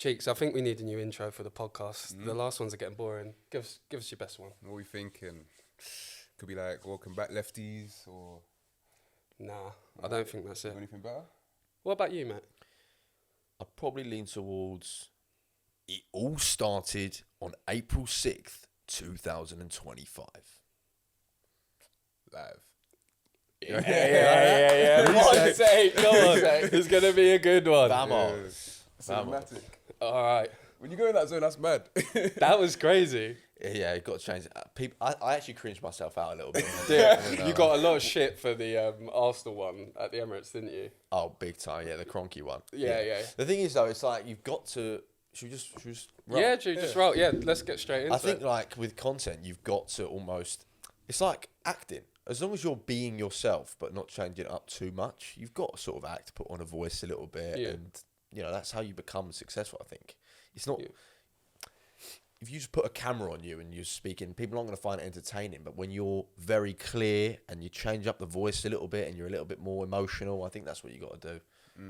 Cheeks, I think we need a new intro for the podcast. The last ones are getting boring. Give us your best one. What are we thinking? Could be like welcome back lefties or... Nah, I don't think that's it. Anything better? What about you, Matt? I'd probably lean towards it all started on April 6th, 2025. Live. Yeah. Come on. It's going to be a good one. Vamos. Cinematic. All right. When you go in that zone, that's mad. That was crazy. Yeah, you've got to change it. People, I actually cringed myself out a little bit. You got a lot of shit for the Arsenal one at the Emirates, didn't you? Oh, big time. Yeah, the Cronky one. Yeah. The thing is, though, it's like you've got to... Should we just roll? Yeah, just roll. Yeah, let's get straight into it. I think, like, with content, you've got to almost... It's like acting. As long as you're being yourself, but not changing it up too much, you've got to sort of act, put on a voice a little bit. Yeah. And, you know, that's how you become successful, I think. It's not... Yeah. If you just put a camera on you and you're speaking, people aren't going to find it entertaining. But when you're very clear and you change up the voice a little bit and you're a little bit more emotional, I think that's what you got to do.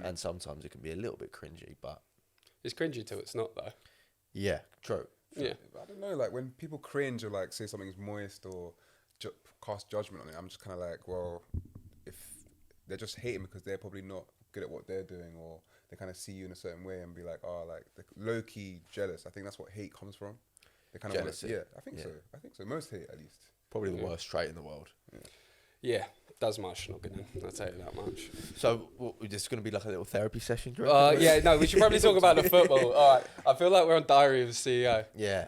And sometimes it can be a little bit cringy, but... It's cringy till it's not, though. Yeah, true. Yeah. I don't know, like when people cringe or like say something's moist or cast judgment on it, I'm just kind of like, well, if they're just hating because they're probably not good at what they're doing, or they kind of see you in a certain way and be like, oh, like they're low-key jealous. I think that's what hate comes from. They kind of Jealousy. Yeah, I think so. Most hate, at least. Probably the worst trait in the world. Yeah, does my schnogging in. I'll tell you that much. So, this is going to be like a little therapy session, do you we should probably talk about the football. All right, I feel like we're on Diary of the CEO. Yeah.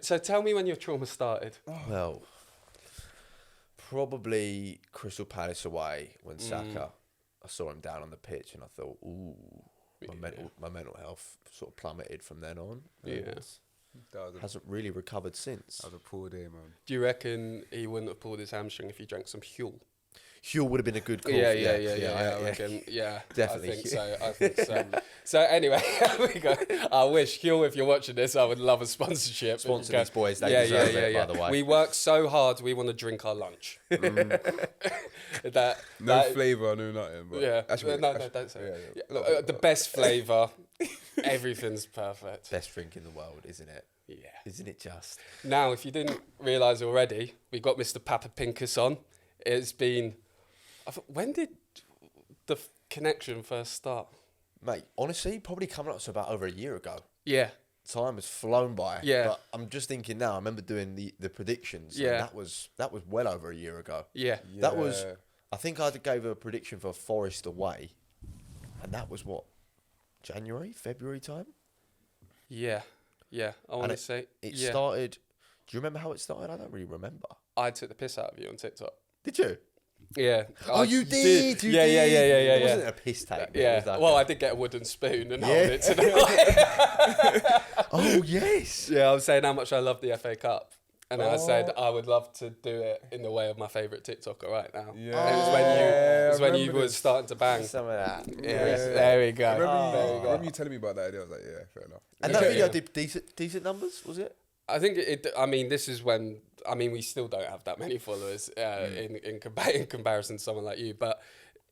So tell me when your trauma started. Well, probably Crystal Palace away when Saka, I saw him down on the pitch and I thought, ooh, my mental health sort of plummeted from then on. Yeah. Hasn't really recovered since. That was a poor day, man. Do you reckon he wouldn't have pulled his hamstring if he drank some Huel? Huel would have been a good call. Yeah. Definitely. I think so. So anyway, we go. I wish, Huel, if you're watching this, I would love a sponsorship. Sponsor these boys, they deserve it, by the way. We work so hard, we want to drink our lunch. No flavour, no nothing. But Yeah. actually, Don't say it. Look, the best flavour, everything's perfect. Best drink in the world, isn't it? Yeah. Isn't it just? Now, if you didn't realise already, we got Mr. Papapincus on. It's been... When did the connection first start? Mate, honestly, probably coming up to about over a year ago. Yeah. Time has flown by. Yeah. But I'm just thinking now, I remember doing the predictions. Yeah. And that was well over a year ago. Yeah. That was, I think I gave a prediction for Forest away. And that was what? January, February time? Yeah. I want to say... It started... Do you remember how it started? I don't really remember. I took the piss out of you on TikTok. Did you? Yeah. Oh, you did. Yeah. It wasn't a piss take. Yeah. Well, I did get a wooden spoon and hold it to the Oh, yes. Yeah, I was saying how much I love the FA Cup. And I said I would love to do it in the way of my favourite TikToker right now. Yeah. And it was when you were starting to bang. Some of that. Yeah. There we go. I remember you telling me about that idea. I was like, yeah, fair enough. And that video did decent numbers, was it? I think this is when... we still don't have that many followers in comparison to someone like you, but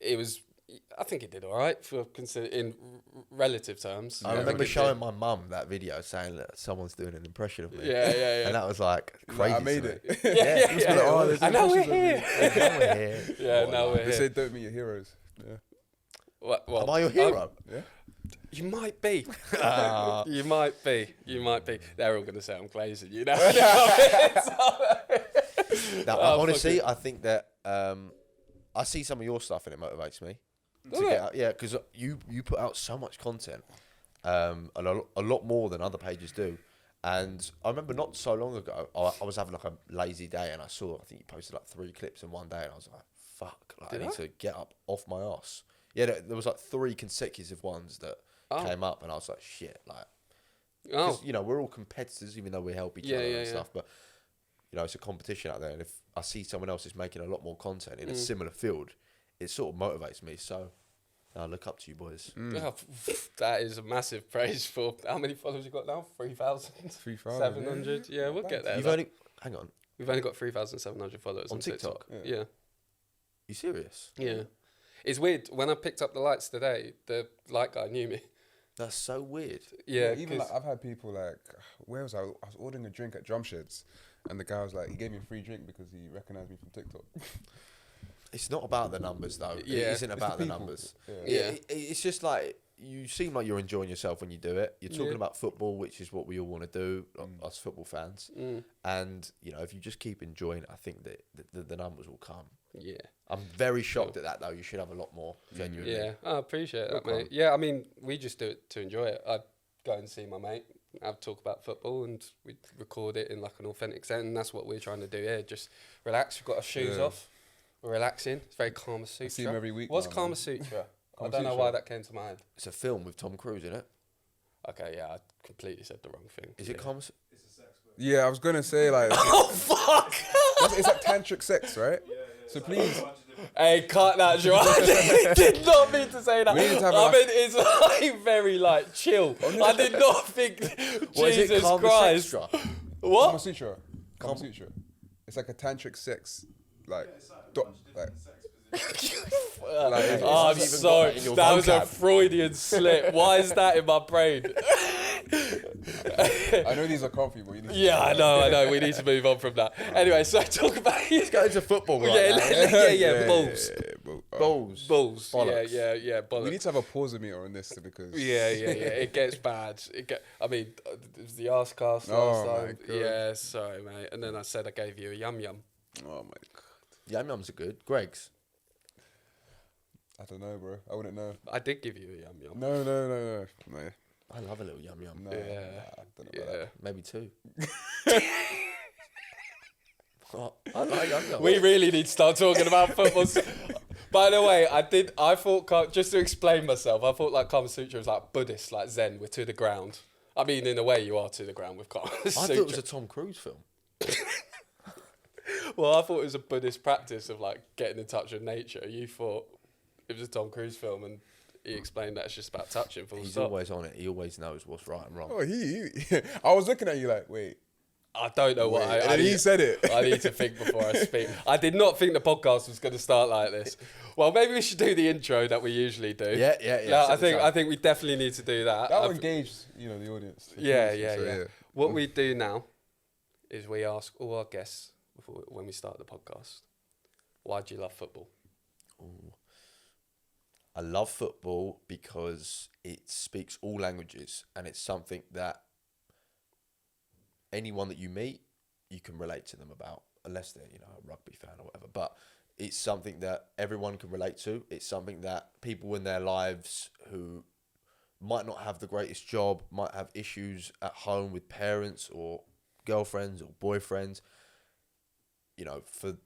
it was... I think it did all right in relative terms. I remember showing my mum that video saying that someone's doing an impression of me. Yeah. And that was like crazy. I made it. Yeah. And now we're here. Now we're They here. say don't meet your heroes. Yeah. Well, am I your hero? Yeah. You might be. You might be. They're all going to say I'm glazing you now. Honestly, I think that I see some of your stuff and it motivates me. Because you put out so much content, a lot more than other pages do. And I remember not so long ago, I was having like a lazy day and I think you posted like 3 clips in one day and I was like, fuck, I need to get up off my ass. Yeah, there was like 3 consecutive ones that came up and I was like, shit, like, because, we're all competitors even though we help each other and stuff, but, it's a competition out there and if I see someone else is making a lot more content in a similar field, it sort of motivates me, so I look up to you boys. Oh, that is a massive praise for how many followers you got now? 3,700? Yeah, we'll get there. Hang on. We've only got 3,700 followers on TikTok. Yeah. You serious? Yeah. It's weird. When I picked up the lights today, the light guy knew me. That's so weird. Yeah, even like I've had people like, where was I? I was ordering a drink at Drum Sheds, and the guy was like, he gave me a free drink because he recognized me from TikTok. It's not about the numbers though. Yeah. It isn't about the people. numbers. Yeah. It's just like you seem like you're enjoying yourself when you do it. You're talking Yeah. about football, which is what we all want to do, us football fans. And you know, if you just keep enjoying it, I think that the numbers will come. Yeah. I'm very shocked at that though. You should have a lot more genuinely. Yeah, I appreciate that, mate. Yeah, I mean, we just do it to enjoy it. I'd go and see my mate, have a talk about football, and we record it in like an authentic setting. And that's what we're trying to do here. Just relax. We've got our shoes off. We're relaxing. It's very Kama Sutra. I see him every week. What's now, Kama man. Sutra? I Kama don't know Sutra. why that came to my head. It's a film with Tom Cruise in it. Okay, yeah, I completely said the wrong thing. Is it Kama? Yeah, I was gonna say like, Oh, fuck! it's like tantric sex, right? So please, Hey, cut that, Joe. I did not mean to say that. We need to have I a- mean, it's like very like chill. I did not think What is it? Jesus Kama Christ. Sextra? Kama What? Sutra. Kama Sutra. It's like a tantric sex, like, like Like, Oh, I'm even got sorry. that in your That was a vocab. Freudian slip. Why is that in my brain? I know these are comfy, but you need to Yeah, I know. We need to move on from that. Anyway, so talk about Go into football right yeah, now. yeah, balls. Balls. Balls. Bollocks. Yeah, We bollocks. need to have a pause meter on this because Yeah. It gets bad. I mean, it was the arse cast last Oh, my time. God. Yeah, sorry, mate. And then I said I gave you a yum yum. oh my god, Yum yums are good. Greg's. I don't know, bro. I wouldn't know. I did give you a yum yum. No. I love a little yum yum. No, Yeah. I don't know about Yeah. Maybe two. Oh, I like yum yums. We really need to start talking about football. By the way, I thought, just to explain myself, I thought like Kama Sutra was like Buddhist, like Zen, we're to the ground. I mean, in a way, you are to the ground with Kama Sutra. I thought it was a Tom Cruise film. Well, I thought it was a Buddhist practice of like getting in touch with nature. You thought it was a Tom Cruise film, and he explained that it's just about touching. Full He's stop. always on it. He always knows what's right and wrong. Oh, he I was looking at you like, wait. I don't know what and then he said it. I need to think before I speak. I did not think the podcast was going to start like this. Well, maybe we should do the intro that we usually do. Yeah. No, set the I think we definitely need to do that. That I've- will engage, the audience. Yeah. What we do now is we ask all our guests when we start the podcast, why do you love football? Ooh. I love football because it speaks all languages, and it's something that anyone that you meet, you can relate to them about, unless they're, a rugby fan or whatever. But it's something that everyone can relate to. It's something that people in their lives who might not have the greatest job, might have issues at home with parents or girlfriends or boyfriends, for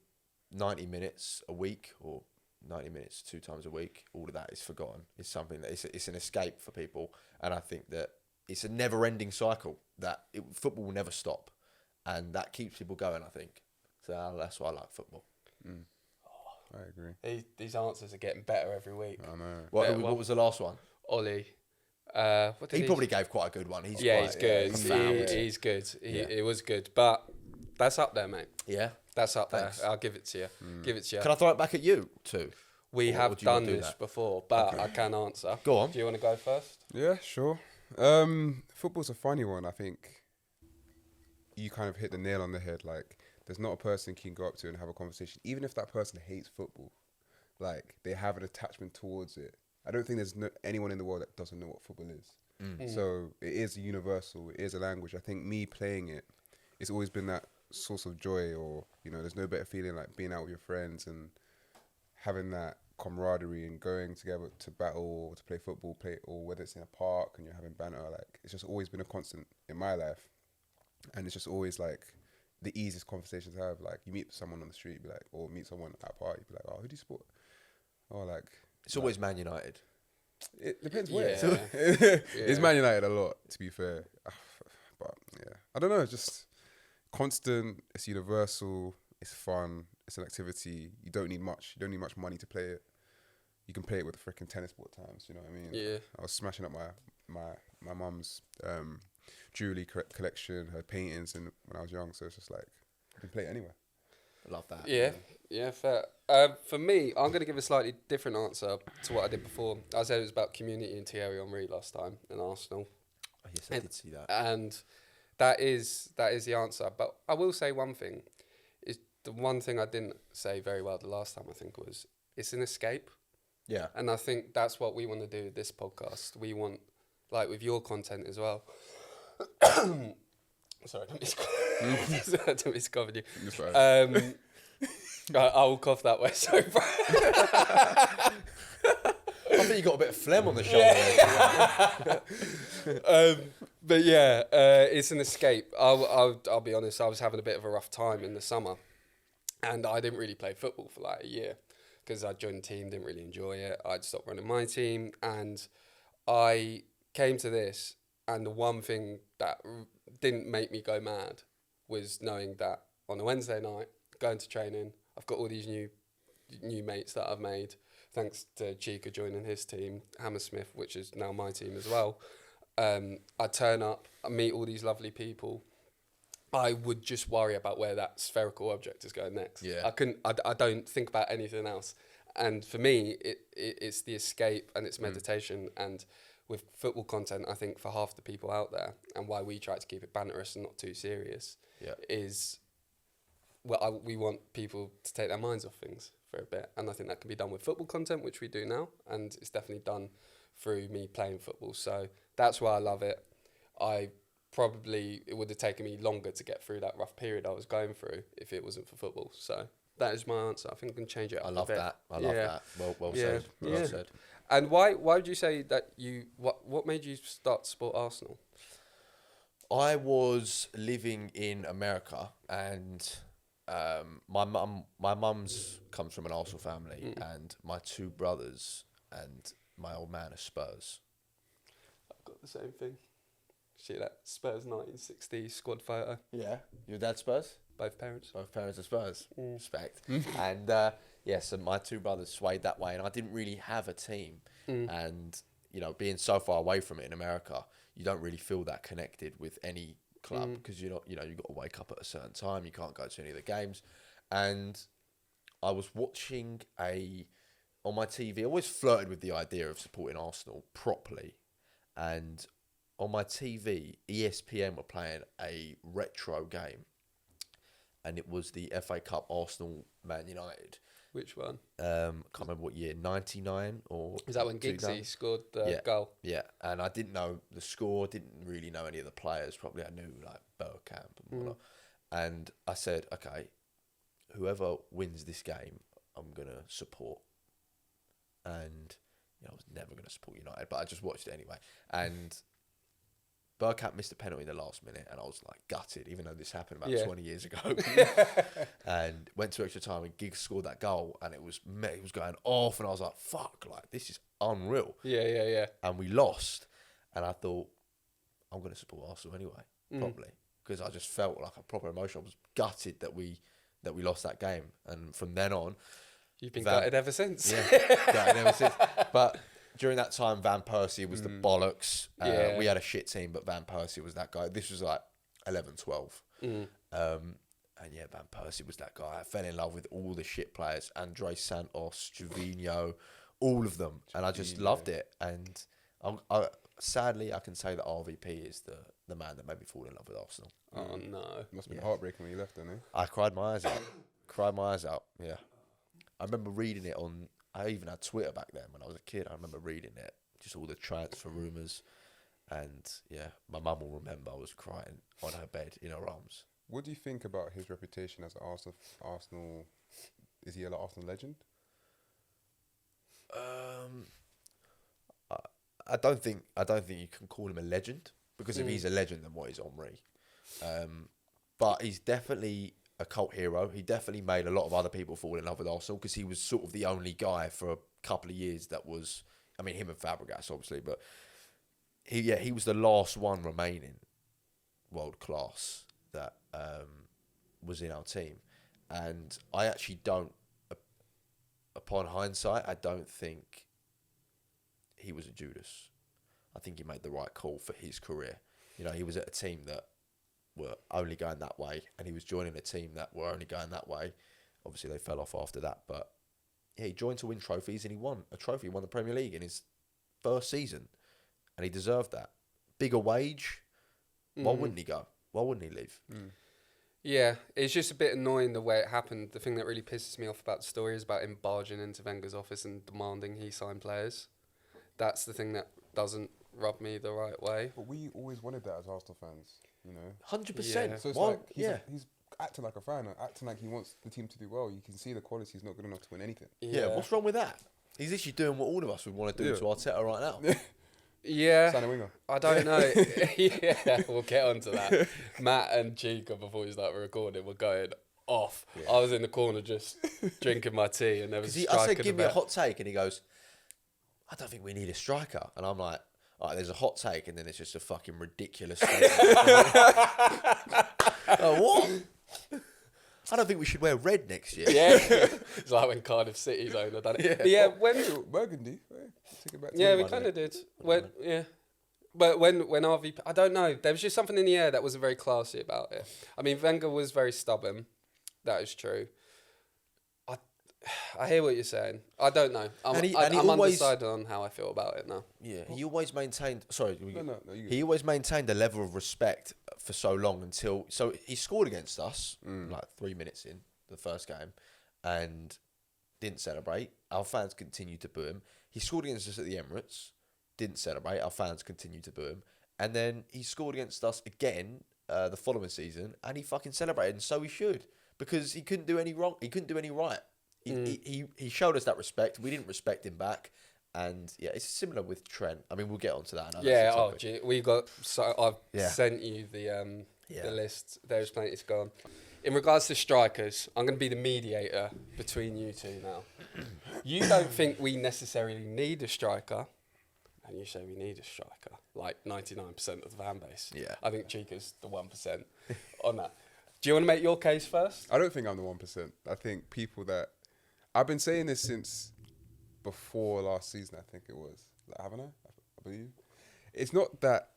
90 minutes a week or 90 minutes 2 times a week, all of that is forgotten. It's something that it's an escape for people. And I think that it's a never-ending cycle that football will never stop. And that keeps people going, I think. So that's why I like football. I agree. These answers are getting better every week. I know. What was the last one? Ollie. What did He probably gave quite a good one. He's Yeah, quite, he's good. he's found. He's good. Yeah. It was good. But that's up there, mate. Yeah. That's up Thanks. there. I'll give it to you. Give it to you. Can I throw it back at you too? We or have do you not done do this that? before, but I can answer. Go on. Do you want to go first? Yeah, sure. Football's a funny one. I think you kind of hit the nail on the head. Like, there's not a person you can go up to and have a conversation, even if that person hates football. Like, they have an attachment towards it. I don't think there's anyone in the world that doesn't know what football is. So it is universal. It is a language. I think me playing it, it's always been that source of joy, or there's no better feeling like being out with your friends and having that camaraderie and going together to battle or to play football, or whether it's in a park and you're having banter. Like, it's just always been a constant in my life, and it's just always like the easiest conversations to have. Like, you meet someone on the street, be like, or meet someone at a party, be like, oh, who do you support? Or like, It's always Man United. it depends where. Yeah. It's Man United a lot, to be fair. But yeah, I don't know. It's just constant. It's universal. It's fun. It's an activity. You don't need much. You don't need much money to play it. You can play it with a freaking tennis ball at times. You know what I mean? Yeah. I was smashing up my mum's jewelry collection, her paintings, and when I was young. So it's just like you can play it anywhere. Love that. Yeah, fair. For me, I'm going to give a slightly different answer to what I did before. I said it was about community and Thierry Henry last time in Arsenal. Oh, yes, I did see that. And that is the answer. But I will say one thing. Is the one thing I didn't say very well the last time, I think, was it's an escape. Yeah. And I think that's what we want to do with this podcast. We want, like with your content as well. Sorry, I don't miscover you. I will cough that way. Sorry, bro. I think you got a bit of phlegm on the shoulder. But yeah, it's an escape. I'll be honest. I was having a bit of a rough time in the summer, and I didn't really play football for like a year because I joined the team, didn't really enjoy it. I'd stopped running my team, and I came to this, and the one thing that didn't make me go mad was knowing that on a Wednesday night, going to training, I've got all these new mates that I've made, thanks to Chika joining his team, Hammersmith, which is now my team as well. I turn up, I meet all these lovely people. I would just worry about where that spherical object is going next. Yeah. I don't think about anything else. And for me, it's the escape and it's meditation. And with football content, I think for half the people out there, and why we try to keep it banterous and not too serious, is we want people to take their minds off things for a bit. And I think that can be done with football content, which we do now. And it's definitely done through me playing football. So that's why I love it. It would have taken me longer to get through that rough period I was going through if it wasn't for football. So that is my answer. I think I can change it up I love that. Well said. Well said. And why would you say that what made you start to support Arsenal? I was living in America, and my mum's comes from an Arsenal family, and my two brothers and my old man are Spurs. I've got the same thing. See that Spurs 1960 squad photo? Yeah. Your dad Spurs? Both parents. Both parents are Spurs. Respect. And so my two brothers swayed that way, and I didn't really have a team. And being so far away from it in America, you don't really feel that connected with any club because you've got to wake up at a certain time. You can't go to any of the games. And I was watching on my TV. I always flirted with the idea of supporting Arsenal properly, and on my TV, ESPN were playing a retro game, and it was the FA Cup Arsenal Man United. Which one? Can't remember what year, 99 or... Is that when Giggsy scored the goal? Yeah, and I didn't know the score, didn't really know any of the players. Probably I knew like Bergkamp and whatnot. And I said, okay, whoever wins this game, I'm going to support. And I was never going to support United, but I just watched it anyway. And Bergkamp missed a penalty in the last minute, and I was like gutted, even though this happened about 20 years ago. And went to extra time, and Giggs scored that goal, and it was going off, and I was like, "Fuck! Like this is unreal." Yeah. And we lost, and I thought, I'm going to support Arsenal anyway, probably, because I just felt like a proper emotion. I was gutted that we lost that game, and from then on, you've been gutted ever since. Yeah, gutted ever since. But during that time, Van Persie was the bollocks. We had a shit team, but Van Persie was that guy. This was like 11, 12. And yeah, Van Persie was that guy. I fell in love with all the shit players. Andre Santos, Jovino, all of them. And I just loved it. And sadly, I can say that RVP is the man that made me fall in love with Arsenal. Oh, no. Must have been heartbreaking when you left, didn't it? I cried my eyes out. Yeah. I remember reading it on... I even had Twitter back then when I was a kid. I remember reading it, just all the transfer rumours. And yeah, my mum will remember I was crying on her bed in her arms. What do you think about his reputation as an Arsenal? Is he an Arsenal legend? I don't think you can call him a legend, because if he's a legend, then what is Henry? But he's definitely a cult hero. He definitely made a lot of other people fall in love with Arsenal, because he was sort of the only guy for a couple of years that was, I mean, him and Fabregas obviously, but he was the last one remaining world class that was in our team. And I actually don't, upon hindsight, I don't think he was a Judas. I think he made the right call for his career. He was at a team that were only going that way, and he was joining a team that were only going that way. Obviously, they fell off after that, but yeah, he joined to win trophies, and he won a trophy. He won the Premier League in his first season, and he deserved that. Bigger wage. Why wouldn't he go? Why wouldn't he leave? Yeah, it's just a bit annoying the way it happened. The thing that really pisses me off about the story is about him barging into Wenger's office and demanding he sign players. That's the thing that doesn't rub me the right way. But we always wanted that as Arsenal fans, you know. 100%. So it's like he's acting like a fan, acting like he wants the team to do well. You can see the quality is not good enough to win anything. Yeah, what's wrong with that? He's literally doing what all of us would want to do to Arteta right now. Yeah, Sign a winger. I don't know. Yeah, we'll get onto that. Matt and Chika, before we start recording, were going off. Yeah. I was in the corner just drinking my tea, and there was a striker. I said, "Give me a hot take," and he goes, "I don't think we need a striker." And I'm like, "All right, there's a hot take, and then it's just a fucking ridiculous statement." What? I don't think we should wear red next year. Yeah, it's like when Cardiff City's owner done it. Yeah, when Burgundy. Take it back to we kind of did. But when RVP, I don't know. There was just something in the air that wasn't very classy about it. I mean, Wenger was very stubborn. That is true. I hear what you're saying. I don't know. I'm undecided on how I feel about it now. Yeah, he always maintained. Sorry, he always maintained a level of respect for so long until. So he scored against us like 3 minutes in the first game, and didn't celebrate. Our fans continued to boo him. He scored against us at the Emirates, didn't celebrate. Our fans continued to boo him, and then he scored against us again the following season, and he fucking celebrated, and so he should, because he couldn't do any wrong. He couldn't do any right. He showed us that respect. We didn't respect him back, and yeah, it's similar with Trent. I mean, we'll get onto that. We got. So I've sent you the list. There's plenty to go on. In regards to strikers, I'm going to be the mediator between you two now. You don't think we necessarily need a striker, and you say we need a striker, like 99% of the fan base. Yeah, I think Chika's the 1% on that. Do you want to make your case first? I don't think I'm the 1%. I think people that I've been saying this since before last season, I think it was. Haven't I? I believe. It's not that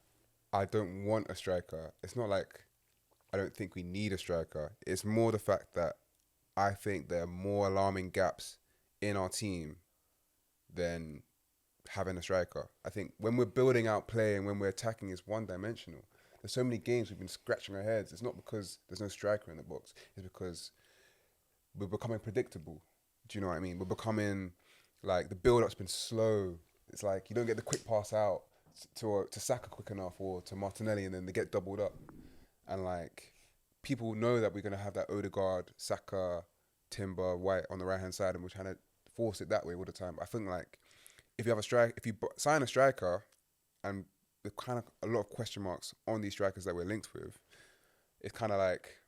I don't want a striker. It's not like I don't think we need a striker. It's more the fact that I think there are more alarming gaps in our team than having a striker. I think when we're building out play and when we're attacking, it's one-dimensional. There's so many games we've been scratching our heads. It's not because there's no striker in the box. It's because we're becoming predictable. Do you know what I mean? We're becoming, like, the build-up's been slow. It's like you don't get the quick pass out to Saka quick enough, or to Martinelli, and then they get doubled up. And, like, people know that we're going to have that Odegaard, Saka, Timber, White on the right-hand side, and we're trying to force it that way all the time. I think, like, if you sign a striker, and there's kind of a lot of question marks on these strikers that we're linked with, it's kind of like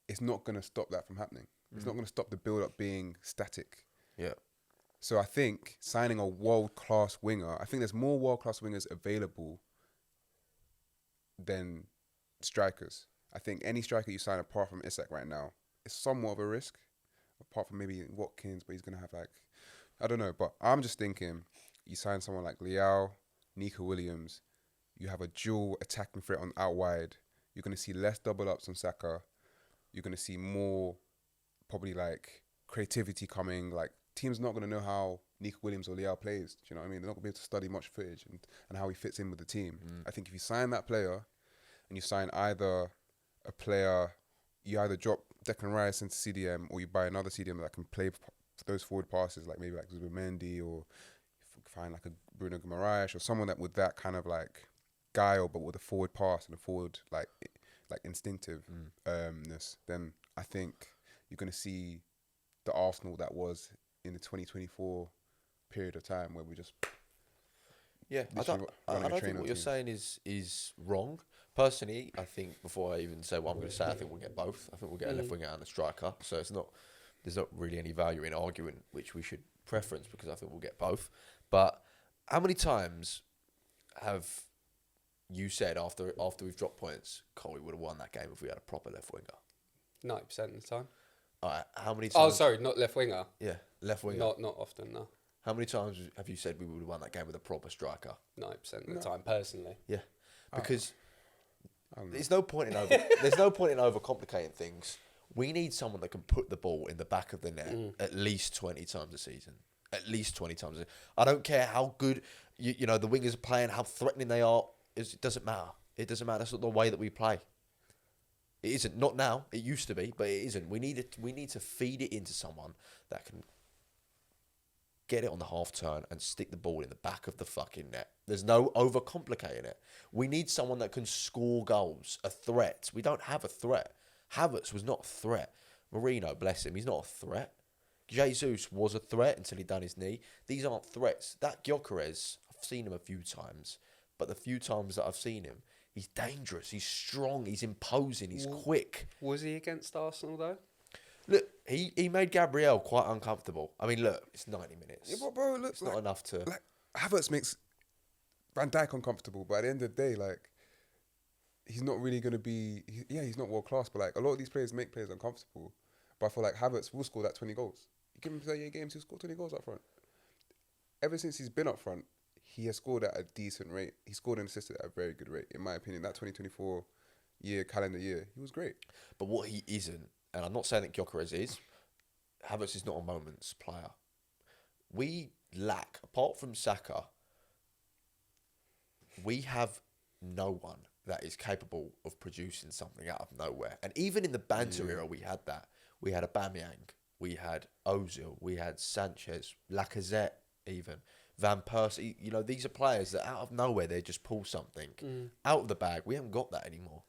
it's not going to stop that from happening. It's not going to stop the build-up being static. Yeah. So I think signing a world-class winger, I think there's more world-class wingers available than strikers. I think any striker you sign apart from Isak right now is somewhat of a risk, apart from maybe Watkins, but he's going to have, like, I don't know. But I'm just thinking you sign someone like Leão, Nico Williams, you have a dual attacking threat on out wide. You're going to see less double-ups on Saka. You're going to see more probably, like, creativity coming. Like, teams not going to know how Nico Williams or Leão plays. Do you know what I mean? They're not going to be able to study much footage and how he fits in with the team. I think if you sign that player and you sign either a player, you either drop Declan Rice into CDM or you buy another CDM that can play those forward passes, like maybe like Zubimendi, or find like a Bruno Guimaraes or someone that with that kind of, like, guile but with a forward pass and a forward, like instinctiveness, then I think you're going to see the Arsenal that was in the 2024 period of time where we just... Yeah, I don't think what you're saying is wrong. Personally, I think, before I even say what I'm going to say, I think we'll get both. I think we'll get a left winger and a striker. So there's not really any value in arguing which we should preference, because I think we'll get both. But how many times have you said after we've dropped points, we would have won that game if we had a proper left winger? 90% of the time. How many times? Oh, sorry, not left winger. Yeah, left winger. Not often, no. How many times have you said we would have won that game with a proper striker? 90% of the time, personally. Yeah, because there's no point in overcomplicating things. We need someone that can put the ball in the back of the net at least 20 times a season. At least 20 times. I don't care how good you know the wingers are playing, how threatening they are. It doesn't matter. It doesn't matter. That's not the way that we play. It isn't. Not now. It used to be, but it isn't. We need to feed it into someone that can get it on the half turn and stick the ball in the back of the fucking net. There's no overcomplicating it. We need someone that can score goals, a threat. We don't have a threat. Havertz was not a threat. Marino, bless him, he's not a threat. Jesus was a threat until he done his knee. These aren't threats. That Gyökeres, I've seen him a few times, but the few times that I've seen him, he's dangerous, he's strong, he's imposing, he's quick. Was he against Arsenal though? Look, he made Gabriel quite uncomfortable. I mean, look, it's 90 minutes. Yeah, but bro, look, it's not enough to... Like, Havertz makes Van Dijk uncomfortable, but at the end of the day, like, he's not really going to be... he's not world-class, but, like, a lot of these players make players uncomfortable. But I feel like Havertz will score that 20 goals. You give him 38 games, he'll score 20 goals up front. Ever since he's been up front, he has scored at a decent rate. He scored and assisted at a very good rate, in my opinion. That 2024 calendar year, he was great. But what he isn't, and I'm not saying that Gyökeres is, Havertz is not a moments player. We lack, apart from Saka, we have no one that is capable of producing something out of nowhere. And even in the banter era, we had that. We had Aubameyang, we had Ozil, we had Sanchez, Lacazette even, Van Persie. You know, these are players that out of nowhere, they just pull something out of the bag. We haven't got that anymore.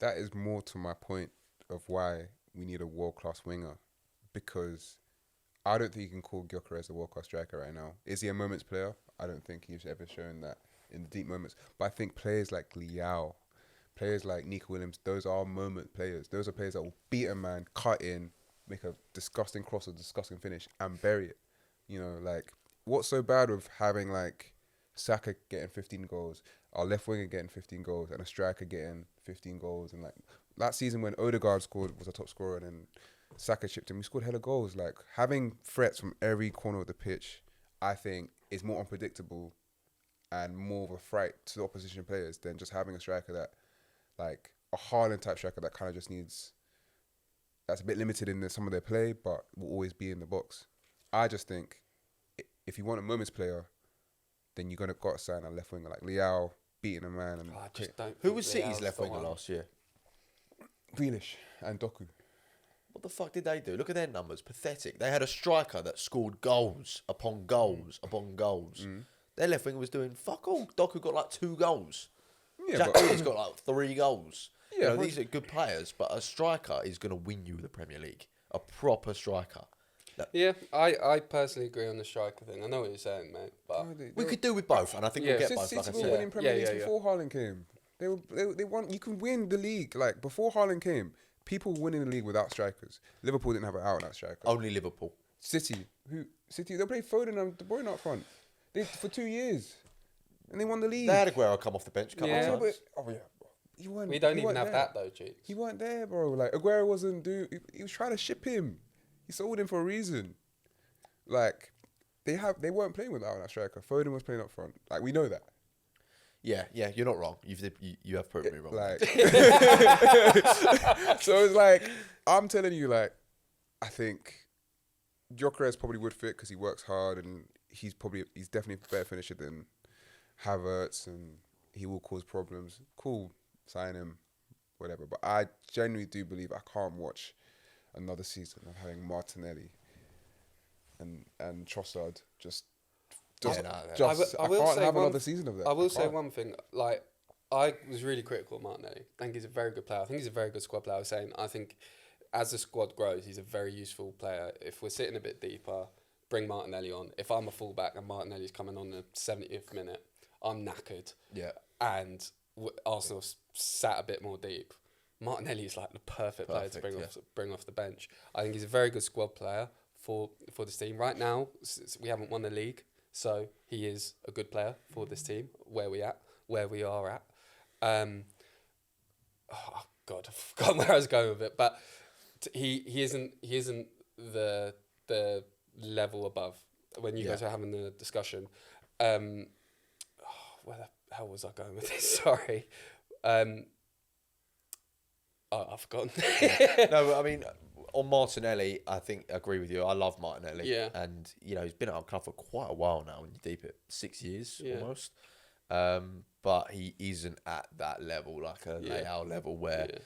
That is more to my point of why we need a world-class winger, because I don't think you can call Gyökeres a world-class striker right now. Is he a moments player? I don't think he's ever shown that in the deep moments. But I think players like Leão, players like Nico Williams, those are moment players. Those are players that will beat a man, cut in, make a disgusting cross or disgusting finish and bury it. You know, like, what's so bad with having, like, Saka getting 15 goals, our left winger getting 15 goals, and a striker getting 15 goals? And, like, that season when Odegaard scored, was a top scorer, and then Saka chipped him, we scored hella goals. Like, having threats from every corner of the pitch, I think, is more unpredictable and more of a fright to the opposition players than just having a striker that, like, a Haaland type striker that kind of just needs, that's a bit limited in some of their play, but will always be in the box. I just think if you want a moments player, then you're going to got to sign a left winger like Leão, beating a man. And I just don't. Who was City's left winger last year? Grealish and Doku. What the fuck did they do? Look at their numbers. Pathetic. They had a striker that scored goals upon goals upon goals. Their left winger was doing fuck all. Doku got like 2 goals. Yeah, Jack Grealish's got like 3 goals. Yeah, you know, these are good players, but a striker is going to win you the Premier League. A proper striker. Yeah, I personally agree on the striker thing. I know what you're saying, mate, but We could do with both, and I think we'll get both. City Like I were said. winning Premier Leagues before Haaland came. They won. You can win the league. Like, before Haaland came, people were winning the league without strikers. Liverpool didn't have an out-and-out striker. Only Liverpool. City, they'll play Foden and De Bruyne up front. For 2 years, and they won the league. They had Aguero come off the bench a couple of times. He weren't. we don't he even weren't have there. that though, Cheeks. He weren't there, bro. Like, Aguero wasn't he was trying to ship him. He sold him for a reason. Like, they weren't playing without that striker. Foden was playing up front. Like, we know that. Yeah, you're not wrong. You have proven me wrong. Like, so it's like, I'm telling you, like, I think Gyökeres probably would fit because he works hard and he's definitely a better finisher than Havertz, and he will cause problems. Cool, sign him, whatever. But I genuinely do believe I can't watch another season of having Martinelli and Trossard I can't have another season of that. I will say one thing. Like, I was really critical of Martinelli. I think he's a very good player. I think he's a very good squad player. I was saying, I think as the squad grows, he's a very useful player. If we're sitting a bit deeper, bring Martinelli on. If I'm a fullback and Martinelli's coming on the 70th minute, I'm knackered. Yeah. And Arsenal sat a bit more deep. Martinelli is like the perfect player to bring off the bench. I think he's a very good squad player for this team. Right now, we haven't won the league, so he is a good player for this team, where we are at. Oh God, I've forgotten where I was going with it, but he isn't the level above when you guys are having the discussion. Where the hell was I going with this? Sorry. Oh, I've forgotten. No, I mean, on Martinelli, I think I agree with you. I love Martinelli. Yeah. And, he's been at our club for quite a while now, when you deep it, 6 years almost. But he isn't at that level, like a Leão level where... Yeah.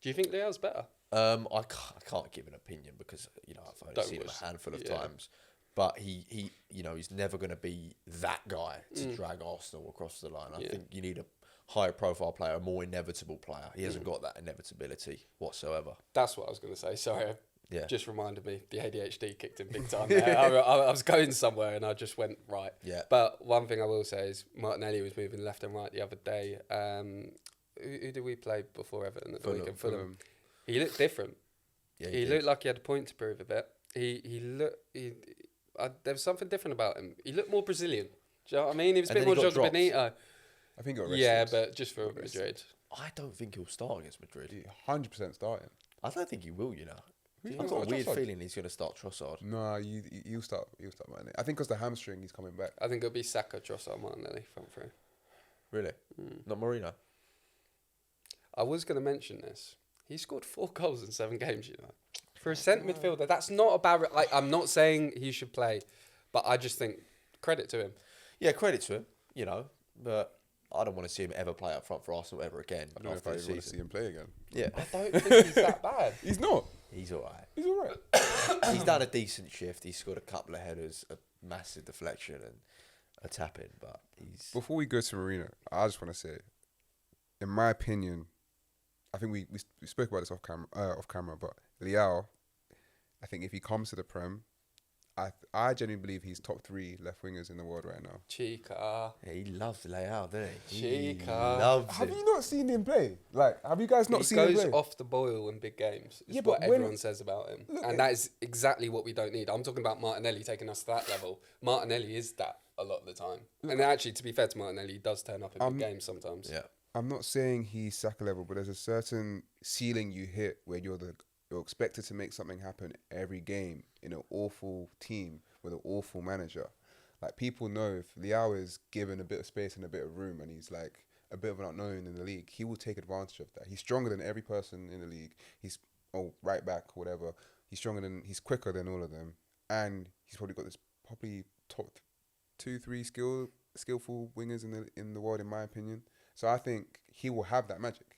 Do you think Leao's better? I can't give an opinion because, I've only seen him a handful of times. But he's never going to be that guy to drag Arsenal across the line. I think you need a higher profile player, a more inevitable player. He hasn't got that inevitability whatsoever. That's what I was going to say. Sorry, Yeah. just reminded me. The ADHD kicked in big time there. I was going somewhere and I just went right. Yeah. But one thing I will say is Martinelli was moving left and right the other day. Who did we play before Everton at the weekend? Fulham. He looked different. Yeah, he looked like he had a point to prove a bit. There was something different about him. He looked more Brazilian. Do you know what I mean? He was a bit more Jorge Benito. I think he got arrested. Yeah, but just for Madrid. I don't think he'll start against Madrid. 100% starting. I don't think he will, Who's I've gonna got a start weird Trossard? feeling he's going to start Trossard. No, you'll start Martinelli. I think because the hamstring, he's coming back. I think it'll be Saka, Trossard, Martinelli front three. Really? Not Marino? I was going to mention this. He scored 4 goals in 7 games, For a centre midfielder, that's not a bad... I'm not saying he should play, but I just think credit to him. Yeah, credit to him, but I don't want to see him ever play up front for Arsenal ever again. I don't know if I even want to see him play again. Yeah. I don't think he's that bad. He's not. He's all right. He's all right. He's done a decent shift. He's scored a couple of headers, a massive deflection and a tap-in, but he's... Before we go to Marino, I just want to say, in my opinion, I think we spoke about this off camera, but Leão, I think if he comes to the Prem, I genuinely believe he's top 3 left wingers in the world right now. Chika. Yeah, he loves Leão, doesn't he? Chika. He loves Have him. you not seen him play? Have you guys not seen him play? He goes off the boil in big games. Is Yeah, what but when- everyone says about him. And that is exactly what we don't need. I'm talking about Martinelli taking us to that level. Martinelli is that a lot of the time. And actually, to be fair to Martinelli, he does turn up in big games sometimes. Yeah. I'm not saying he's Saka level, but there's a certain ceiling you hit where you're expected to make something happen every game in an awful team with an awful manager. Like, people know if Leão is given a bit of space and a bit of room and he's like a bit of an unknown in the league, he will take advantage of that. He's stronger than every person in the league. He's right back, whatever. He's quicker than all of them. And he's probably got this top 2-3 skillful wingers in the world, in my opinion. So I think he will have that magic.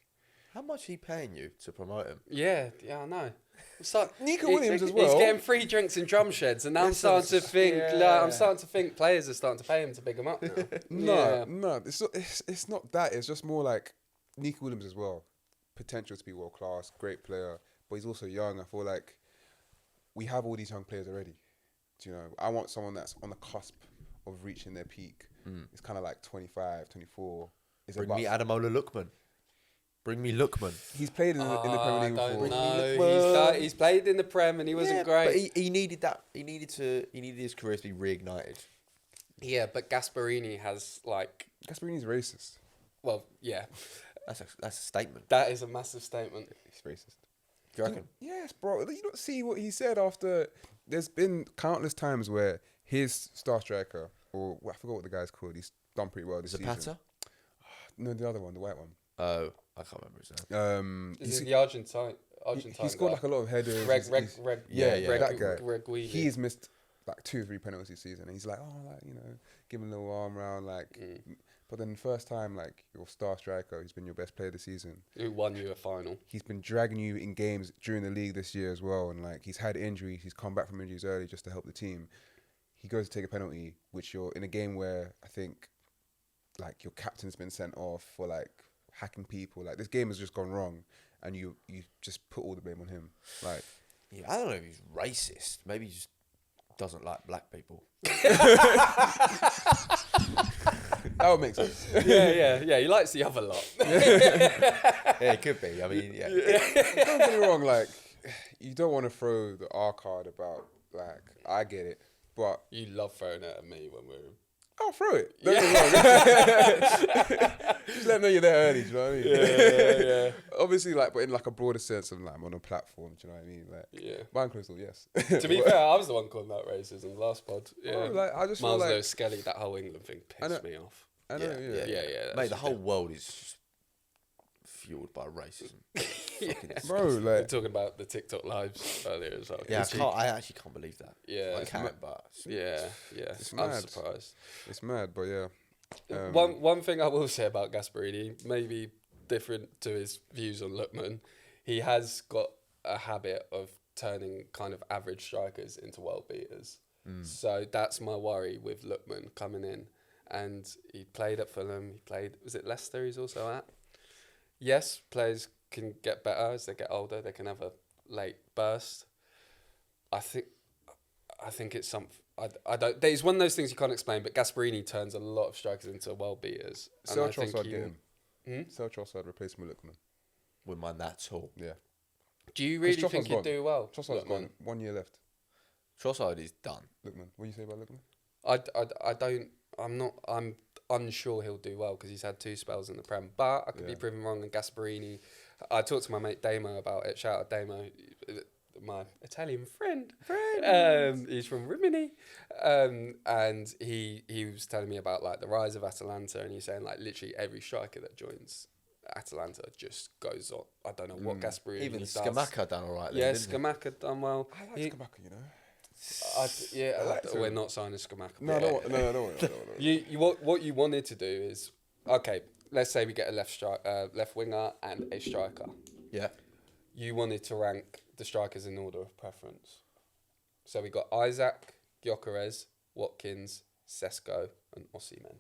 How much he paying you to promote him? Yeah, I know. It's like, Nico Williams as well. He's getting free drinks in drum sheds, and now I'm starting to think players are starting to pay him to big him up now. No, it's not that. It's just more like Nico Williams as well. Potential to be world class, great player, but he's also young. I feel like we have all these young players already. Do you know? I want someone that's on the cusp of reaching their peak. It's kind of like 25, 24. Bring me Ademola Lookman. Bring me Lookman. He's played in the Premier League before. No, he's played in the Prem and he wasn't great. But he needed that. He needed his career to be reignited. Yeah, but Gasperini has Gasperini's racist. Well, yeah, That's a statement. that is a massive statement. He's racist. Do you reckon? Yes, bro. You don't see what he said after. There's been countless times where his star striker, or I forgot what the guy's called, he's done pretty well this season. Zapata? No, the other one, the white one. Oh, I can't remember his name. Is it the Argentine He scored guy? like a lot of headers. Reg, that guy. Reguilon. He's missed like 2 or 3 penalties this season, and he's like, give him a little arm round, But then the first time, your star striker, who's been your best player this season, Who won you a final? he's been dragging you in games during the league this year as well, and he's had injuries. He's come back from injuries early just to help the team. He goes to take a penalty, which you're in a game where I think your captain's been sent off for hacking people. This game has just gone wrong, and you just put all the blame on him. Yeah, I don't know if he's racist. Maybe he just doesn't like black people. That would make sense. Yeah. He likes the other lot. Yeah, it could be. I mean, yeah. Don't get me wrong. You don't want to throw the R card about I get it, but You love throwing it at me when we're. I'll throw it. Don't get me wrong. Just let them know you're there early. Do you know what I mean? Yeah. Obviously, but in a broader sense of I'm on a platform. Do you know what I mean? Yeah. Behind closed door, yes. To be fair, I was the one calling that racism last pod. Yeah. I just Miles feel Lewis Skelly, that whole England thing pissed me off. I know, yeah. Mate, the whole world is just fueled by racism. Bro, We were like talking about the TikTok lives earlier as well. Yeah, I actually can't believe that. Yeah. I can, but Yeah. It's I was mad. surprised. it's mad, but yeah. One thing I will say about Gasperini, maybe different to his views on Lookman, he has got a habit of turning kind of average strikers into world beaters. So that's my worry with Lookman coming in. And he played at Fulham. He played, was it Leicester he's also at? Yes, players can get better as they get older. They can have a late burst. I think it's something. I don't. It's one of those things you can't explain. But Gasperini turns a lot of strikers into world beaters. Sell Trossard, get him. Hmm? Sell Trossard, replace him with Lookman. wouldn't mind that at all. Yeah. Do you really Trossard's think he'd gone. do well? Trossard's Lookman? gone. 1 year left. Trossard is done. Lookman. What do you say about Lookman? I don't. I'm unsure he'll do well because he's had 2 spells in the Prem. But I could be proven wrong. And Gasperini, I talked to my mate Damo about it. Shout out Damo, my Italian friend. He's from Rimini, and he was telling me about like the rise of Atalanta, and he's saying like literally every striker that joins Atalanta just goes on. I don't know what Gasperini Even does. Scamacca done all right. Yeah, Then, didn't Scamacca done well. I like Scamacca, you know. We're not signing Scamacca. No, don't worry. What you wanted to do is, okay, let's say we get a left winger and a striker. Yeah. You wanted to rank the strikers in order of preference. So we got Isaac, Gyökeres, Watkins, Sesko, and Osimhen.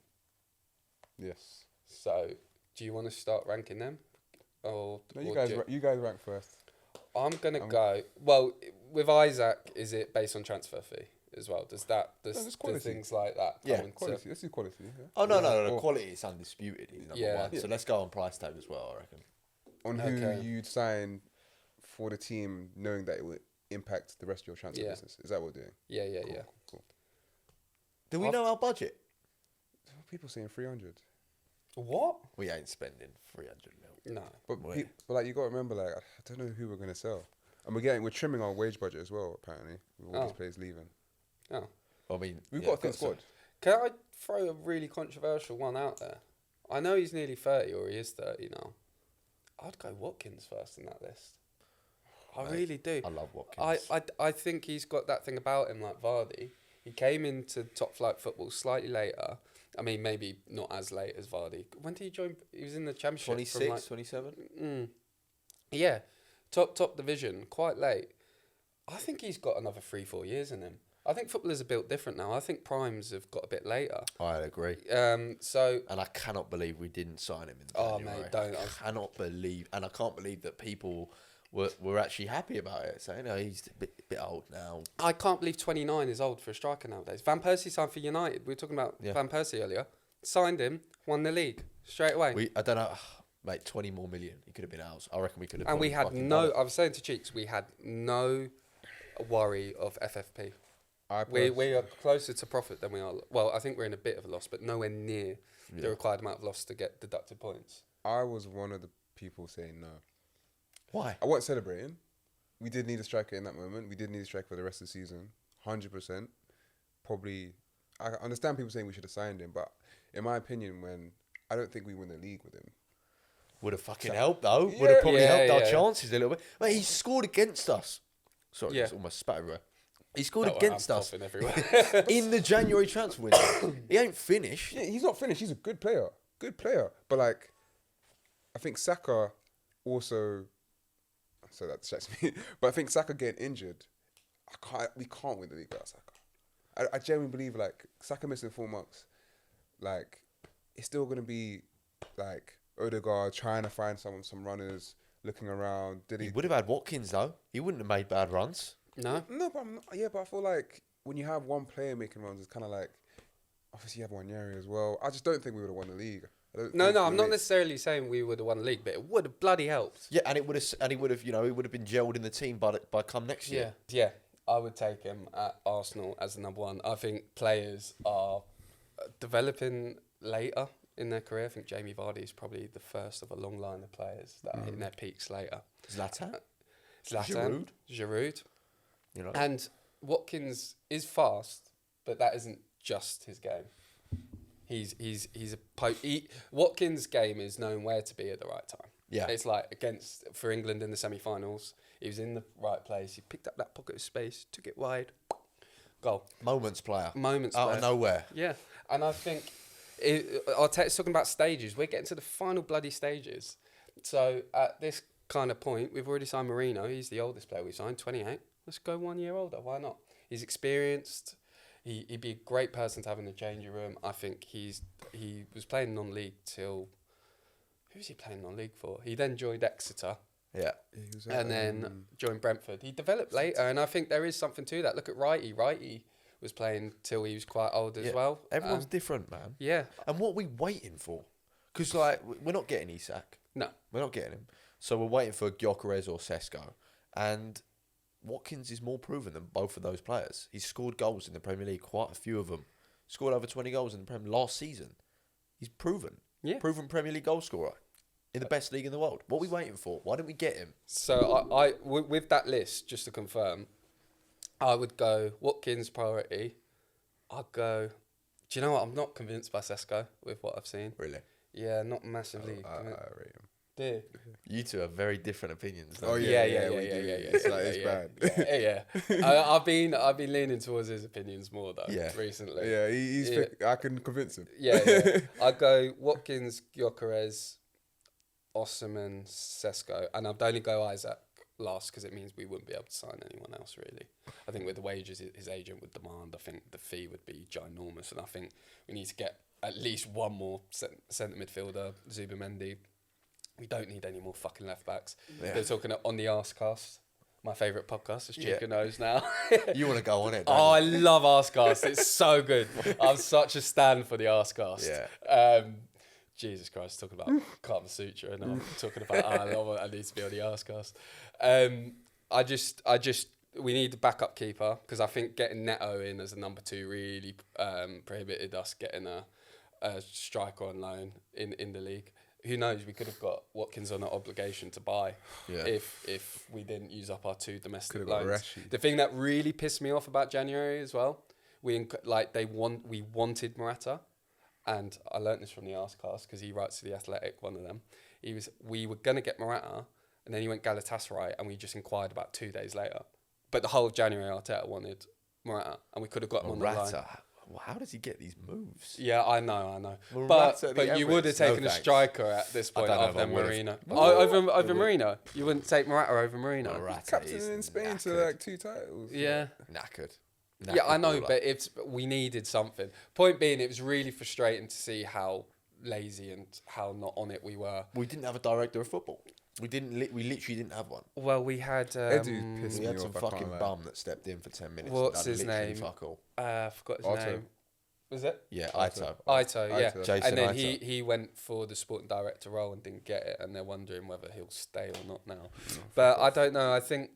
Yes. So, do you want to start ranking them, or No, or you guys rank first. I'm gonna go. Well, with Isaac, is it based on transfer fee as well? Does it's quality. things like that? Yeah, come into- Quality. Let's do quality. Yeah. Oh no, Or quality is undisputed. He's number one. So let's go on price tag as well. I reckon. on who Okay. you'd sign for the team, knowing that it would impact the rest of your transfer Yeah. business. Is that what we're doing? Yeah. Cool. Do we know our budget? People saying 300, What? We ain't spending 300 mil. No. but Wait. but like you got to remember, like I don't know who we're gonna sell, and we're trimming our wage budget as well. Apparently, with all these players leaving. Oh. I mean, We've yeah, got a thin got some- squad. Can I throw a really controversial one out there? I know he's nearly 30, or he is 30 now. I'd go Watkins first in that list. I really do. I love Watkins. I think he's got that thing about him like Vardy. He came into top flight football slightly later. I mean, maybe not as late as Vardy. When did he join? He was in the Championship. 26, from 27? Yeah, top division, quite late. I think he's got another 3-4 years in him. I think footballers are built different now. I think primes have got a bit later. I agree. So And I cannot believe we didn't sign him in Oh, January. mate, don't. I cannot believe, and I can't believe that people were actually happy about it, saying, "Oh, he's a bit old now." I can't believe 29 is old for a striker nowadays. Van Persie signed for United. We were talking about Van Persie earlier. Signed him, won the league straight away. I don't know, mate. 20 more million. He could have been ours. I reckon we could have. And we had fucking no. done it. I was saying to Cheeks, we had no worry of FFP. We are closer to profit than we are. Well, I think we're in a bit of a loss, but nowhere near the required amount of loss to get deducted points. I was one of the people saying no. Why? I wasn't celebrating. We did need a striker in that moment. We did need a striker for the rest of the season. 100%. Probably. I understand people saying we should have signed him, but in my opinion, I don't think we win the league with him. Would have fucking helped though. Would have probably helped our yeah. chances a little bit. Mate, he scored against us. Sorry, it's almost spat everywhere. He scored against us everywhere. in the January transfer window. He ain't finished. Yeah, he's not finished. He's a good player. But like, I think Saka also. So that distracts me. But I think Saka getting injured, we can't win the league without Saka. I genuinely believe like Saka missing 4 months, like it's still gonna be like Odegaard trying to find some runners, looking around. He would have had Watkins though. He wouldn't have made bad runs. No. But but I feel like when you have one player making runs, it's kind of like obviously you have Wanyeri as well. I just don't think we would have won the league. No, I'm not necessarily saying we would have won the league, but it would have bloody helped. Yeah, and he would have, he would have been gelled in the team by come next year. Yeah, I would take him at Arsenal as the number one. I think players are developing later in their career. I think Jamie Vardy is probably the first of a long line of players that are hitting their peaks later. Zlatan, Giroud. You know, And Watkins is fast, but that isn't just his game. Watkins' game is knowing where to be at the right time. Yeah. It's like for England in the semi-finals, he was in the right place. He picked up that pocket of space, took it wide, goal. Moments player. Moments Out player. of nowhere. Yeah, and I think Arteta's talking about stages. We're getting to the final bloody stages. So at this kind of point, we've already signed Mourinho. He's the oldest player we signed, 28. Let's go 1 year older. Why not? He's experienced. He'd be a great person to have in the changing room. I think he was playing non-league till... Who was he playing non-league for? He then joined Exeter. Yeah. And then joined Brentford. He developed later, and I think there is something to that. Look at Righty. Righty was playing till he was quite old as well. Everyone's different, man. Yeah. And what are we waiting for? Because, like, we're not getting Isak. No. We're not getting him. So we're waiting for Gyökeres or Sesko. And Watkins is more proven than both of those players. He's scored goals in the Premier League, quite a few of them. Scored over 20 goals in the Premier League last season. He's proven. Yeah. Proven Premier League goal scorer in the best league in the world. What are we waiting for? Why didn't we get him? So with that list, just to confirm, I would go Watkins priority. I'd go... Do you know what? I'm not convinced by Sesko with what I've seen. Really? Yeah, not massively. I rate him. Do you? You two have very different opinions. Oh Yeah. It's like it's bad. Yeah. I've been leaning towards his opinions more though. Yeah. Recently. Yeah, he's. I can convince him. Yeah. I'd go Watkins, Gyökeres, Osimhen, Sesko, and I'd only go Isaac last because it means we wouldn't be able to sign anyone else really. I think with the wages his agent would demand, I think the fee would be ginormous, and I think we need to get at least one more centre midfielder, Zubimendi. We don't need any more fucking left backs. Yeah. They're talking on the Arsecast, my favourite podcast, as Chika knows now. You want to go on it, Oh, I don't you? love Arsecast. It's so good. I'm such a stan for the Arsecast. Yeah. Jesus Christ, talking about Kama Sutra, and I'm talking about I need to be on the Arsecast. We need a backup keeper because I think getting Neto in as a number 2 really prohibited us getting a striker on loan in the league. Who knows? We could have got Watkins on an obligation to buy if we didn't use up our 2 domestic loans. The thing that really pissed me off about January as well, we wanted Morata, and I learnt this from the Arsecast because he writes to the Athletic. One of them, we were gonna get Morata, and then he went Galatasaray, and we just inquired about 2 days later. But the whole of January, Arteta wanted Morata, and we could have got him on the line. Morata. How does he get these moves? Yeah, I know. Morata But you would have taken a striker at this point other than Marino. Over Marino? You wouldn't take Morata over Marino? Morata Captain is in Spain knackered. to like 2 titles. Yeah. Knackered. Yeah, I know, baller. but we needed something. Point being, it was really frustrating to see how lazy and how not on it we were. We didn't have a director of football. We literally didn't have one. Well, we had... Edu pissed We me had some off, I can't fucking lie. bum that stepped in for 10 minutes. What's and done his literally name? Fuck all. I forgot his Otto. name. Was it? Yeah, Ito. Ito, yeah. Ito. Jason And then Ito. he went for the sporting director role and didn't get it, and they're wondering whether he'll stay or not now. But I don't know. I think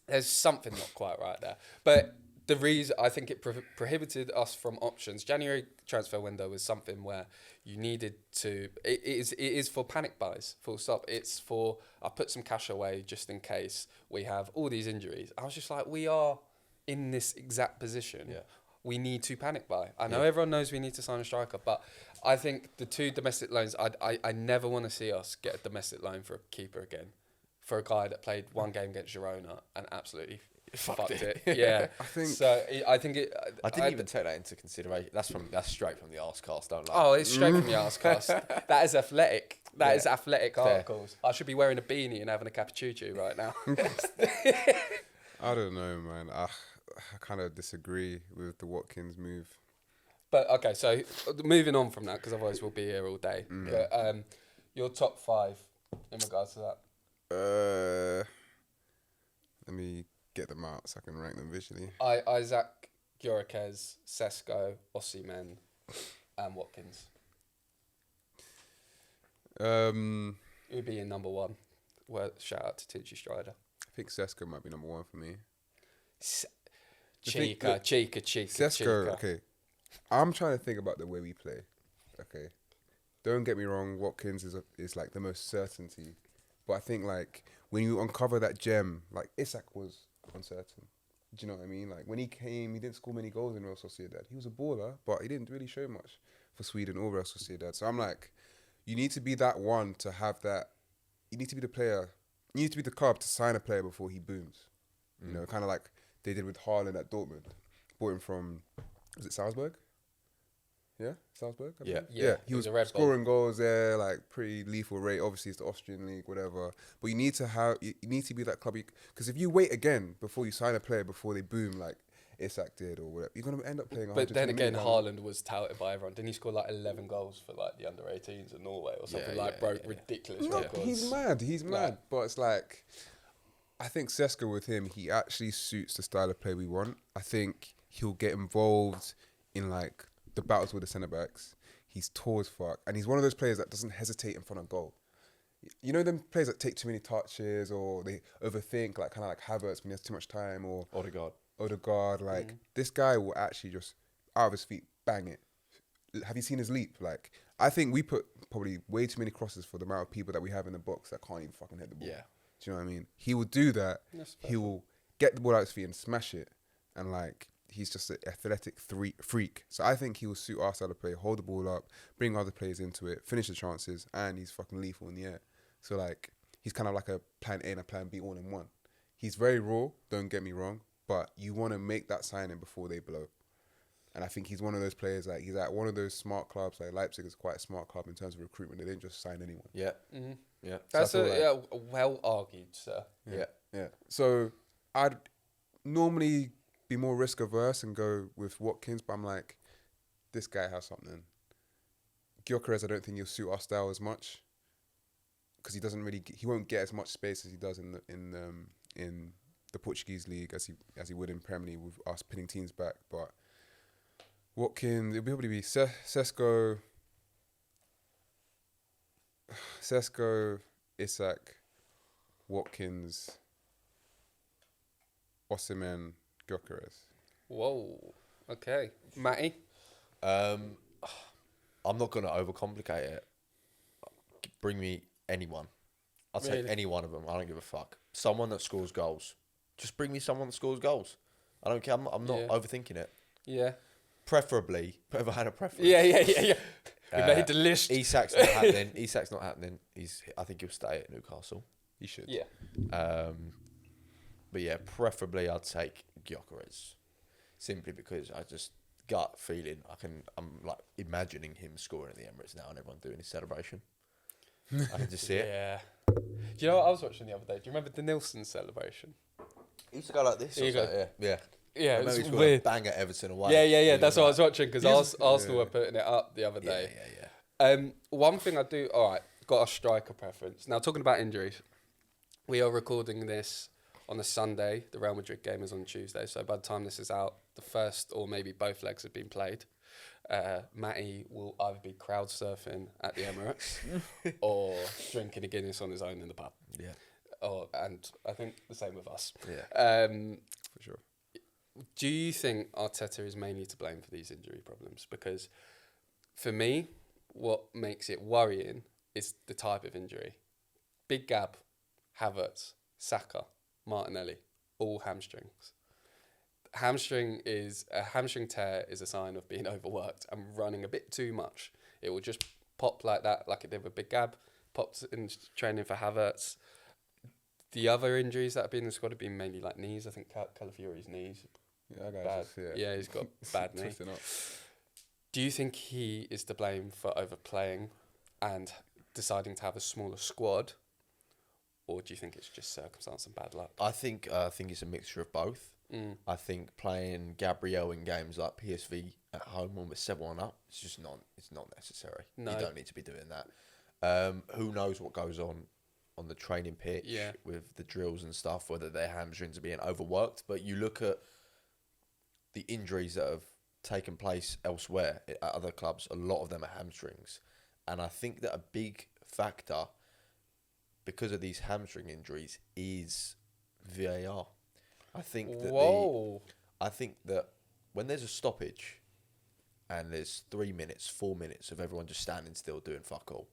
there's something not quite right there. But the reason I think it prohibited us from options. January transfer window was something where you needed to. It is for panic buys. Full stop. It's for I put some cash away just in case we have all these injuries. I was just like, we are in this exact position. Yeah. We need to panic buy. I know everyone knows we need to sign a striker, but I think the 2 domestic loans. I never want to see us get a domestic loan for a keeper again, for a guy that played 1 game against Girona and absolutely fucked it. Yeah, I think so. I think it. I didn't even take that into consideration. That's straight from the Arsecast, don't lie. Oh, it's straight from the Arsecast. That is athletic. That is athletic Fair. articles. I should be wearing a beanie and having a cappuccino right now. I don't know, man. I kind of disagree with the Watkins move. But okay, so moving on from that, because otherwise we'll be here all day. But your top 5 in regards to that. Let me get them out so I can rank them visually. Isaac, Gyökeres, Sesko, Osimhen, and Watkins. Who would be in number 1? Well, shout out to Tinchy Strider. I think Sesko might be number 1 for me. Chika. Sesko, okay. I'm trying to think about the way we play. Okay. Don't get me wrong, Watkins is like the most certainty. But I think like when you uncover that gem, like Isak was uncertain. Do you know what I mean? Like when he came, he didn't score many goals in Real Sociedad. He was a baller, but he didn't really show much. for Sweden or Real Sociedad. So I'm like, you need to be that one to have that. You need to be the player. You need to be the club to sign a player before he booms. You know, kind of like they did with Haaland at Dortmund. Bought him from, was it Salzburg? Yeah, Salzburg. I Yeah. believe. Yeah. He was a Red Bull. scoring goals there, like pretty lethal rate. Obviously, it's the Austrian league, whatever. But you need to be that club. Because if you wait again before you sign a player before they boom, like Isak did or whatever, you're gonna end up playing. But then 120 again, million. Haaland was touted by everyone. Didn't he score like 11 goals for like the under-18s in Norway or something? Broke ridiculous No, records. he's mad. He's mad. But it's like, I think Sesko with him, he actually suits the style of play we want. I think he'll get involved in like the battles with the centre backs. He's tall as fuck, and he's one of those players that doesn't hesitate in front of goal. You know them players that take too many touches or they overthink, like kind of like Havertz when he has too much time, or Odegaard. Like this guy will actually just out of his feet bang it. Have you seen his leap? Like I think we put probably way too many crosses for the amount of people that we have in the box that can't even fucking hit the ball. Yeah. Do you know what I mean? He will do that. He will get the ball out of his feet and smash it, and like he's just an athletic freak. So I think he will suit our style of play, hold the ball up, bring other players into it, finish the chances, and he's fucking lethal in the air. So like he's kind of like a plan A and a plan B all in one. He's very raw, don't get me wrong, but you want to make that signing before they blow. And I think he's one of those players, like he's at one of those smart clubs, like Leipzig is quite a smart club in terms of recruitment. They didn't just sign anyone. Yeah. Mm-hmm. Yeah. That's well argued, sir. Yeah. So I'd normally be more risk averse and go with Watkins, but I'm like, this guy has something. Gyökeres, I don't think he'll suit our style as much because he won't get as much space as he does in the Portuguese league as he would in Premier League with us pinning teams back. But Watkins, it'll probably be Sesko, Isak, Watkins, Osimhen, Gyökeres. Whoa. Okay. Matty? I'm not going to overcomplicate it. Bring me anyone. I'll take any one of them. I don't give a fuck. Someone that scores goals. Just bring me someone that scores goals. I don't care. I'm not overthinking it. Yeah. Preferably, whoever had a preference. Yeah. We made the list. Isak's not happening. Isak's not happening. I think he'll stay at Newcastle. He should. Yeah. But yeah, preferably I'd take Gyökeres. Simply because I just gut feeling I'm like imagining him scoring at the Emirates now and everyone doing his celebration. I can just see it. Yeah. Do you know what I was watching the other day? Do you remember the Nilsson celebration? He used to go like this. Yeah. Yeah, Maybe it's he's weird. Bang at Everton away. Yeah. That's what I was watching because Arsenal were putting it up the other day. Yeah. One thing I do. All right, got a striker preference. Now talking about injuries, we are recording this on a Sunday. The Real Madrid game is on Tuesday, so by the time this is out, the first or maybe both legs have been played. Matty will either be crowd surfing at the Emirates or drinking a Guinness on his own in the pub. Yeah. And I think the same with us. Yeah. For sure. Do you think Arteta is mainly to blame for these injury problems? Because for me, what makes it worrying is the type of injury. Big Gab, Havertz, Saka, Martinelli, all hamstrings. A hamstring tear is a sign of being overworked and running a bit too much. It will just pop like that, like it did with Big Gab, popped in training for Havertz. The other injuries that have been in the squad have been mainly like knees. I think Calafiori's knees. Yeah, that Bad. guy's Yeah, he's got bad knee. Twisting up. Do you think he is to blame for overplaying and deciding to have a smaller squad? Or do you think it's just circumstance and bad luck? I think it's a mixture of both. I think playing Gabriel in games like PSV at home when we're 7-1 up, it's not necessary. No. You don't need to be doing that. Who knows what goes on the training pitch with the drills and stuff, whether their hamstrings are being overworked. But you look at the injuries that have taken place elsewhere at other clubs, a lot of them are hamstrings. And I think that a big factor because of these hamstring injuries is VAR. I think that when there's a stoppage and there's 3 minutes, 4 minutes of everyone just standing still doing fuck all,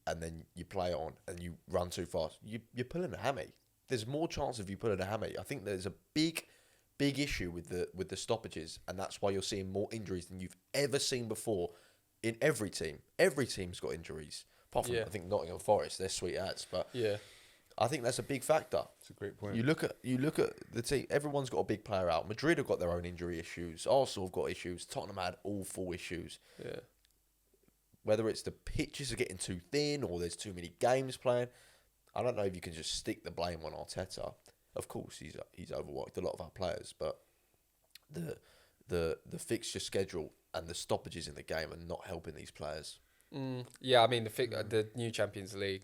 and then you play on and you run too fast, you're pulling a hammy. There's more chance of you pulling a hammy. I think there's a big issue with the stoppages, and that's why you're seeing more injuries than you've ever seen before in every team. Every team's got injuries. Apart from, I think, Nottingham Forest, they're sweet ads. But I think that's a big factor. It's a great point. You look at the team. Everyone's got a big player out. Madrid have got their own injury issues. Arsenal have got issues. Tottenham had awful issues. Yeah. Whether it's the pitches are getting too thin or there's too many games playing, I don't know if you can just stick the blame on Arteta. Of course, he's overworked a lot of our players, but the fixture schedule and the stoppages in the game are not helping these players. Yeah, I mean, the new Champions League,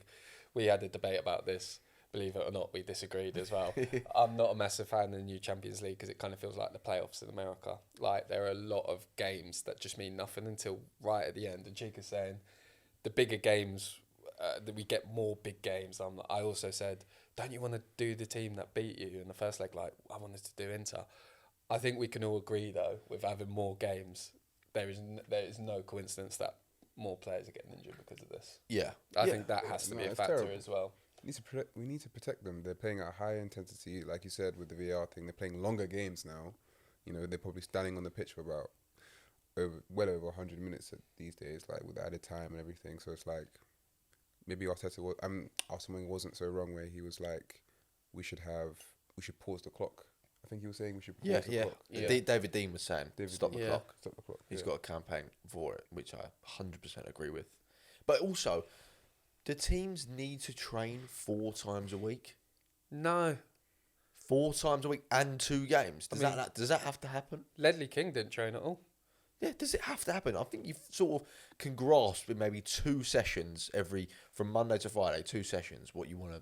we had a debate about this. Believe it or not, we disagreed as well. I'm not a massive fan of the new Champions League because it kind of feels like the playoffs in America. Like, there are a lot of games that just mean nothing until right at the end. And Chika's saying the bigger games, that we get more big games. I also said, don't you want to do the team that beat you in the first leg? Like, I wanted to do Inter. I think we can all agree, though, with having more games, there is no coincidence that more players are getting injured because of this. Yeah. I think that has to be a factor as well. We need to protect them. They're playing at a high intensity, like you said, with the VR thing. They're playing longer games now. You know, they're probably standing on the pitch for about well over 100 minutes these days, like with added time and everything. So it's like, maybe Arteta, Arsenal wasn't so wrong where he was like, we should pause the clock. I think he was saying we should pause the clock. Yeah. David Dean was saying, stop the clock. Stop the clock. He's got a campaign for it, which I 100% agree with. But also, do teams need to train 4 times a week? No. 4 times a week and 2 games? Does that have to happen? Ledley King didn't train at all. Yeah, does it have to happen? I think you sort of can grasp in maybe 2 sessions from Monday to Friday, 2 sessions, what you want to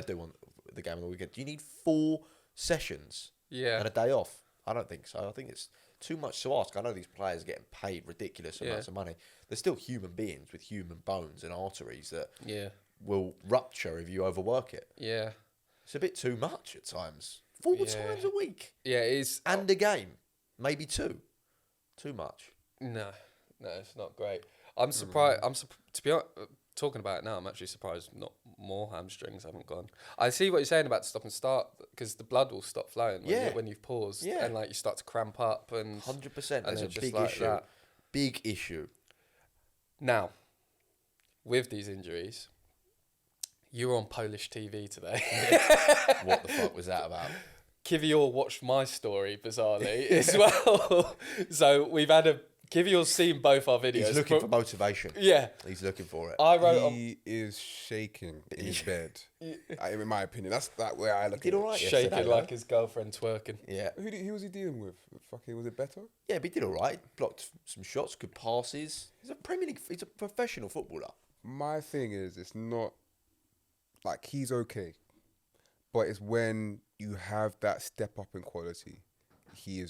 do on the game of the weekend. Do you need 4 sessions and a day off? I don't think so. I think it's too much to ask. I know these players are getting paid ridiculous amounts of money. They're still human beings with human bones and arteries that will rupture if you overwork it. Yeah. It's a bit too much at times. 4 times a week. Yeah, it is. And a game. Maybe 2. Too much. No, it's not great. I'm surprised. To be honest, talking about it now, I'm actually surprised not more hamstrings haven't gone. I see what you're saying about stop and start because the blood will stop flowing when you've paused and like you start to cramp up and 100%. And That's a just big like issue. that. Big issue. Now, with these injuries, you were on Polish TV today. What the fuck was that about? Kiwior watched my story bizarrely as well. So we've had Kiwior's seen both our videos. He's looking for motivation. Yeah. He's looking for it. He is shaking in his bed. In my opinion, that's that way I look at it. All right shaking like his girlfriend twerking. Yeah. Who was he dealing with? Fucking, was it better? Yeah, but he did all right. Blocked some shots, good passes. He's a Premier League. He's a professional footballer. My thing is, it's not like he's okay, but it's when you have that step up in quality. He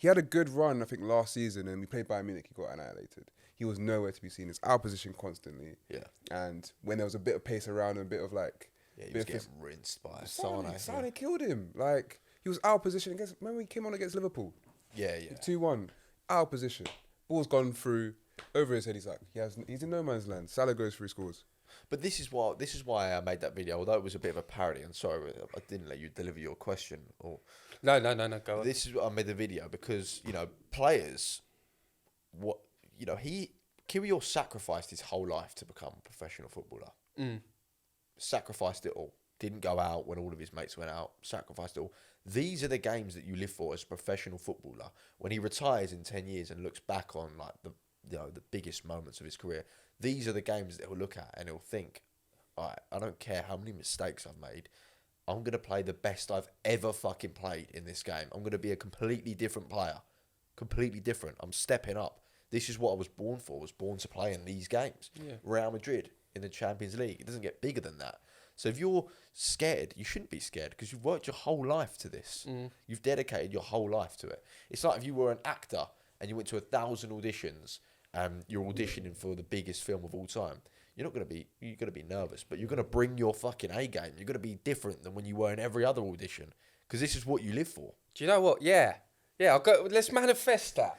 had a good run, I think, last season, and we played Bayern Munich, he got annihilated. He was nowhere to be seen. It's our position constantly. Yeah. And when there was a bit of pace around and a bit of like... Yeah, he was getting rinsed by Sane. Sane killed him. Like, he was our position against... Remember he came on against Liverpool? Yeah. 2-1. Our position. Ball's gone through. Over his head, he's in no man's land. Salah goes through, scores. But this is why I made that video, although it was a bit of a parody. I'm sorry, I didn't let you deliver your question. No, go on. This is what I made the video because, players, Kiwior sacrificed his whole life to become a professional footballer. Sacrificed it all. Didn't go out when all of his mates went out. Sacrificed it all. These are the games that you live for as a professional footballer. When he retires in 10 years and looks back on like the biggest moments of his career, these are the games that he'll look at and he'll think, all right, I don't care how many mistakes I've made. I'm going to play the best I've ever fucking played in this game. I'm going to be a completely different player. Completely different. I'm stepping up. This is what I was born for. I was born to play in these games. Yeah. Real Madrid in the Champions League. It doesn't get bigger than that. So if you're scared, you shouldn't be scared because you've worked your whole life to this. You've dedicated your whole life to it. It's like if you were an actor and you went to 1,000 auditions and you're auditioning for the biggest film of all time. You're going to be nervous, but you're going to bring your fucking A game. You're going to be different than when you were in every other audition because this is what you live for. Do you know what? Yeah. Let's manifest that.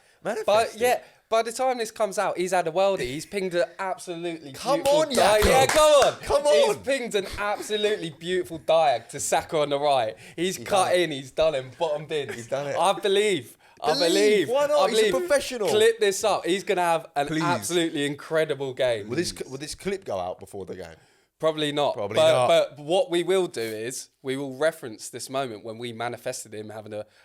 By the time this comes out, he's had a worldie. He's pinged an absolutely beautiful diag. Yeah, come on. He's pinged an absolutely beautiful diag to Saka on the right. He's cut in. He's done him. Bottomed in. He's done it. I believe. I believe. Why not? I He's a believe. professional. Clip this up. He's going to have an Please. absolutely incredible game. Will this clip go out before the game? Probably not. Probably not. But what we will do is we will reference this moment when we manifested him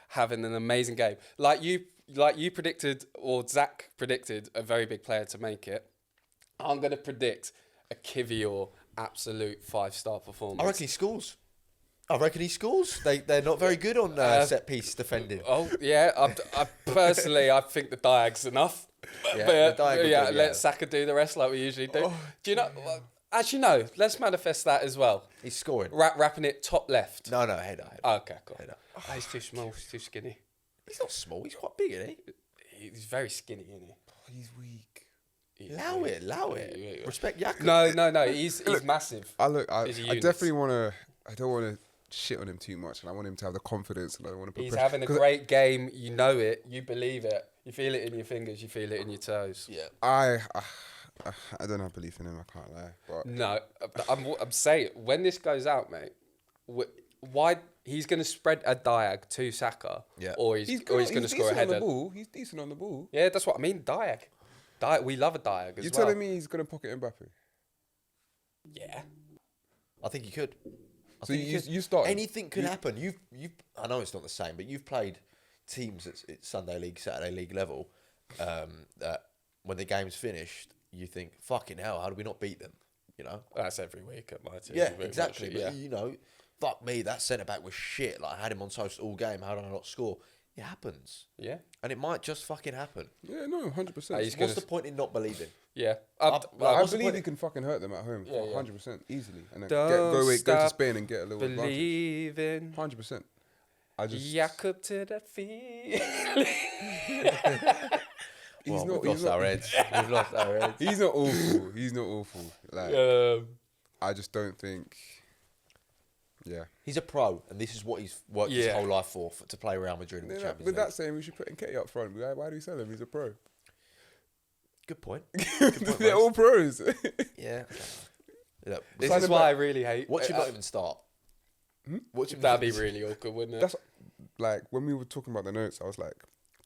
having an amazing game. Like you predicted, or Zach predicted, a very big player to make it. I'm going to predict a Kiwior absolute 5-star performance. I reckon he scores. They're not very good on set piece defending. Oh yeah, I personally I think the Diag's enough. Yeah, But the Diag will do, let Saka do the rest like we usually do. Do you know? Actually, no. Let's manifest that as well. He's scoring. Wrapping it top left. No, header. Okay, cool. Header. Oh, he's too small. He's too skinny. He's not small. He's quite big, isn't he? He's very skinny, isn't he? He's weak. Allow it. Yeah. Respect Jakob. No. He's massive. I He's a I unit. definitely want to. I don't want to shit on him too much, and I want him to have the confidence, and I want to. He's having a great game. You know it. You believe it. You feel it in your fingers. You feel it in your toes. Yeah. I don't have belief in him. I can't lie. But No, I'm saying when this goes out, mate. Why he's going to spread a Diag to Saka? Yeah. Or he's going to score a decent on header. the ball. He's decent on the ball. Yeah, that's what I mean. Diag. We love a Diag as You're well. telling me he's gonna pocket Mbappe? Yeah. I think he could. So you start. Anything could happen. You've. I know it's not the same, but you've played teams at Sunday League, Saturday League level. That when the game's finished, you think, "Fucking hell, how do we not beat them?" You know. That's every week at my team. Yeah, very exactly. much, But you know, fuck me, that centre back was shit. Like I had him on toast all game. How did I not score? It happens, Yeah. and it might just fucking happen. Yeah, no, 100%. He's What's gonna the point in not believing? Yeah. I what's the believe point? he can fucking hurt them at home. Yeah, yeah. 100% easily, and then Don't go to stop Spain and get a little advantage. Believing. 100%. I just. Jakob to the field. He's not. We've lost our heads. We've lost our heads. He's not awful. He's not awful. Like I just don't think. Yeah. He's a pro, and this is what he's worked his Yeah. whole life for to play Real Madrid in the Champions With League. that saying, we should put Nketiah up front. Why do we sell him? He's a pro. Good point. They're all pros. Yeah. Look, This Sign is him why back. I really hate. watch him not even start. Watch him. That'd be really awkward, wouldn't it? That's like when we were talking about the notes. I was like,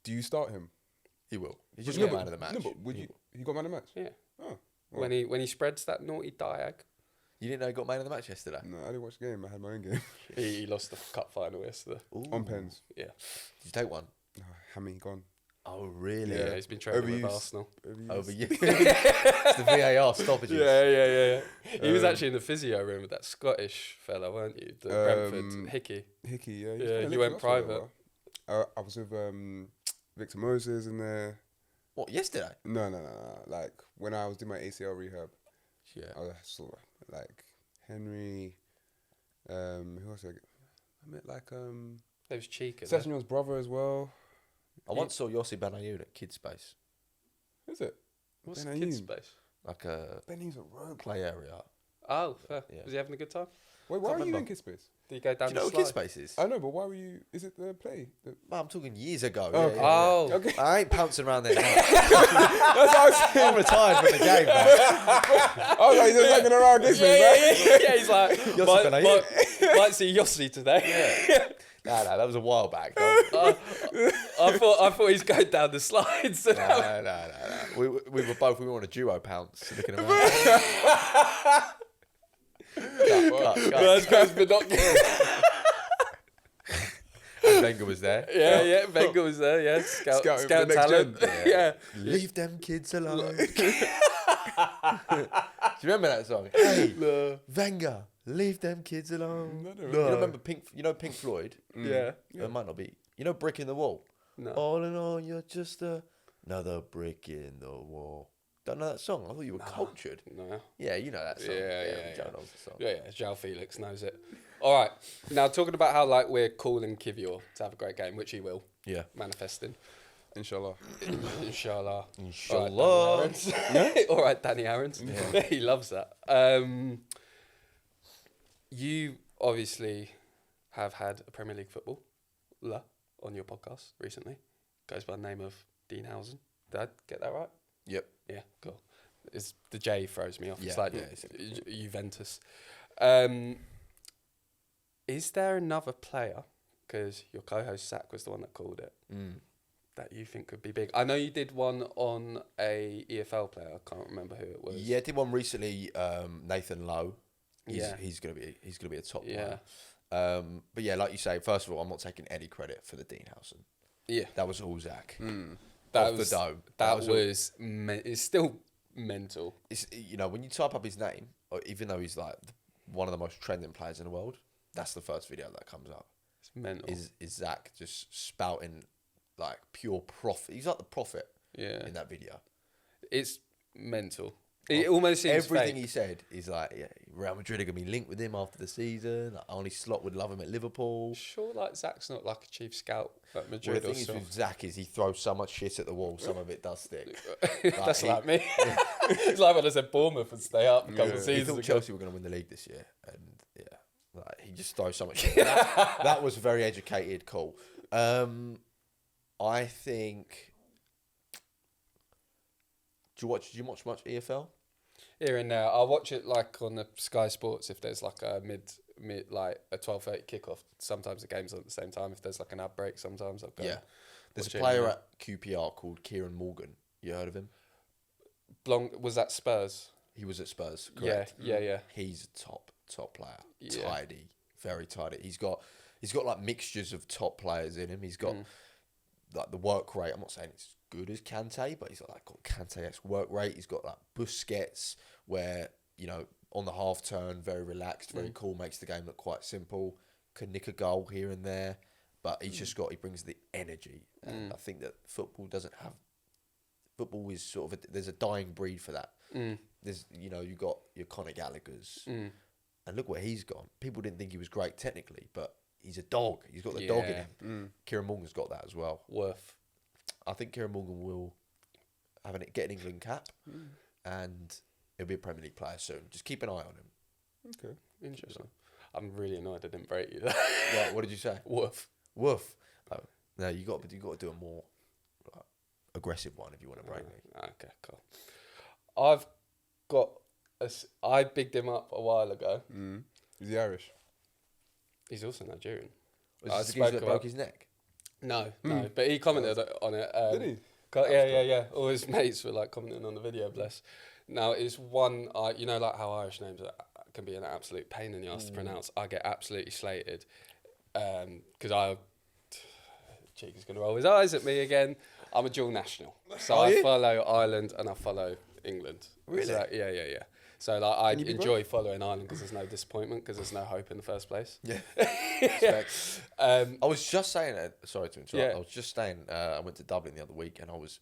"Do you start him?" He will. He's just No, got but- man of the match. No, but would you? He got man of the match. Yeah. Oh. When he spreads that naughty Diag, You didn't know he got man of the match yesterday? No, I didn't watch the game. I had my own game he lost the cup final yesterday. Ooh. on pens. Yeah. Did you take one? Oh, Hammy gone. Oh, really? Yeah, he's been training with Overused. Arsenal. Over you. It's the VAR stoppages. Yeah. He was actually in the physio room with that Scottish fella, weren't you? The Brentford Hickey. Hickey, yeah. Yeah, he went private. I was with Victor Moses in there. What, yesterday? No. Like when I was doing my ACL rehab, Yeah. I saw like Henry. Who else? I met like There was Chika. Session's brother as well. I once saw Yossi Benayoun at Kids Space. Is it? What's Benayoun. kids space? Like a Benny's a rogue. play area. Oh, fair. Yeah. Was he having a good time? Wait, why are you remember. in Kids Space? Did he go down Do you know the what slide? Kids Space is? I know, but why were you? Is it the play? Well, I'm talking years ago. Oh, Yeah, okay. yeah, yeah. Oh, Okay. I ain't pouncing around there now. That's what I was saying. I'm retired from the game, man. I was like, he's just hanging around Kids Space, right? yeah, he's like, Yossi might see Yossi today. No, that was a while back. Though. I thought he's going down the slides. No. We were on a duo pounce looking around. Cut. That's because binoculars. And Wenger was there. Yeah, Wenger was there. Yeah, scout Scouting for the next talent. gen. Yeah. Leave them kids alone. Do you remember that song? Hey, Wenger, leave them kids alone. No, I don't You remember. remember Pink Floyd? Yeah. It might not be. You know Brick in the Wall? No. All in all, you're just another brick in the wall. Don't know that song? I thought you were cultured. No. Yeah, you know that song. Yeah. Joe knows the song. Yeah, João Felix knows it. All right. Now, talking about how like we're calling Kiwior to have a great game, which he will, Yeah. manifesting. Inshallah. Inshallah. Inshallah. All right, Danny Aarons. He loves that. You obviously have had a Premier League footballer on your podcast recently. Goes by the name of Dean Housen. Did I get that right? Yep. Yeah, cool. It's the J throws me off. It's Yeah, like yeah, Juventus. Is there another player? Because your co-host Zach was the one that called it. that you think could be big? I know you did one on a EFL player. I can't remember who it was. Yeah, I did one recently. Nathan Lowe. He's gonna be a top Yeah. player. But yeah, like you say, first of all, I'm not taking any credit for the Dean Howson. Yeah. That was all Zach. That Off was the dome. it's still mental. It's, you know, when you type up his name, or even though he's like one of the most trending players in the world, that's the first video that comes up. It's mental. Is Zach just spouting like pure profit? He's like the prophet. Yeah. In that video, It's mental. It almost seems everything fake. he said is like, yeah, Real Madrid are gonna be linked with him after the season. Like, only Slot would love him at Liverpool. Sure, like Zach's not like a chief scout at Well, Madrid the or thing is something. with Zach is he throws so much shit at the wall, some of it does stick. That's like me. It's like when I said Bournemouth would stay up a couple of He seasons thought ago. Chelsea were going to win the league this year, and yeah, like he just throws so much shit. That was very educated. Cool. I think. Do you watch much EFL? Here and there, I'll watch it like on the Sky Sports if there's like a mid like a 12:30 kickoff. Sometimes the game's on at the same time. If there's like an ad break, sometimes I'll go. Yeah. There's a watch it, player yeah. at QPR called Kieran Morgan. You heard of him? Was that Spurs? He was at Spurs. Correct? Yeah. He's a top player. Yeah. Tidy, very tidy. He's got like mixtures of top players in him. He's got like the work rate. I'm not saying it's good as Kante, but he's got Kante-esque work rate. He's got like Busquets, where, you know, on the half turn, very relaxed, very cool, makes the game look quite simple. Can nick a goal here and there, but he brings the energy. And I think that football is sort of there's a dying breed for that. There's, you know, you got your Conor Gallagher's, and look where he's gone. People didn't think he was great technically, but he's a dog. He's got the dog in him. Kieran Morgan's got that as well. I think Kieran Morgan will get an England cap, and he'll be a Premier League player soon. Just keep an eye on him. Okay, interesting. I'm really annoyed I didn't break you there. Right, what did you say? Woof. Oh, no, you got to do a more like, aggressive one if you want to break me. Okay, cool. I've got I bigged him up a while ago. Is he Irish? He's also Nigerian. Was this the geezer that broke his neck? No, but he commented on it. Did he? Yeah. All his mates were like commenting on the video. Bless. Now it's one. You know, like how Irish names can be an absolute pain in the ass to pronounce. I get absolutely slated because Chika's gonna roll his eyes at me again. I'm a dual national, so I follow Ireland and I follow England. Really? So, yeah. So like I enjoy following Ireland because there's no disappointment because there's no hope in the first place. Yeah. I was just saying, sorry to interrupt. Yeah. I was just saying, I went to Dublin the other week and I was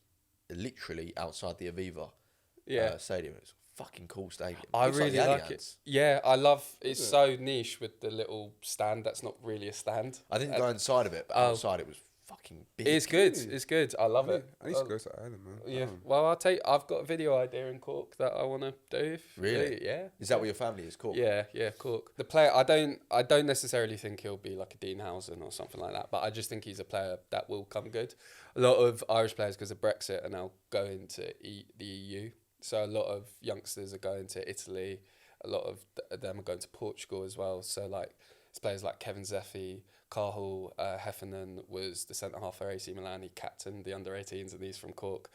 literally outside the Aviva stadium. It was a fucking cool stadium. I Looks really the like Allianz. it. Yeah, I love it's so niche with the little stand that's not really a stand. I didn't go inside of it, but outside it was fucking big. It's good. It's good. I love it. I need to go to Ireland, man. Yeah. Well, I've got a video idea in Cork that I want to do. Really? Yeah. Is that where your family is called? Yeah, Cork. The player, I don't necessarily think he'll be like a Dean Howson or something like that, but I just think he's a player that will come good. A lot of Irish players, because of Brexit, are now going to the EU. So a lot of youngsters are going to Italy. A lot of them are going to Portugal as well. So like it's players like Kevin Zeffy, Cahill Heffernan was the centre-half for AC Milan. He captained the under-18s and he's from Cork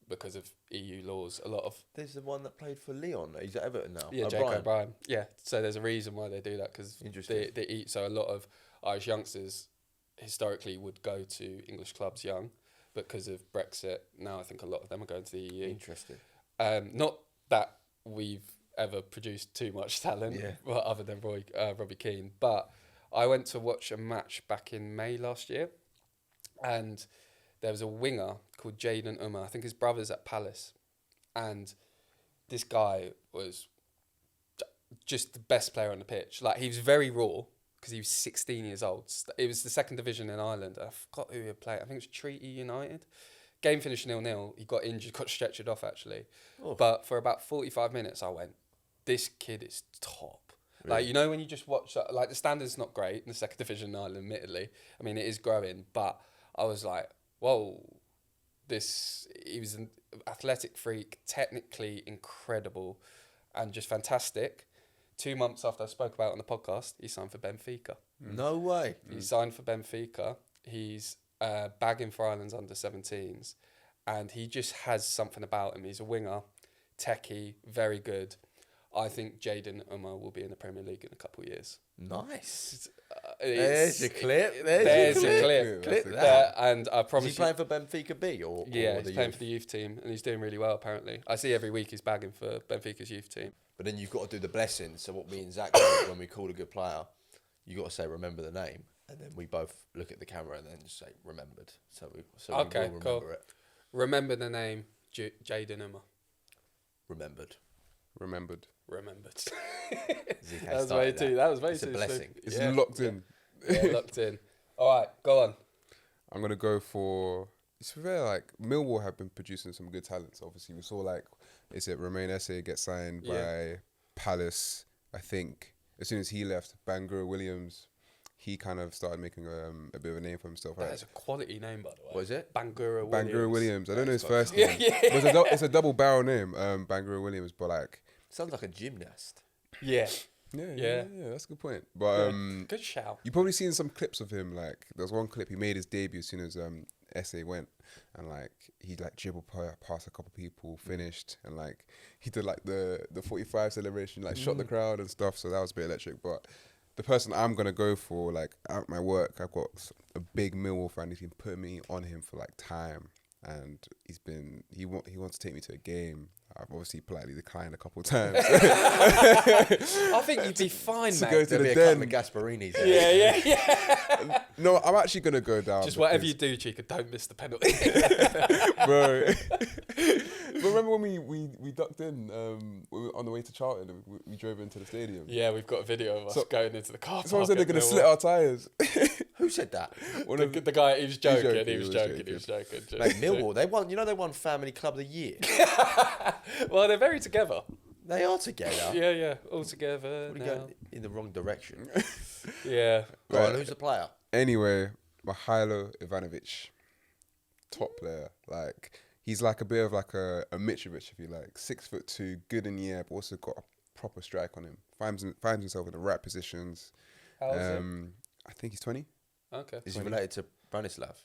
because of EU laws. A lot of... There's the one that played for Leon. He's at Everton now. Yeah, Jake O'Brien. Yeah, so there's a reason why they do that because they eat. So a lot of Irish youngsters historically would go to English clubs young, but because of Brexit, now I think a lot of them are going to the EU. Interesting. Not that we've ever produced too much talent, well, other than Robbie Keane, but I went to watch a match back in May last year, and there was a winger called Jaden Umar. I think his brother's at Palace, and this guy was just the best player on the pitch. Like, he was very raw because he was 16 years old. It was the second division in Ireland. I forgot who he had played. I think it was Treaty United. Game finished 0-0. He got injured, got stretchered off actually. Oh. But for about 45 minutes, I went, this kid is top. Really? Like, you know, when you just watch, like, the standard's not great in the second division in Ireland, admittedly. I mean, it is growing, but I was like, whoa, he was an athletic freak, technically incredible, and just fantastic. 2 months after I spoke about it on the podcast, he signed for Benfica. No way. He signed for Benfica. He's bagging for Ireland's under-17s, and he just has something about him. He's a winger, techie, very good. I think Jaden Umar will be in the Premier League in a couple of years. Nice. There's your clip. There's your clip. Clip There, and I promise Is he playing for Benfica B or yeah, or he's the playing youth? for the youth team, and he's doing really well, apparently. I see every week he's bagging for Benfica's youth team. But then you've got to do the blessing. So what me and Zach do when we call a good player, you got to say remember the name, and then we both look at the camera and then just say remembered. So we Okay, will cool. remember it. Remember the name Jaden Umar. Remembered. Remembered. Remembered. ZK That was way started too. That was way It's too. a blessing. soon. It's Yeah. locked in. Yeah, locked in. All right, go on. I'm gonna go for. It's fair. Like Millwall have been producing some good talents. Obviously, we saw Romain Esse get signed by Palace. I think as soon as he left, Bangura Williams, he kind of started making a bit of a name for himself. That is a quality name, by the way. What is it? Bangura Williams. Bangura Williams. I don't know his first Yeah, name. yeah. But it's a double barrel name. Bangura Williams, but like. Sounds like a gymnast. Yeah. Yeah, that's a good point. But Good shout. you've probably seen some clips of him. Like there was one clip he made his debut as soon as Esse went, and like he like dribbled past a couple people, finished, and like he did like the 45 celebration, like shot the crowd and stuff. So that was a bit electric. But the person I'm gonna go for, like at my work, I've got a big Millwall fan. He's been putting me on him for like time, and he wants to take me to a game. I've obviously politely declined a couple of times. I think you'd be fine, To mate. go to There'll the be a den. couple of Gasperinis. Yeah. No, I'm actually gonna go down. Just whatever because- you do, Chika, don't miss the penalty. bro. But remember when we ducked in we were on the way to Charlton and we drove into the stadium? Yeah, we've got a video of us So- going into the car park. Someone said they're at going to Millwall. slit our tyres. Who said that? The guy, he was joking. joking, He was joking. Just- Mate, Millwall. They won. You know they won Family Club of the Year. Well, they're very together. They are together. Yeah, all together What are you now. going in the wrong direction? Yeah. Go on, Right. who's the player? Anyway, Mihailo Ivanovic, top player. Like he's like a bit of like a Mitrovic, if you like. 6'2", good in the air, but also got a proper strike on him. Finds himself in the right positions. How old is he? I think he's 20. Okay. Is he related to Branislav?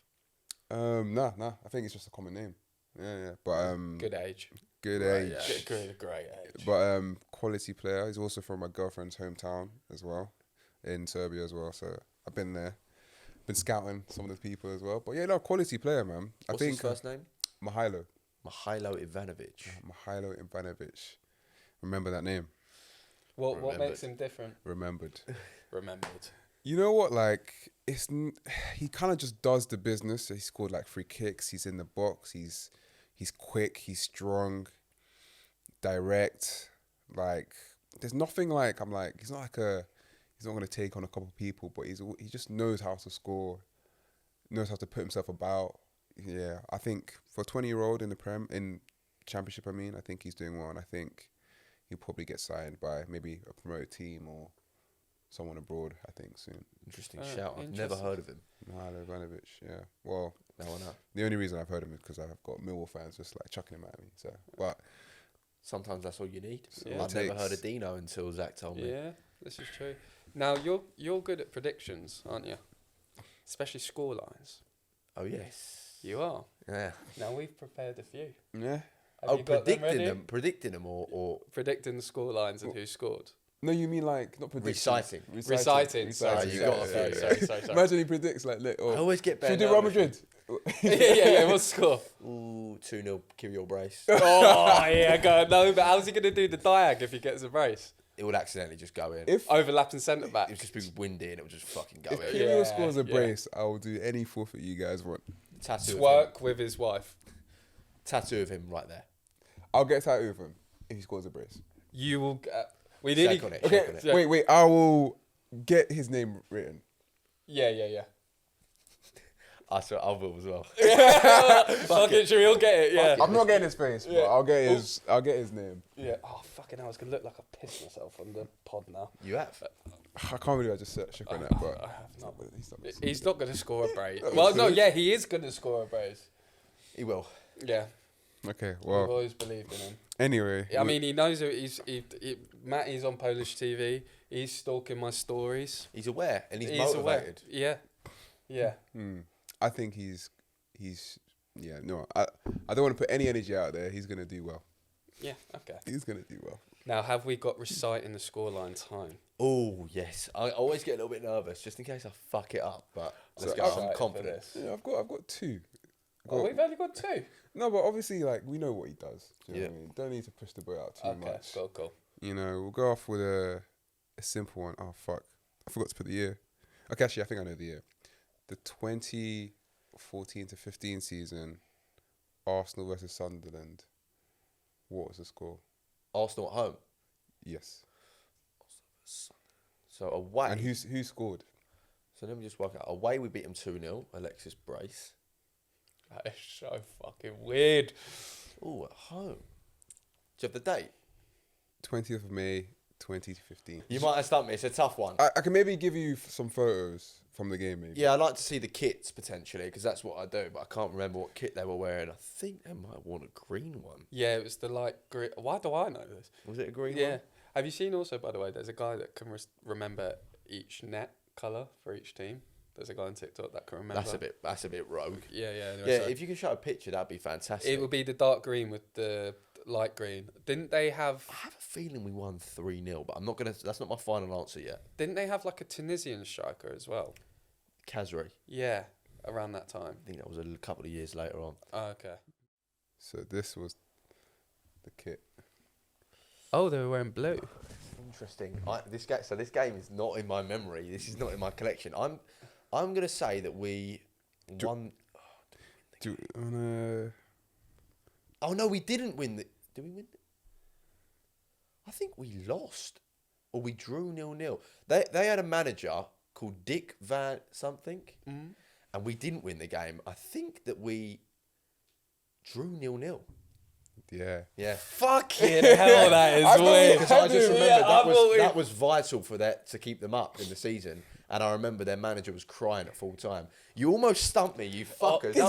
Nah. I think it's just a common name. Yeah. But Good age. good Right, age. yeah. Great age. But quality player. He's also from my girlfriend's hometown as well, in Serbia as well. So I've been there, been scouting some of the people as well. But yeah, no, quality player, man. What's I think his first name? Mihailo Ivanovic. Ivanovic. Remember that name? What Remembered. makes him different? Remembered. Remembered. You know what? Like he kind of just does the business. He scored like 3 kicks. He's in the box. He's quick. He's strong, direct. Like there's nothing like he's not going to take on a couple of people, but he just knows how to score, knows how to put himself about. Yeah, I think for a 20-year-old in the in Championship, I think he's doing well, and I think he'll probably get signed by maybe a promoted team or someone abroad, I think, soon. Interesting Oh, shout. I've interesting. never heard of him. Mihailo Ivanovic, yeah. Well, No one know. the only reason I've heard him is because I've got Millwall fans just like chucking him at me. So, but Sometimes that's all you need. Yeah. I've never heard of Dino until Zach told me. Yeah, this is true. Now you're good at predictions, aren't you? Especially score lines. Oh yes. You are. Yeah. Now we've prepared a few. yeah. Have you got them ready? predicting them, or Predicting the score lines and who scored. No, you mean like not predicting. Reciting. Reciting. Sorry, you got sorry, a few, sorry. Imagine he predicts like I always get better. should we do Real Madrid? yeah. What's the score? Ooh, 2-0 Kiwior brace. Oh yeah, go no. But how's he gonna do the diag if he gets a brace? It would accidentally just go in. If Overlapping centre it back. would just be windy and it would just fucking go if in. Kiwior Yeah, scores a yeah. brace, I will do any forfeit you guys want. Tattoo Twerk with his wife. of him right there. I'll get a tattoo of him if he scores a brace. You will. We Shake nearly. on it. Okay, Shake on it. Yeah. wait. I will get his name written. Yeah. I will as well. Fuck it, should we all get it? Yeah. I'm not getting his face, but Yeah. I'll get his name. Yeah. Oh fucking hell! I was gonna look like I pissed myself on the pod now. You have. I can't believe I just shook on that, but I have not. he's not. He's not gonna score a brace. Well, no, yeah, he is gonna score a brace. He will. Yeah. Okay, I've well, always believed in him. anyway. I mean, he knows it. Matty's on Polish TV. He's stalking my stories. He's aware and he's aware. motivated. Yeah. Hmm. I think he's yeah, no, I don't want to put any energy out there. He's gonna do well. Yeah, okay. He's gonna do well. Now, have we got reciting the scoreline time? Oh yes, I always get a little bit nervous just in case I fuck it up. But let's So go. I'm I'm excited confident. for this. Yeah, I've got two. Oh, we've only got 2. No, but obviously, like, we know what he does. Do you know Yeah. what I mean? Don't need to push the boat out too Okay, much. cool. You know, we'll go off with a simple one. Oh fuck, I forgot to put the year. Okay, actually, I think I know the year. The 2014 to 15 season, Arsenal versus Sunderland. What was the score? Arsenal at home. Yes. So away. And who scored? So let me just work out. Away we beat them 2-0. Alexis Brace. That is so fucking weird. Oh, at home. Do you have the date? 20th of May, 2015. You might have stumped me. It's a tough one. I can maybe give you some photos from the game, maybe. Yeah, I'd like to see the kits potentially because that's what I do, but I can't remember what kit they were wearing. I think they might want a green one. Yeah, it was the light green. Why do I know this? Was it a green Yeah. one? Have you seen also, by the way, there's a guy that can remember each net colour for each team. There's a guy on TikTok that can remember. That's a bit rogue. Yeah. Anyway, Yeah, so if you can show a picture, that'd be fantastic. it would be the dark green with the light green. Didn't they have? I have a feeling we won 3-0, but I'm not gonna. That's not my final answer yet. Didn't they have like a Tunisian striker as well? Kazri. Yeah, around that time. I think that was a couple of years later on. Oh, okay. So this was the kit. Oh, they were wearing blue. Interesting. This game is not in my memory. This is not in my collection. I'm gonna say that we won. Oh no, we didn't win. Did we win? I think we lost, or we drew 0-0. They had a manager called Dick Van something, and we didn't win the game. I think that we drew 0-0. Yeah. Yeah. Fucking hell, that is weird. Because I just remember Yeah, that was vital for that to keep them up in the season. And I remember their manager was crying at full time. You almost stumped me, you fuckers. I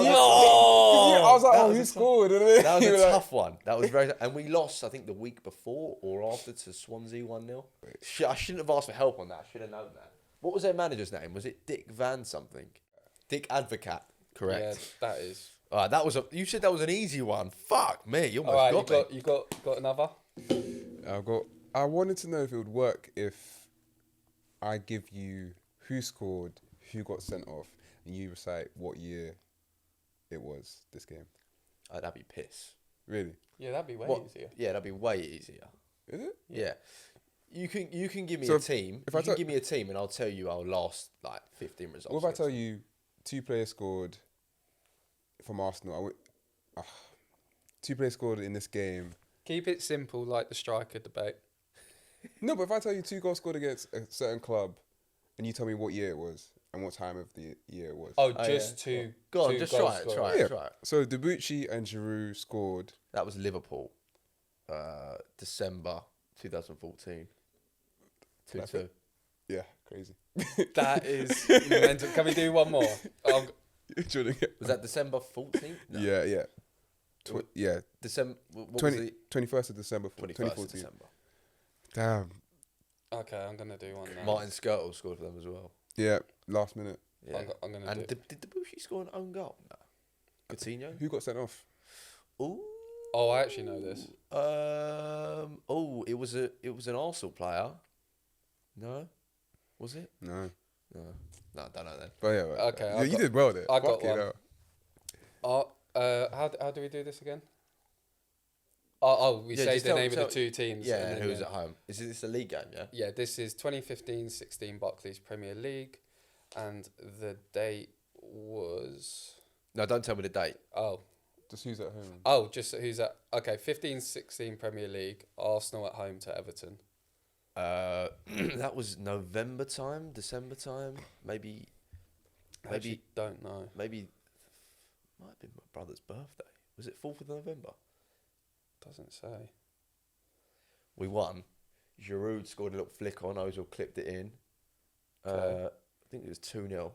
was like, was who a scored? That was a tough one. That was very. And we lost, I think, the week before or after to Swansea 1-0. I shouldn't have asked for help on that. I should have known that. What was their manager's name? Was it Dick Van something? Dick Advocat. Correct. Yeah, that is. All right, you said that was an easy one. Fuck me, you almost All right, got me. you got another. I wanted to know if it would work if I give you who scored, who got sent off, and you recite what year it was this game. That'd be piss. Really? Yeah, that'd be way easier. Yeah, that'd be way easier. Is it? Yeah. You can give me So a team. if You I can give me a team and I'll tell you our last 15 results. What if I tell you 2 players scored from Arsenal? 2 players scored in this game. Keep it simple, like the striker debate. No, but if I tell you 2 goals scored against a certain club, and you tell me what year it was and what time of the year it was. Oh, just two. Go on, two just goal try it. scorers. Try it. So Debuchy and Giroud scored. That was Liverpool, December 2014. 2-2. Yeah, crazy. That is mental. Can we do one more? Was that December 14th? No. Yeah. Yeah. December. What 20, was it? 21st of December 21st 2014. of December. Damn. Okay, I'm gonna do one now. Martin Skirtle scored for them as well. Yeah, last minute. Yeah. I'm gonna And do. did Debuchy score an own goal? No. Coutinho? Who got sent off? Ooh. Oh, I actually know this. It was an Arsenal player. No, was it? No. No, I don't know then. But yeah. Okay, You did well there. I got Fucking one. hell. How do we do this again? We say just the name of the 2 teams. Yeah, and and then, who's at home? Is this a league game? Yeah. Yeah, this is 2015-16 Barclays Premier League, and the date was. No, don't tell me the date. Just who's at home? Just who's at? Okay, 15-16 Premier League. Arsenal at home to Everton. That was November time, December time, maybe. I actually don't know. Maybe might have been my brother's birthday. Was it 4th of November? Doesn't say. We won. Giroud scored a little flick on. Ozil clipped it in. Okay. I think it was 2-0.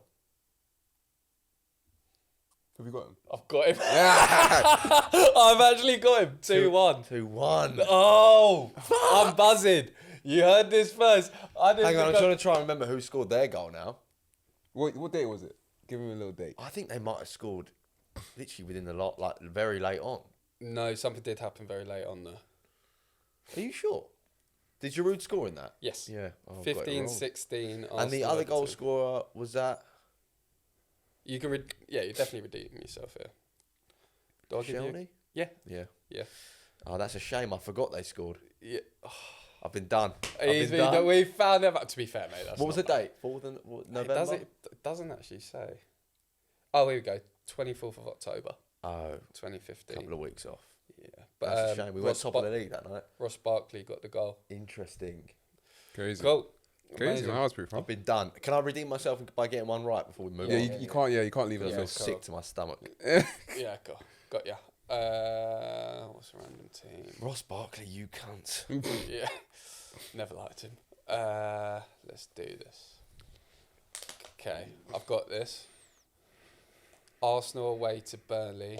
Have you got him? I've got him. I've actually got him. 2-1. 2-1. Oh, I'm buzzing. You heard this first. Hang on, I'm trying to remember who scored their goal now. What day was it? Give him a little date. I think they might have scored literally within the lot, like very late on. No, something did happen very late on there. Are you sure? Did Giroud score in that? Yes. Yeah. Oh, I've got it 15, wrong. 16. And the other goal scorer was that You can, you definitely redeem yourself here. Do I give you? Shelny? Yeah. Yeah. Yeah. Oh, that's a shame. I forgot they scored. Yeah. I've been done. We found out. To be fair, mate. That's What was the not bad. date? November? It doesn't actually say. Oh, here we go. 24th of October, Oh, 2015. couple of weeks off. Yeah, but That's a shame. We went Ross top of the league that night. Ross Barkley got the goal. Interesting. Crazy. Goal. Crazy. Amazing. Man, I was pretty fun. I've been done. Can I redeem myself by getting one right before we move Yeah, on? you can't. Yeah, you can't leave I it. feel Yeah. sick to my stomach. Yeah, got ya. What's a random team? Ross Barkley, you cunt. Yeah, never liked him. Let's do this. Okay, I've got this. Arsenal away to Burnley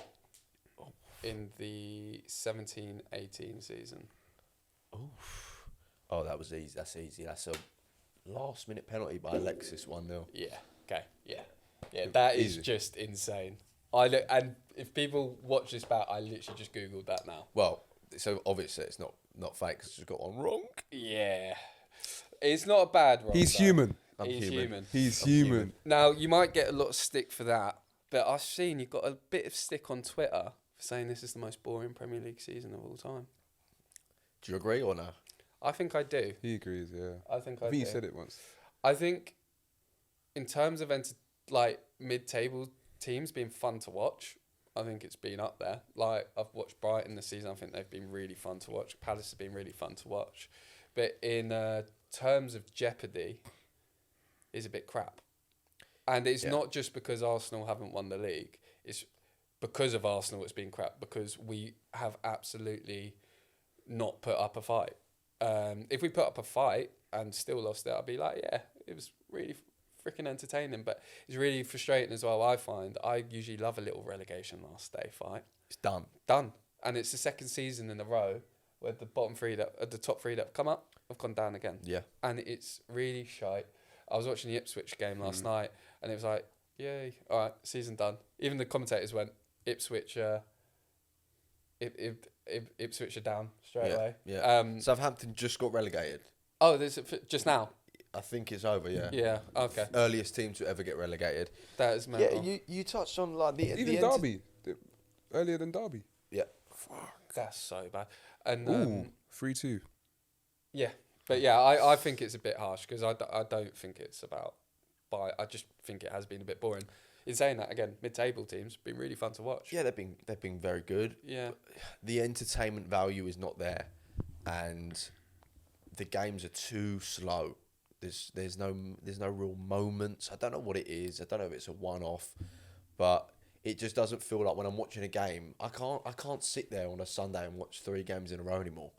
in the 17-18 season. Oh, that was easy. That's easy. That's a last-minute penalty by Alexis 1-0. Yeah. Okay. Yeah. That is Easy. just insane. And if people watch this back, I literally just googled that now. Well, so obviously it's not fake because it's got one wrong. Yeah, it's not a bad one. He's though. human. He's human. He's I'm human. human. Now you might get a lot of stick for that, but I've seen you've got a bit of stick on Twitter for saying this is the most boring Premier League season of all time. Do you agree or no? I think I do. He agrees. Yeah. I think I I think do. you said it once. I think, in terms of mid-table teams being fun to watch, I think it's been up there. Like, I've watched Brighton this season. I think they've been really fun to watch. Palace have been really fun to watch. But in terms of jeopardy, is a bit crap. And it's not just because Arsenal haven't won the league. It's because of Arsenal it's been crap, because we have absolutely not put up a fight. If we put up a fight and still lost it, I'd be like, yeah, it was really freaking entertaining. But it's really frustrating as well, I find. I usually love a little relegation last day fight. It's done. And it's the second season in a row where the top three that have come up have gone down again. Yeah. And it's really shite. I was watching the Ipswich game last night, and it was like, yay, all right, season done. Even the commentators went, Ipswich, Ipswich are down straight away. Yeah. Southampton just got relegated. Oh, there's just now. I think it's over. Yeah. Yeah. Okay. Earliest team to ever get relegated. That is mental. Yeah. You touched on like the Even Derby. Earlier than Derby. Yeah. That's so bad. And Ooh, 3-2. yeah, but yeah, I think it's a bit harsh because I don't think it's about. I just think it has been a bit boring. In saying that, again, mid-table teams been really fun to watch. Yeah, they've been very good. Yeah. The entertainment value is not there, and the games are too slow. There's no real moments. I don't know what it is. I don't know if it's a one-off, but it just doesn't feel like when I'm watching a game, I can't sit there on a Sunday and watch 3 games in a row anymore,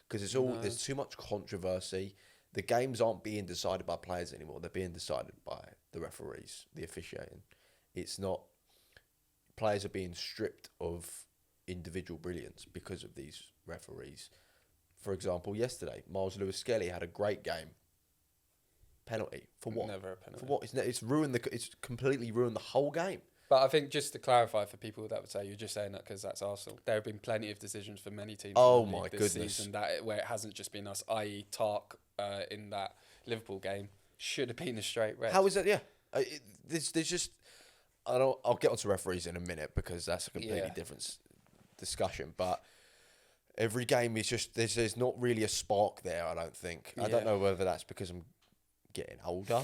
because there's too much controversy. The games aren't being decided by players anymore. They're being decided by the referees, the officiating. It's not. Players are being stripped of individual brilliance because of these referees. For example, yesterday, Miles Lewis-Skelly had a great game. Penalty for what? Never a penalty. For what? It's completely ruined the whole game. But I think just to clarify for people that would say you're just saying that because that's Arsenal, there have been plenty of decisions for many teams. Oh in the my league this goodness. season where it hasn't just been us. I.e., Tark in that Liverpool game should have been a straight red. How is that? Yeah, there's just. I'll get onto referees in a minute because that's a completely different discussion. But every game is just there's not really a spark there. I don't think. I don't know whether that's because I'm getting older.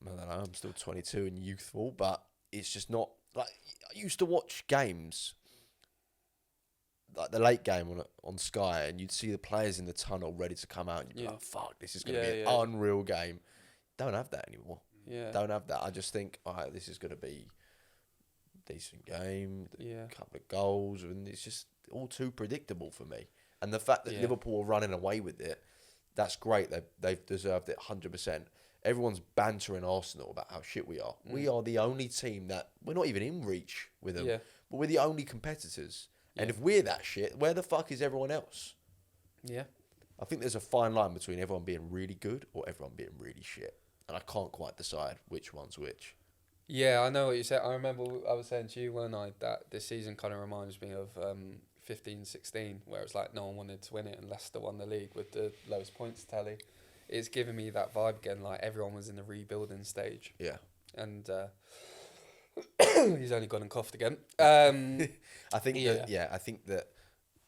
I don't know. I'm still 22 and youthful, but it's just not like I used to watch games. Like the late game on Sky, and you'd see the players in the tunnel ready to come out, and you'd be like, "Fuck, this is going to be an unreal game." Don't have that anymore. Yeah. Don't have that. I just think, all right, this is going to be a decent game, a couple of goals, and it's just all too predictable for me. And the fact that Liverpool are running away with it, that's great. They've deserved it 100%. Everyone's bantering Arsenal about how shit we are. We are the only team that we're not even in reach with them, but we're the only competitors. And if we're that shit, where the fuck is everyone else? Yeah. I think there's a fine line between everyone being really good or everyone being really shit. And I can't quite decide which one's which. Yeah, I know what you said. I remember I was saying to you one night that this season kind of reminds me of 15-16, where it's like no one wanted to win it and Leicester won the league with the lowest points tally. It's giving me that vibe again, like everyone was in the rebuilding stage. Yeah. And he's only gone and coughed again. I think I think that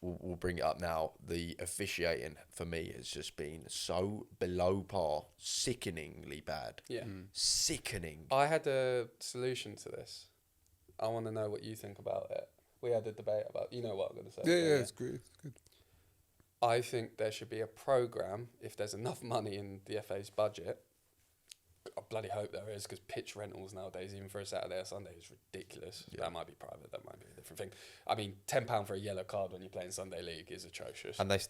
we'll bring it up now. The officiating for me has just been so below par, sickeningly bad. Yeah. Sickening. I had a solution to this. I want to know what you think about it. We had a debate about, you know what I'm going to say. Yeah, it's good. It's good. I think there should be a programme, if there's enough money in the FA's budget. I bloody hope there is, because pitch rentals nowadays, even for a Saturday or Sunday, is ridiculous. Yeah. That might be private, that might be a different thing. I mean, £10 for a yellow card when you're playing Sunday League is atrocious. And they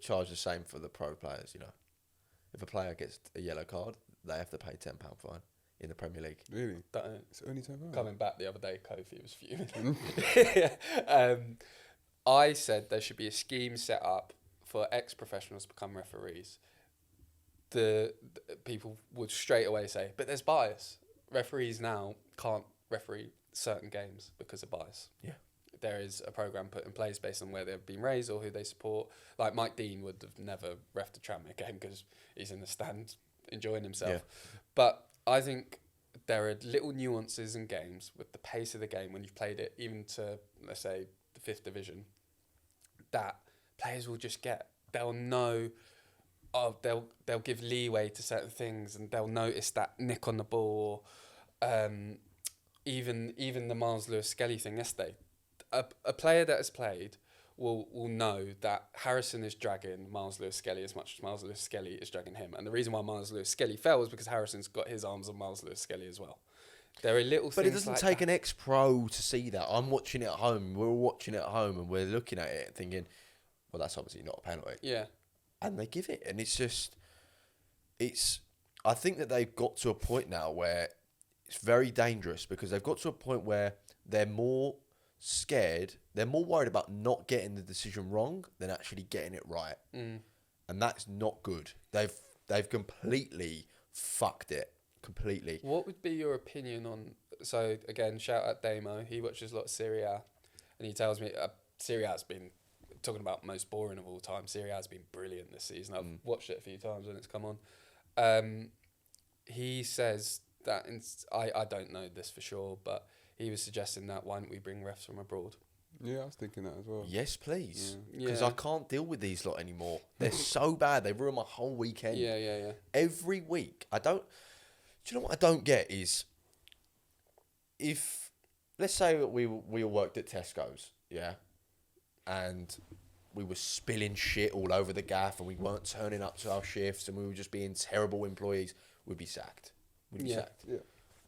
charge the same for the pro players, If a player gets a yellow card, they have to pay £10 fine in the Premier League. Really? It's only £10. Coming back the other day, Kofi was fuming. I said there should be a scheme set up for ex-professionals to become referees. The people would straight away say, but there's bias. Referees now can't referee certain games because of bias. Yeah. There is a programme put in place based on where they've been raised or who they support. Like Mike Dean would have never reffed a Tranmere game because he's in the stand enjoying himself. Yeah. But I think there are little nuances in games with the pace of the game when you've played it even to, let's say, the 5th division, that players will just get. They'll know... they'll give leeway to certain things and they'll notice that nick on the ball, even the Miles Lewis-Skelly thing yesterday. A player that has played will know that Harrison is dragging Miles Lewis-Skelly as much as Miles Lewis-Skelly is dragging him. And the reason why Miles Lewis-Skelly fell is because Harrison's got his arms on Miles Lewis-Skelly as well. There are little things. But it doesn't take an ex-pro to see that. I'm watching it at home. We're all watching it at home and we're looking at it thinking, well, that's obviously not a penalty. Yeah. And they give it. And I think that they've got to a point now where it's very dangerous because they've got to a point where they're more scared, they're more worried about not getting the decision wrong than actually getting it right. And that's not good. They've completely fucked it. Completely. What would be your opinion on... So, again, shout out Damo. He watches a lot of Serie A. And he tells me Serie A's been... Talking about most boring of all time, Serie A has been brilliant this season. I've watched it a few times when it's come on. He says that, I don't know this for sure, but he was suggesting that why don't we bring refs from abroad? Yeah, I was thinking that as well. Yes, please. Because I can't deal with these lot anymore. They're so bad. They ruin my whole weekend. Yeah. Every week. Do you know what I don't get is, if, let's say we all worked at Tesco's, yeah? And we were spilling shit all over the gaff and we weren't turning up to our shifts and we were just being terrible employees, we'd be sacked. Sacked. Yeah.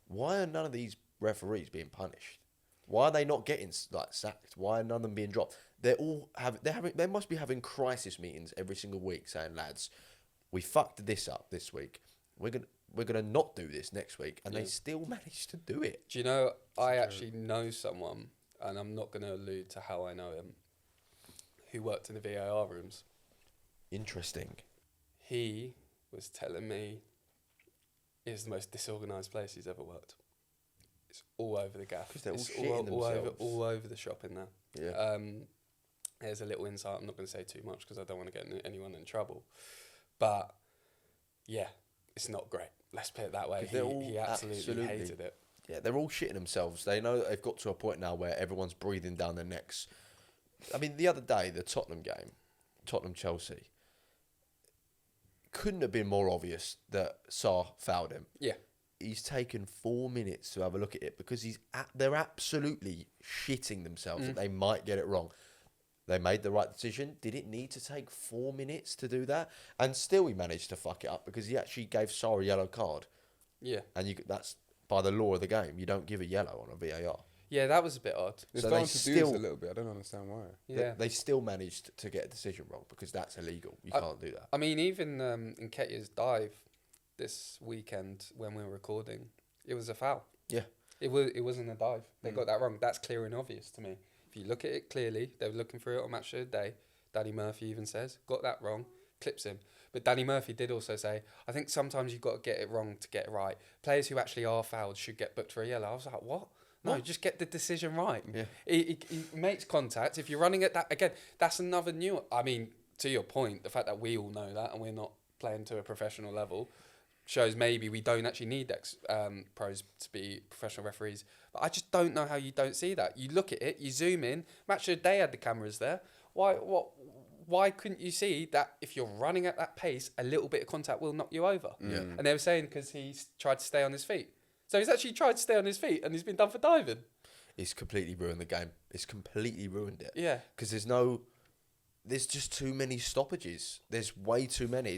Why are none of these referees being punished? Why are they not getting sacked? Why are none of them being dropped? They must be having crisis meetings every single week saying, lads, we fucked this up this week. We're gonna not do this next week, and they still manage to do it. Do you know, I actually know someone, and I'm not going to allude to how I know him, who worked in the VAR rooms. Interesting. He was telling me it's the most disorganised place he's ever worked. It's all over the gaff. Because they're all over the shop in there. Yeah. There's a little insight. I'm not going to say too much because I don't want to get anyone in trouble. But yeah, it's not great. Let's put it that way. He absolutely hated it. Yeah, they're all shitting themselves. They know that they've got to a point now where everyone's breathing down their necks. I mean, the other day, the Tottenham game, Tottenham-Chelsea, couldn't have been more obvious that Sarr fouled him. Yeah. He's taken 4 minutes to have a look at it because they're absolutely shitting themselves that they might get it wrong. They made the right decision. Did it need to take 4 minutes to do that? And still he managed to fuck it up because he actually gave Sarr a yellow card. Yeah. And that's by the law of the game. You don't give a yellow on a VAR. Yeah, that was a bit odd. They're starting to do this a little bit. I don't understand why. Yeah. They still managed to get a decision wrong because that's illegal. You can't do that. I mean, even in Nketiah's dive this weekend when we were recording, it was a foul. Yeah. It wasn't a dive. They got that wrong. That's clear and obvious to me. If you look at it clearly, they were looking through it on Match of the Day. Danny Murphy even says, got that wrong, clips him. But Danny Murphy did also say, I think sometimes you've got to get it wrong to get it right. Players who actually are fouled should get booked for a yellow. I was like, what? No, just get the decision right. Yeah. He makes contact. If you're running at that, again, that's another new... I mean, to your point, the fact that we all know that and we're not playing to a professional level shows maybe we don't actually need pros to be professional referees. But I just don't know how you don't see that. You look at it, you zoom in. Match of the Day had the cameras there. Why couldn't you see that if you're running at that pace, a little bit of contact will knock you over? Yeah. And they were saying because he's tried to stay on his feet. So he's actually tried to stay on his feet and he's been done for diving. It's completely ruined the game. It's completely ruined it. Yeah. Because there's just too many stoppages. There's way too many.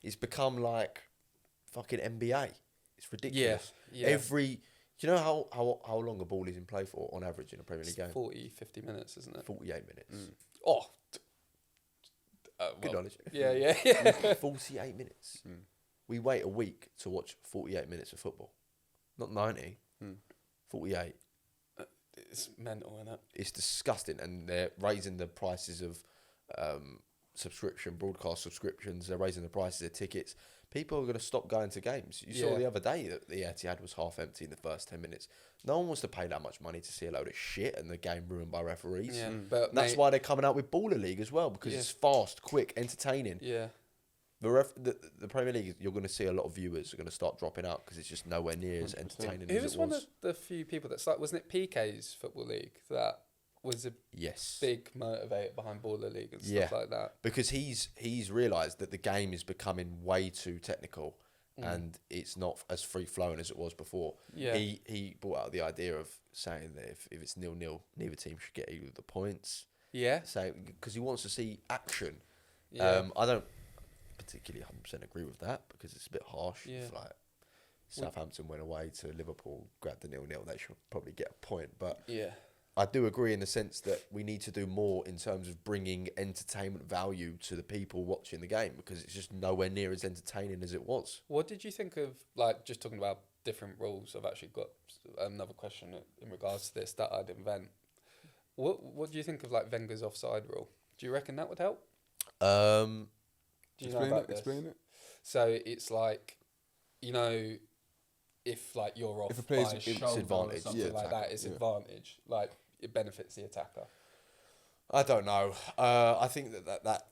It's become like fucking NBA. It's ridiculous. Yeah. Do you know how long a ball is in play for on average in a Premier League game? 40, 50 minutes, isn't it? 48 minutes. Oh. Good knowledge. Yeah. 48 minutes. We wait a week to watch 48 minutes of football. Not 90. 48. It's mental, isn't it? It's disgusting. And they're raising the prices of broadcast subscriptions. They're raising the prices of tickets. People are going to stop going to games. You saw the other day that the Etihad was half empty in the first 10 minutes. No one wants to pay that much money to see a load of shit and the game ruined by referees. Yeah, but that's why they're coming out with Baller League as well, because it's fast, quick, entertaining. Yeah. The Premier League, you're going to see a lot of viewers are going to start dropping out because it's just nowhere near as entertaining Who as was it was. one of the few people that started, wasn't it PK's Football League that was a big motivator behind Baller League and stuff like that? Because he's realised that the game is becoming way too technical and it's not as free-flowing as it was before. Yeah. He brought out the idea of saying that if it's 0-0, neither team should get either of the points. Yeah. So, because he wants to see action. Yeah. I don't particularly 100% agree with that because it's a bit harsh. Yeah. If like Southampton went away to Liverpool, grabbed the 0-0, they should probably get a point. But yeah. I do agree in the sense that we need to do more in terms of bringing entertainment value to the people watching the game because it's just nowhere near as entertaining as it was. What did you think of, like, just talking about different rules? I've actually got another question in regards to this that I'd invent. What do you think of, like, Wenger's offside rule? Do you reckon that would help? Do you know about this? Explain it. So it's like, you know, if, like, you're off If a player's by a it's shoulder advantage, or something like that, it's advantage. Like, it benefits the attacker. I don't know. I think that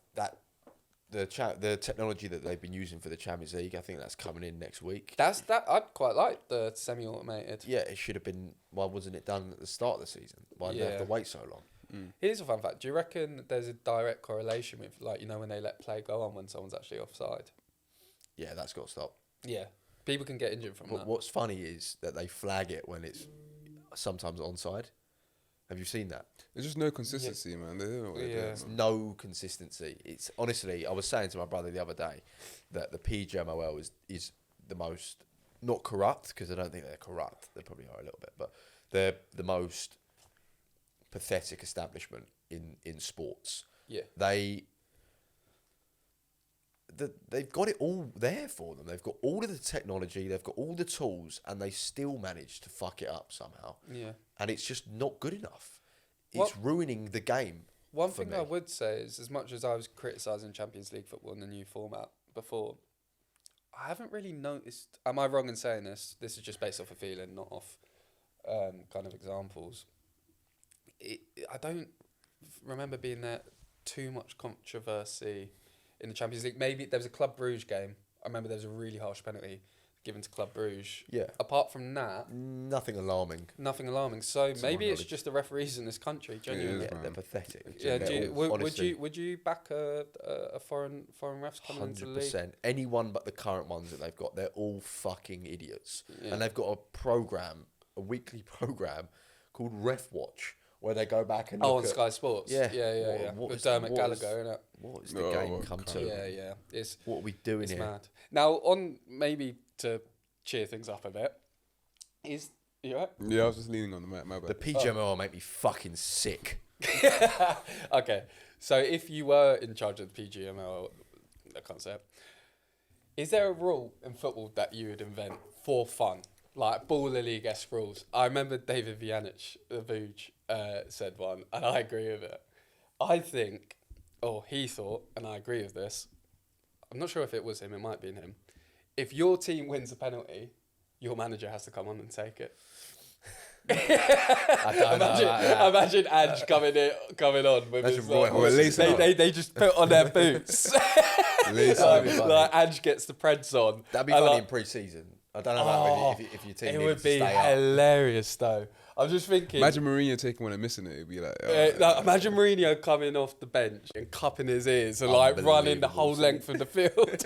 the technology that they've been using for the Champions League, I think that's coming in next week. That I'd quite like the semi-automated. Yeah, it should have been. Why wasn't it done at the start of the season? Why did they have to wait so long? Here's a fun fact. Do you reckon there's a direct correlation with, like, you know, when they let play go on when someone's actually offside? Yeah, that's got to stop. Yeah. People can get injured from that. What's funny is that they flag it when it's sometimes onside. Have you seen that? There's just no consistency, man. They don't know what they're doing. There's no consistency. It's honestly, I was saying to my brother the other day that the PGMOL is the most, not corrupt, because I don't think they're corrupt. They probably are a little bit, but they're the most pathetic establishment in sports. Yeah. They've got it all there for them. They've got all of the technology, they've got all the tools, and they still manage to fuck it up somehow. Yeah. And it's just not good enough. It's ruining the game. One thing I would say is, as much as I was criticising Champions League football in the new format before, I haven't really noticed... Am I wrong in saying this? This is just based off a feeling, not off kind of examples. I don't remember being there too much controversy in the Champions League. Maybe there was a Club Brugge game. I remember there was a really harsh penalty given to Club Brugge. Yeah. Apart from that, nothing alarming. Nothing alarming. So maybe it's just the referees in this country. Genuinely, They're pathetic. Yeah. Would you back a foreign refs coming into the league? 100%. Anyone but the current ones that they've got, they're all fucking idiots. And they've got a weekly program called Ref Watch, where they go back and look on Sky Sports. Yeah. With Dermot Gallagher, innit? What is the game come to? Yeah. What are we doing here? Mad. Now, on maybe to cheer things up a bit, you right? Yeah, I was just leaning on the mat. My bad. The PGMOL make me fucking sick. Okay, so if you were in charge of the PGMOL, I can't say it. Is there a rule in football that you would invent for fun? Like Baller League-esque rules. I remember David Vujicic said one, and I agree with it. I think, he thought, and I agree with this, I'm not sure if it was him. It might be him. If your team wins a penalty, your manager has to come on and take it. I don't know about that. Imagine Ange coming on with his they just put on their boots. Like Ange gets the Preds on. That'd be funny in pre-season. I don't know about if your team it needs would to be stay up. hilarious though. I'm just thinking. Imagine Mourinho taking one and missing it. It'd be like, imagine Mourinho coming off the bench and cupping his ears and like running the whole length of the field.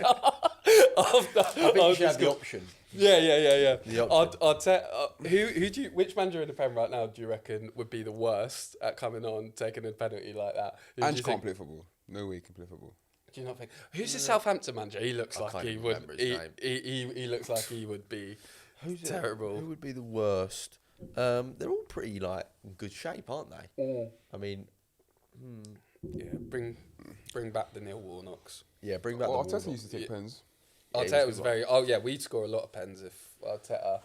I think you should have the option. Yeah. The option. I'll tell. Which manager in the Prem right now do you reckon would be the worst at coming on, taking a penalty like that? Ange can't play football. No way he can play football. Do you not think? Who's the Southampton manager? He looks like he would. He looks like he would be terrible. Who would be the worst? They're all pretty like in good shape, aren't they? I mean, yeah. Bring back the Neil Warnocks. Yeah, bring back. Well, the Arteta used to take pens. Arteta was very. Oh yeah, we'd score a lot of pens if Arteta.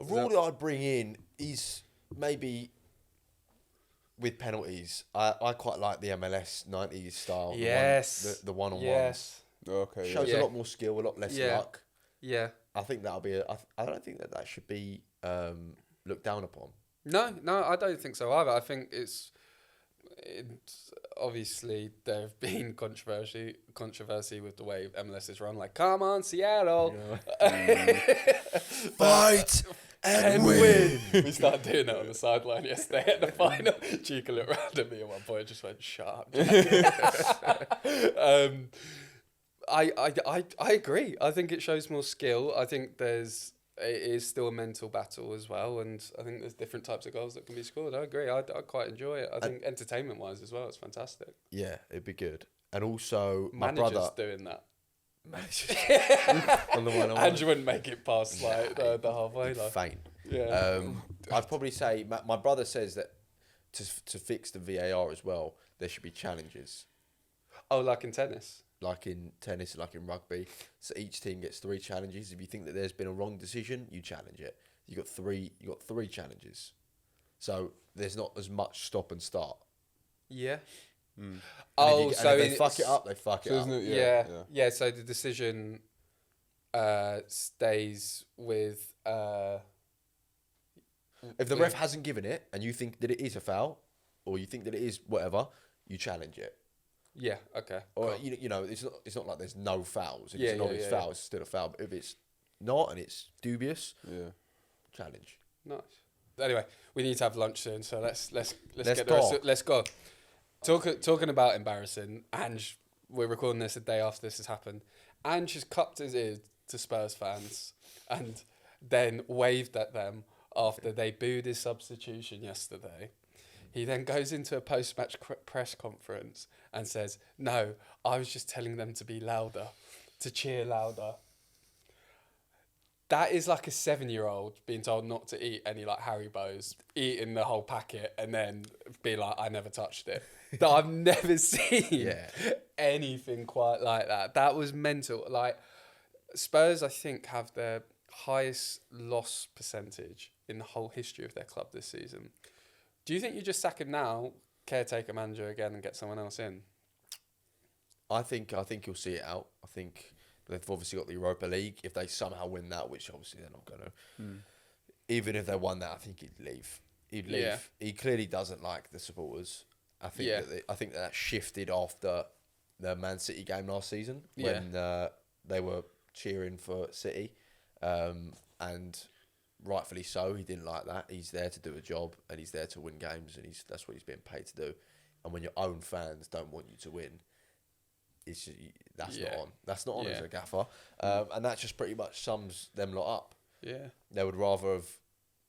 A rule that I'd bring in is maybe with penalties. I quite like the MLS 90s style. Yes. The one-on-ones. Yes. Okay. Shows a lot more skill, a lot less luck. Yeah. I think that'll be. I don't think that should be looked down upon. No, I don't think so either. I think it's obviously there have been controversy with the way MLS is run. Like, come on, Seattle, fight and win. We started doing that on the sideline yesterday at the final. Chika looked around at me at one point and just went, "Shut up." I agree. I think it shows more skill. I think it is still a mental battle as well, and I think there's different types of goals that can be scored. I agree. I quite enjoy it. I think entertainment-wise as well, it's fantastic. Yeah, it'd be good. And also, Managers my brother doing that. On the one-on-one. Ange wouldn't make it past the halfway line. Faint. Yeah. I'd probably say my brother says that to fix the VAR as well, there should be challenges. Oh, like in tennis. Like in tennis, like in rugby. So each team gets 3 challenges. If you think that there's been a wrong decision, you challenge it. You got three challenges. So there's not as much stop and start. Yeah. Mm. Oh, if so they fuck it up, they fuck it up. Yeah. So the decision stays with. If the ref hasn't given it, and you think that it is a foul, or you think that it is whatever, you challenge it. Yeah. Okay. Or you know, it's not like there's no fouls. If it's an obvious foul, it's still a foul. But if it's not and it's dubious, challenge. Nice. Anyway, we need to have lunch soon, so let's get go. let's go. Talking about embarrassing, Ange, we're recording this a day after this has happened. Ange has cupped his ears to Spurs fans and then waved at them after they booed his substitution yesterday. He then goes into a post-match press conference and says, "No, I was just telling them to be louder, to cheer louder." That is like a 7-year-old being told not to eat any like Haribos, eating the whole packet, and then be like, "I never touched it." That I've never seen anything quite like that. That was mental. Like, Spurs, I think, have their highest loss percentage in the whole history of their club this season. Do you think you just sack him now, caretaker manager again, and get someone else in? I think you'll see it out. I think they've obviously got the Europa League. If they somehow win that, which obviously they're not going to, even if they won that, I think he'd leave. Yeah. He clearly doesn't like the supporters. I think I think that shifted after the Man City game last season when they were cheering for City, and rightfully so. He didn't like that. He's there to do a job and he's there to win games, and that's what he's being paid to do. And when your own fans don't want you to win, it's just, that's not on. That's not on as a gaffer, and that just pretty much sums them lot up. Yeah, they would rather have.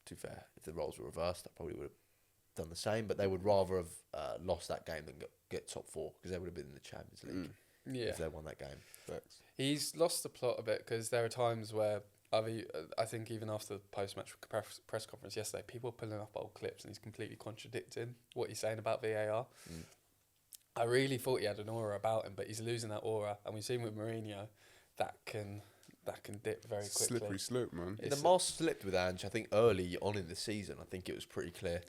To be fair, if the roles were reversed, I probably would have done the same. But they would rather have lost that game than get top 4, because they would have been in the Champions League if they won that game. Facts. He's lost the plot a bit, because there are times where I think even after the post-match press conference yesterday, people are pulling up old clips and he's completely contradicting what he's saying about VAR. I really thought he had an aura about him, but he's losing that aura, and we've seen with Mourinho that can dip very quickly. Slippery slope, man. The mask slipped with Ange, I think, early on in the season. I think it was pretty clear.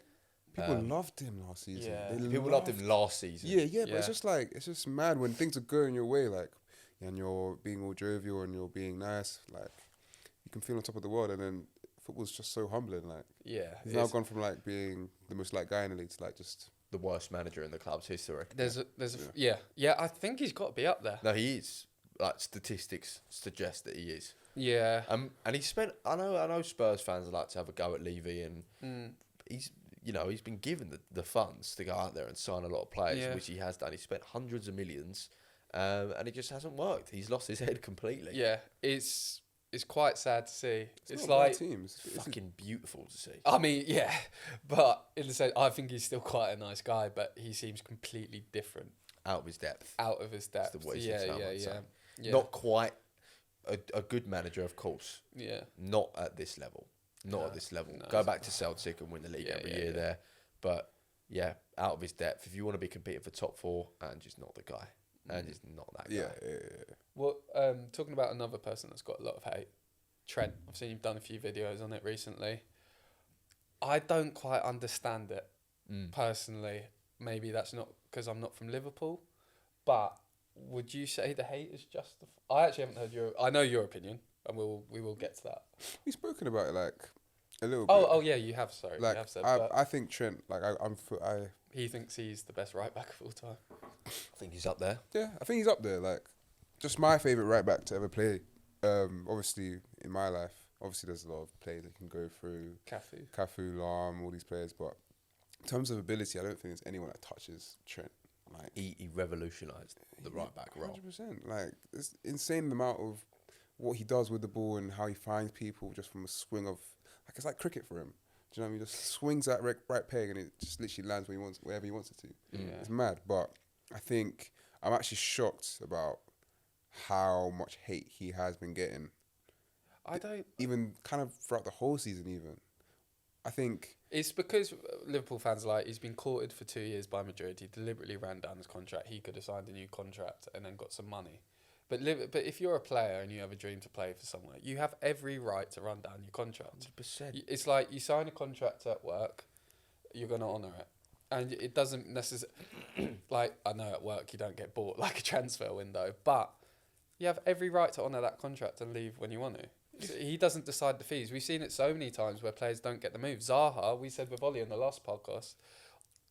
People loved him last season. People loved him last season. Yeah, but it's just mad when things are going your way. Like, and you're being all jovial and you're being nice, like you can feel on top of the world. And then football's just so humbling. Like he's now gone from like being the most liked guy in the league to like just the worst manager in the club's history. I think he's got to be up there. No, he is. Like statistics suggest that he is. Yeah. And he spent. I know Spurs fans like to have a go at Levy, and he's been given the funds to go out there and sign a lot of players, which he has done. He spent hundreds of millions, and it just hasn't worked. He's lost his head completely. Yeah, it's quite sad to see. It's not like teams. Fucking beautiful to see. I mean, yeah, but in the sense, I think he's still quite a nice guy, but he seems completely different. Out of his depth. That's the way Yeah. Not quite a good manager, of course. Yeah. Not at this level. At this level. Go back to Celtic and win the league every year there. But yeah, out of his depth. If you want to be competing for top 4, Ange is not the guy. Ange is not that guy. Yeah. Well, talking about another person that's got a lot of hate, Trent. I've seen you've done a few videos on it recently. I don't quite understand it personally. Maybe that's not because I'm not from Liverpool, but would you say the hate is justified? I actually haven't heard I know your opinion, and we will get to that. We've spoken about it like a little bit. Oh yeah, you have. Sorry, like you have said. I think Trent. Like he thinks he's the best right back of all time. I think he's up there. Yeah, I think he's up there. Like, just my favourite right back to ever play. Obviously, in my life, there's a lot of players that can go through. Cafu, Leão, all these players. But in terms of ability, I don't think there's anyone that touches Trent. Like he revolutionised the right back role. 100%. Like, it's insane the amount of what he does with the ball and how he finds people just from a swing of. Like, it's like cricket for him. Do you know what I mean? Just swings that right peg and it just literally lands where he wants, wherever he wants it to. Yeah. It's mad, but I think I'm actually shocked about how much hate he has been getting. Even kind of throughout the whole season even. I think... It's because Liverpool fans are like, he's been courted for 2 years by Madrid. He deliberately ran down his contract. He could have signed a new contract and then got some money. But if you're a player and you have a dream to play for somewhere, you have every right to run down your contract. 100%. It's like you sign a contract at work, you're going to honour it. And it doesn't necessarily... like, I know at work you don't get bought like a transfer window, but you have every right to honour that contract and leave when you want to. He doesn't decide the fees. We've seen it so many times where players don't get the move. Zaha, we said with Ollie in the last podcast,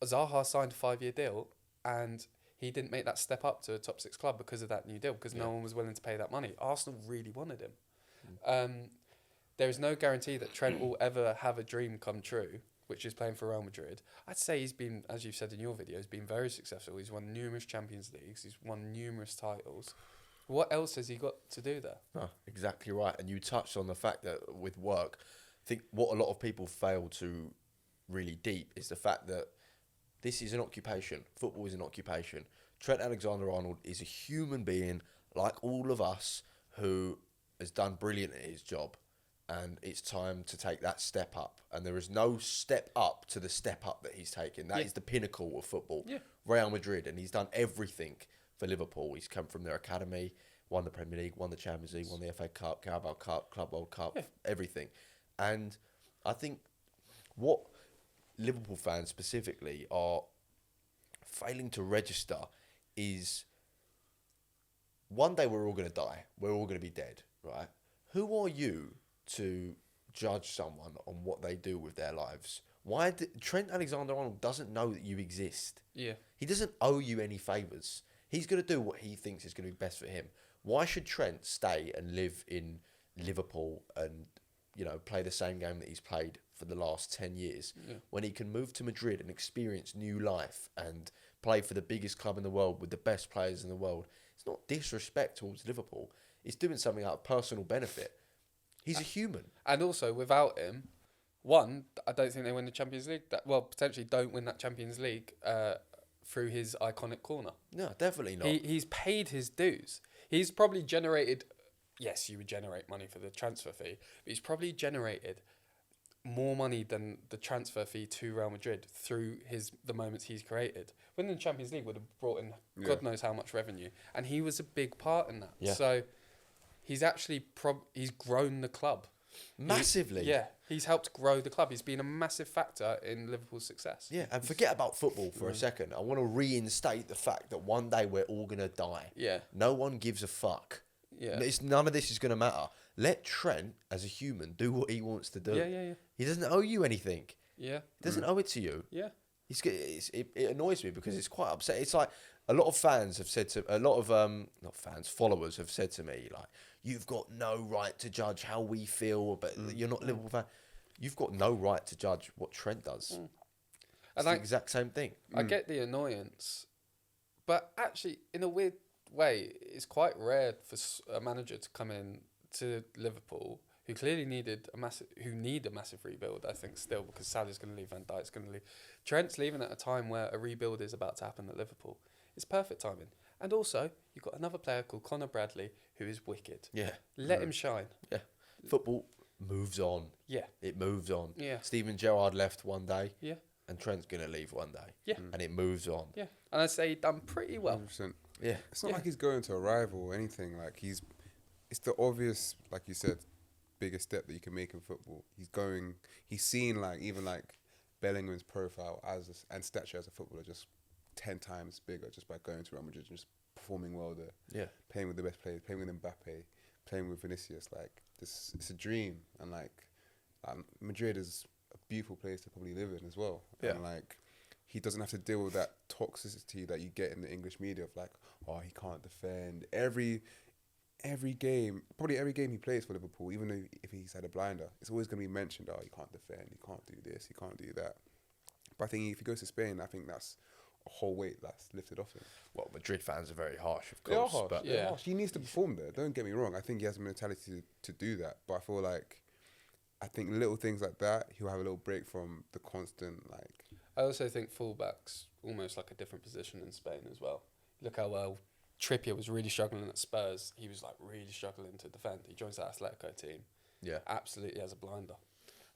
Zaha signed a 5-year deal and he didn't make that step up to a top 6 club because of that new deal, because no one was willing to pay that money. Arsenal really wanted him. There is no guarantee that Trent will ever have a dream come true, which is playing for Real Madrid. I'd say he's been, as you've said in your video, he's been very successful. He's won numerous Champions Leagues. He's won numerous titles. What else has he got to do there? Oh, exactly right. And you touched on the fact that with work, I think what a lot of people fail to really deep is the fact that this is an occupation. Football is an occupation. Trent Alexander-Arnold is a human being like all of us who has done brilliant at his job. And it's time to take that step up. And there is no step up to the step up that he's taken. That is the pinnacle of football. Yeah. Real Madrid. And he's done everything for Liverpool. He's come from their academy, won the Premier League, won the Champions League, won the FA Cup, Carabao Cup, Club World Cup, everything. And I think what Liverpool fans specifically are failing to register is one day we're all going to die. We're all going to be dead, right? Who are you to judge someone on what they do with their lives? Trent Alexander-Arnold doesn't know that you exist. Yeah. He doesn't owe you any favours. He's going to do what he thinks is going to be best for him. Why should Trent stay and live in Liverpool and, play the same game that he's played for the last 10 years when he can move to Madrid and experience new life and play for the biggest club in the world with the best players in the world? It's not disrespect towards Liverpool. It's doing something out of personal benefit. He's a human. And also, without him, one, I don't think they win the Champions League. Potentially don't win that Champions League through his iconic corner. No, definitely not. He's paid his dues. He's probably generated... Yes, you would generate money for the transfer fee, but he's probably generated more money than the transfer fee to Real Madrid through the moments he's created. Winning the Champions League would have brought in God knows how much revenue, and he was a big part in that. Yeah. So he's actually he's grown the club Massively. He's helped grow the club. He's been a massive factor in Liverpool's success. Yeah, and forget about football for a second. I want to reinstate the fact that one day we're all going to die. Yeah. No one gives a fuck. Yeah. None of this is going to matter. Let Trent, as a human, do what he wants to do. Yeah. He doesn't owe you anything. Yeah. He doesn't owe it to you. Yeah. It annoys me because it's quite upsetting. It's like a lot of fans have said to followers have said to me, like, you've got no right to judge how we feel, but you're not a Liverpool fan. You've got no right to judge what Trent does. It's the exact same thing. I get the annoyance, but actually, in a weird way, it's quite rare for a manager to come in to Liverpool who clearly need a massive rebuild. I think still, because Salah's going to leave, Van Dijk's going to leave, Trent's leaving at a time where a rebuild is about to happen at Liverpool. It's perfect timing, and also you've got another player called Conor Bradley who is wicked. Yeah, let him shine. Yeah, football moves on. Yeah, it moves on. Yeah, Steven Gerrard left one day. Yeah, and Trent's going to leave one day. Yeah, and it moves on. Yeah, and I'd say he's done pretty well. 100%. Yeah, it's not like he's going to a rival or anything. Like it's the obvious, like you said, biggest step that you can make in football. He's seen like even like Bellingham's profile and stature as a footballer just 10 times bigger just by going to Real Madrid and just performing well there. Yeah, playing with the best players, playing with Mbappe, playing with Vinicius. Like this, it's a dream, and like Madrid is a beautiful place to probably live in as well. Yeah, and like he doesn't have to deal with that toxicity that you get in the English media of like, oh, he can't defend. Every game he plays for Liverpool, even if he's had a blinder, it's always going to be mentioned, oh, he can't defend, he can't do this, he can't do that. But I think if he goes to Spain, I think that's a whole weight that's lifted off him. Well, Madrid fans are very harsh, of course. They are harsh, but they're harsh. He needs to perform there. Don't get me wrong. I think he has the mentality to do that. But I feel like, I think little things like that, he'll have a little break from the constant, like... I also think fullback's almost like a different position in Spain as well. Look how well Trippier was really struggling at Spurs. He was like really struggling to defend. He joins that Atletico team. Yeah. Absolutely has a blinder.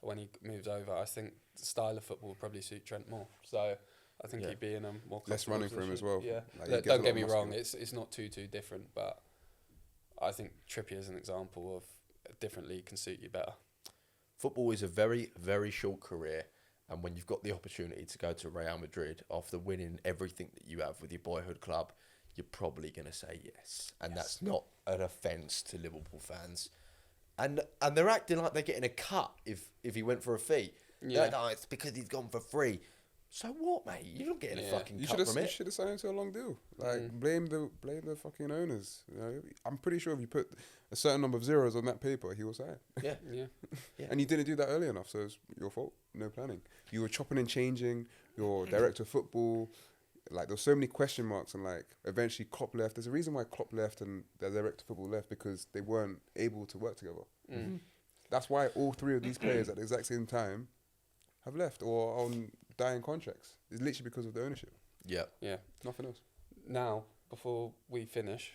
When he moves over, I think the style of football would probably suit Trent more. So I think he'd be in a more less running for him as well. Yeah. Like don't get me wrong, it's not too different, but I think Trippier as an example of a different league can suit you better. Football is a very, very short career, and when you've got the opportunity to go to Real Madrid after winning everything that you have with your boyhood club, you're probably going to say yes. And that's not an offence to Liverpool fans. And they're acting like they're getting a cut if he went for a fee. Yeah. Like, oh, it's because he's gone for free. So what, mate? You're not getting a fucking cut from it. You should have signed him to a long deal. Like, blame the fucking owners. You know? I'm pretty sure if you put a certain number of zeros on that paper, he will sign. Yeah. And you didn't do that early enough, so it's your fault. No planning. You were chopping and changing. Your director of football. Like, there were so many question marks, and like eventually Klopp left. There's a reason why Klopp left and the director of football left, because they weren't able to work together. Mm-hmm. That's why all three of these players at the exact same time have left or are on dying contracts. It's literally because of the ownership. Yeah. Nothing else. Now, before we finish,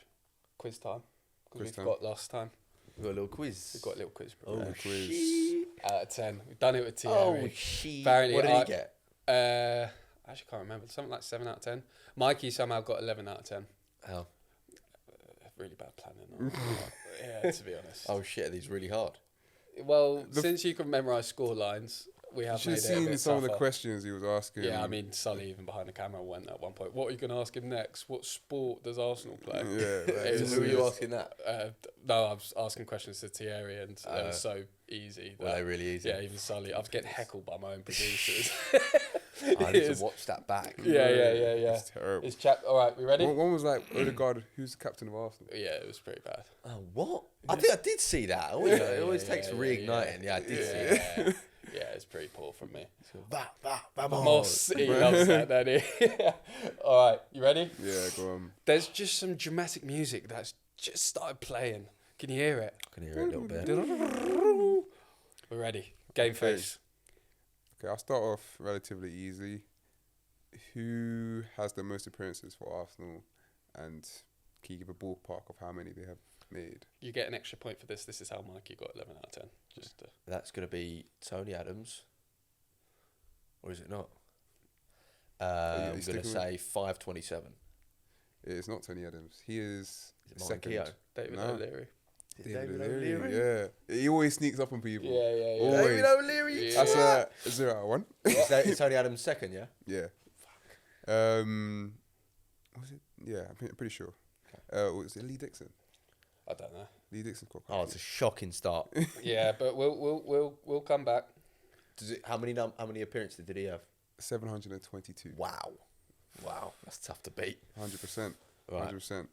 quiz time, because we forgot last time. We've got a little quiz. We've got a little quiz. Quiz. Out of 10. We've done it with Thierry. Oh, shit. Apparently, what did he get? I actually can't remember. Something like 7 out of 10. Mikey somehow got 11 out of 10. How? Really bad planning. Yeah, to be honest. Oh, shit. Are these really hard? Well, since you can memorise score lines, we have made it a bit seen some tougher. Of the questions he was asking. Yeah, I mean, Sully, even behind the camera, went at one point, what are you going to ask him next? What sport does Arsenal play? Who are you asking that? No, I was asking questions to Thierry, and they were so easy. Were they really easy? Yeah, even Sully. I was getting heckled by my own producers. I need to watch that back. Yeah. It's terrible. All right, we ready? One was like, Odegaard, who's the captain of Arsenal? Yeah, it was pretty bad. Oh, what? I think I did see that. It always takes reigniting. Yeah, I did see it. Yeah, it's pretty poor from me. Vamos. He loves that, doesn't he? All right, you ready? Yeah, go on. There's just some dramatic music that's just started playing. Can you hear it? I can hear it a little bit. We're ready. Game face. Okay, I'll start off relatively easy. Who has the most appearances for Arsenal, and can you give a ballpark of how many they have made? You get an extra point for this. This is how Mikey got 11 out of 10. That's going to be Tony Adams, or is it not? I'm going to say 527. It's not Tony Adams. He is Martin second. Keogh? David O'Leary. David O'Leary. Yeah, he always sneaks up on people. Yeah. Always. David O'Leary. Yeah. That's a 0 out of 1. It's Tony Adams' second, yeah? Yeah. Was it? Yeah, I'm pretty sure. Was it Lee Dixon? I don't know. Lee Dixon scored. Oh, it's a shocking start. Yeah, but we'll come back. How many appearances did he have? 722. Wow, that's tough to beat. 100%. Right. 100%.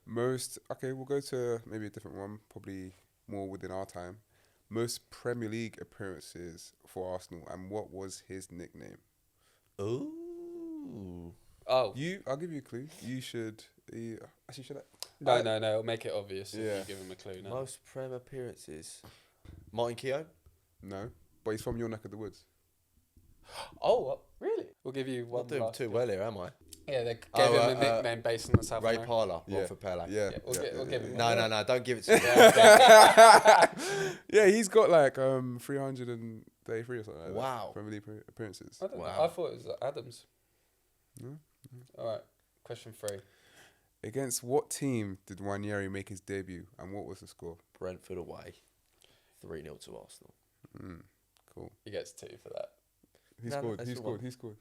Most. Okay, we'll go to maybe a different one. Probably more within our time. Most Premier League appearances for Arsenal, and what was his nickname? Ooh. Oh. I'll give you a clue. You should. Actually, should I? No. It'll make it obvious if Yeah. you give him a clue now. Most Prem appearances. Martin Keown? No, but he's from your neck of the woods. Oh, really? We'll give you one. Not doing last too guess. well here, am I? Yeah, they gave him a nickname based on the South Ray American. Parler, Yeah. one for Pele. Yeah. We'll give him. No, don't give it to me. Yeah, he's got like 333 or something like that. Wow. Premier League appearances. I don't know. Wow. I thought it was Adams. No? All right. Question 3. Against what team did Ranieri make his debut, and what was the score? Brentford away. 3-0 to Arsenal. Cool. He gets 2 for that. He No, scored. that's He the scored. one. He scored.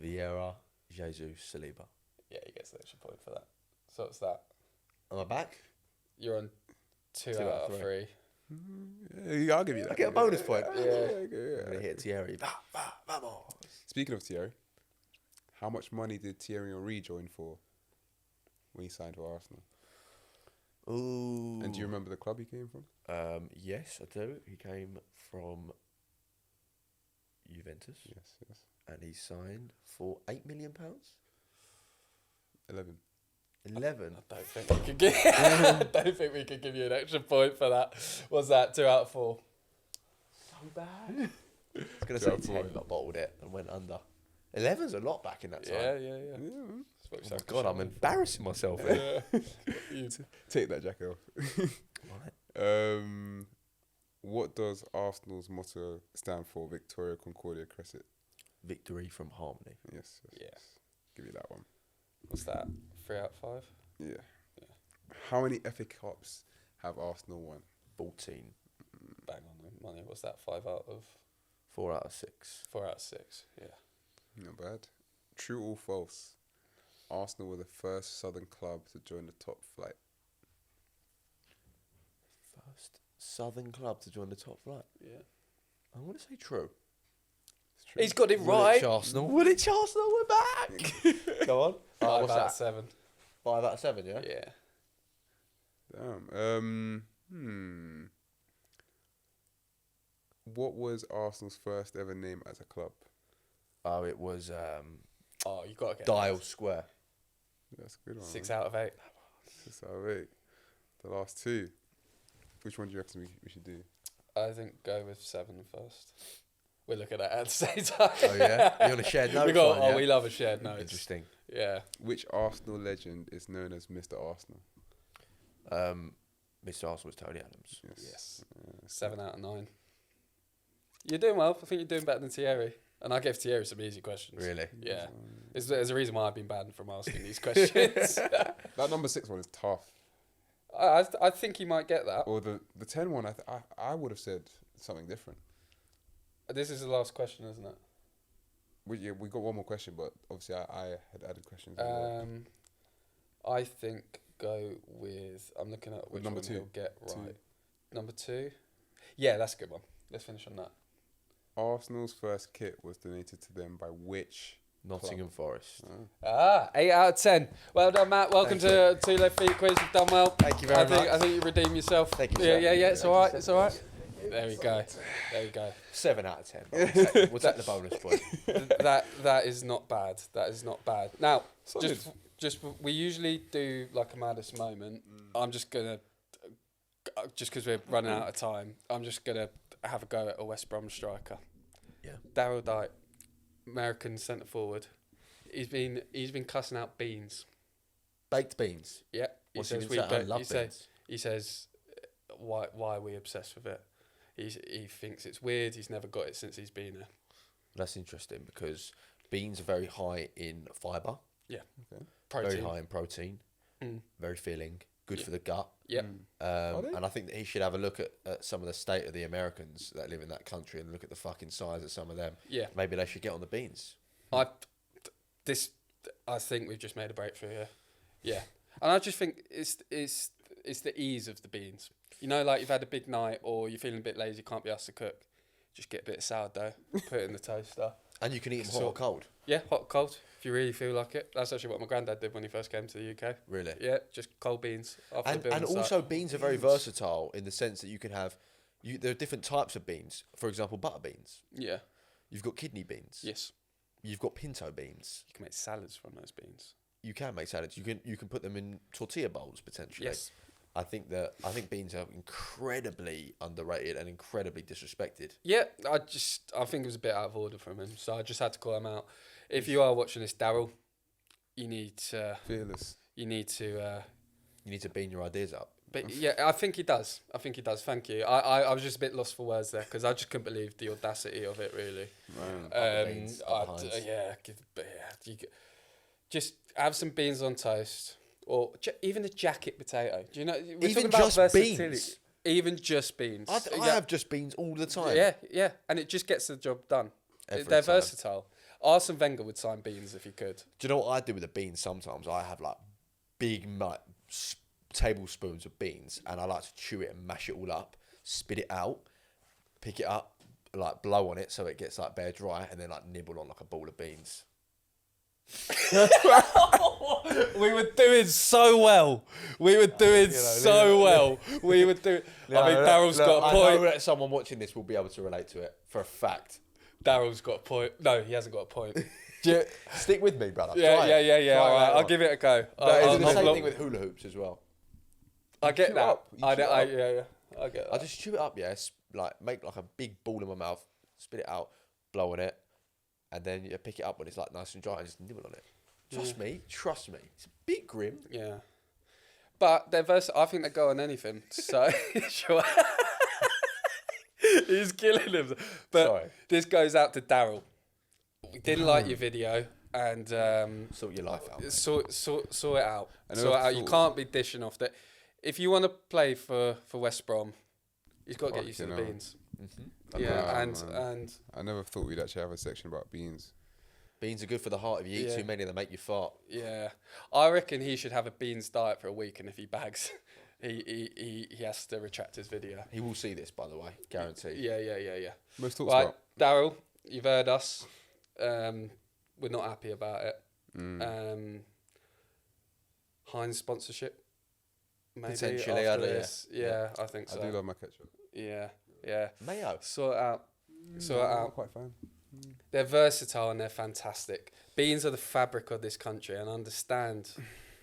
Vieira, Jesus, Saliba. Yeah, he gets an extra point for that. So it's that. Am I back? You're on 2 out of 3. Yeah, I'll give you that. I get a bonus point. Yeah. I'm going to hit Thierry. Vamos. Speaking of Thierry, how much money did Thierry Henry join for when he signed for Arsenal? Ooh. And do you remember the club he came from? Yes, I do. He came from Juventus. Yes. And he signed for £8 million. 11. 11. I don't think we could give. I don't think we could give you an extra point for that. What's that? 2 out of 4. So bad. I was going to 2 out of say 4. 10, but bottled it and went under. 11's a lot back in that time. Yeah. Oh my God, I'm embarrassing myself here. Yeah. Take that jacket off. Right. What does Arsenal's motto stand for? Victoria Concordia Crescit. Victory from harmony. Yes. Yeah. Give you that one. What's that? 3 out of 5. Yeah. How many FA Cups have Arsenal won? 14. Bang on the money. What's that? 5 out of 4 out of 6. 4 out of 6. Yeah. Not bad. True or false? Arsenal were the first Southern club to join the top flight. First Southern club to join the top flight. Yeah. I'm going to say true. It's true. He's got it Woolwich right. Arsenal. Woolwich Arsenal, we're back. Go on. 5 what's out of that? 7. 5 out of 7, yeah? Yeah. Damn. What was Arsenal's first ever name as a club? Oh, it was Oh, you got to get Dial Square. That's a good one. 6 out of 8. 6 out of 8. The last 2. Which one do you reckon we should do? I think go with 7 first. We're looking at it at the same time. Oh, yeah? You're on a shared note. we got. one, Oh, yeah? we love a shared note. Interesting. Yeah. Which Arsenal legend is known as Mr. Arsenal? Mr. Arsenal was Tony Adams. Yes. 7 out of 9. You're doing well. I think you're doing better than Thierry. And I gave Thierry some easy questions. Really? Yeah. There's a reason why I've been banned from asking these questions. That number 6 one is tough. I think he might get that. Or the 10 one, I would have said something different. This is the last question, isn't it? We got one more question, but obviously I had added questions. as well. I think go with. I'm looking at which number one 2. he'll get Two. right. Number 2. Yeah, that's a good one. Let's finish on that. Arsenal's first kit was donated to them by which Nottingham Forest. 8 out of 10. Well done, Matt. Welcome to Two Left Feet Quiz. You've done well. Thank you very much. I think you redeemed yourself. Thank you, Yeah, sir. yeah. It's all right. It's all right. you. There we go. There you go. 7 out of 10. We'll take the bonus point. That is not bad. That is not bad. Now, Solid. just we usually do like a Maddest moment. I'm just gonna, just because we're running out of time, I'm just gonna have a go at a West Brom striker. Yeah. Daryl Dyke, American centre forward. He's been cussing out beans. Baked beans. Yeah. What's he been saying? I love beans. He says, why are we obsessed with it? He thinks it's weird. He's never got it since he's been here. That's interesting because beans are very high in fibre. Yeah. Okay. Protein. Very high in protein. Mm. Very filling. Good for the gut. Yeah. And I think that he should have a look at some of the state of the Americans that live in that country and look at the fucking size of some of them. Yeah. Maybe they should get on the beans. I think we've just made a breakthrough here. Yeah. And I just think it's the ease of the beans. You know, like you've had a big night or you're feeling a bit lazy, can't be asked to cook. Just get a bit of sourdough, put it in the toaster. And you can eat them hot or cold. Yeah, hot or cold, if you really feel like it. That's actually what my granddad did when he first came to the UK. Really? Yeah, just cold beans. And also beans are very versatile in the sense that you can have... there are different types of beans. For example, butter beans. Yeah. You've got kidney beans. Yes. You've got pinto beans. You can make salads from those beans. You can make salads. You can put them in tortilla bowls, potentially. Yes. I think beans are incredibly underrated and incredibly disrespected. Yeah, I think it was a bit out of order from him, so I just had to call him out. If you are watching this, Daryl, you need to... Fearless. You need to bean your ideas up. But yeah, I think he does. Thank you. I was just a bit lost for words there because I just couldn't believe the audacity of it, really. Just have some beans on toast. Or even a jacket potato. Do you know? Even just beans. Even just beans. I have just beans all the time. Yeah. And it just gets the job done. They're time. versatile. Arsene Wenger would sign beans if he could. Do you know what I do with the beans sometimes? I have like big tablespoons of beans and I like to chew it and mash it all up, spit it out, pick it up, like blow on it so it gets like bare dry and then like nibble on like a bowl of beans. We were doing so well. We were doing so well. We were doing. I mean, Daryl's got a point. I know that someone watching this will be able to relate to it for a fact. Daryl's got a point. No, he hasn't got a point. Stick with me, brother. Yeah. All right, I'll give it a go. It's the same thing with hula hoops as well. I get that. I get that. I just chew it up, yes. Like make like a big ball in my mouth, spit it out, blow on it, and then you pick it up when it's like nice and dry and just nibble on it. Trust me. It's a bit grim. Yeah. But they're versatile. I think they go on anything. So, sure. He's killing him. But this goes out to Daryl. We didn't like your video and... sort your life out. Sort it out. Sort it out. You can't be dishing off that. If you want to play for West Brom, you've got to get used to the beans. Mm-hmm. Yeah, and... I never thought we'd actually have a section about beans. Beans are good for the heart. If you eat too many, they make you fart. Yeah, I reckon he should have a beans diet for a week, and if he bags, he has to retract his video. He will see this, by the way, guaranteed. Yeah. Most talks right, about Daryl, you've heard us. We're not happy about it. Heinz sponsorship, maybe potentially. after this. Yeah, I think so. I do love my ketchup. Yeah. Mayo. Sort it out. I'm quite fan. They're versatile and they're fantastic. Beans are the fabric of this country, and I understand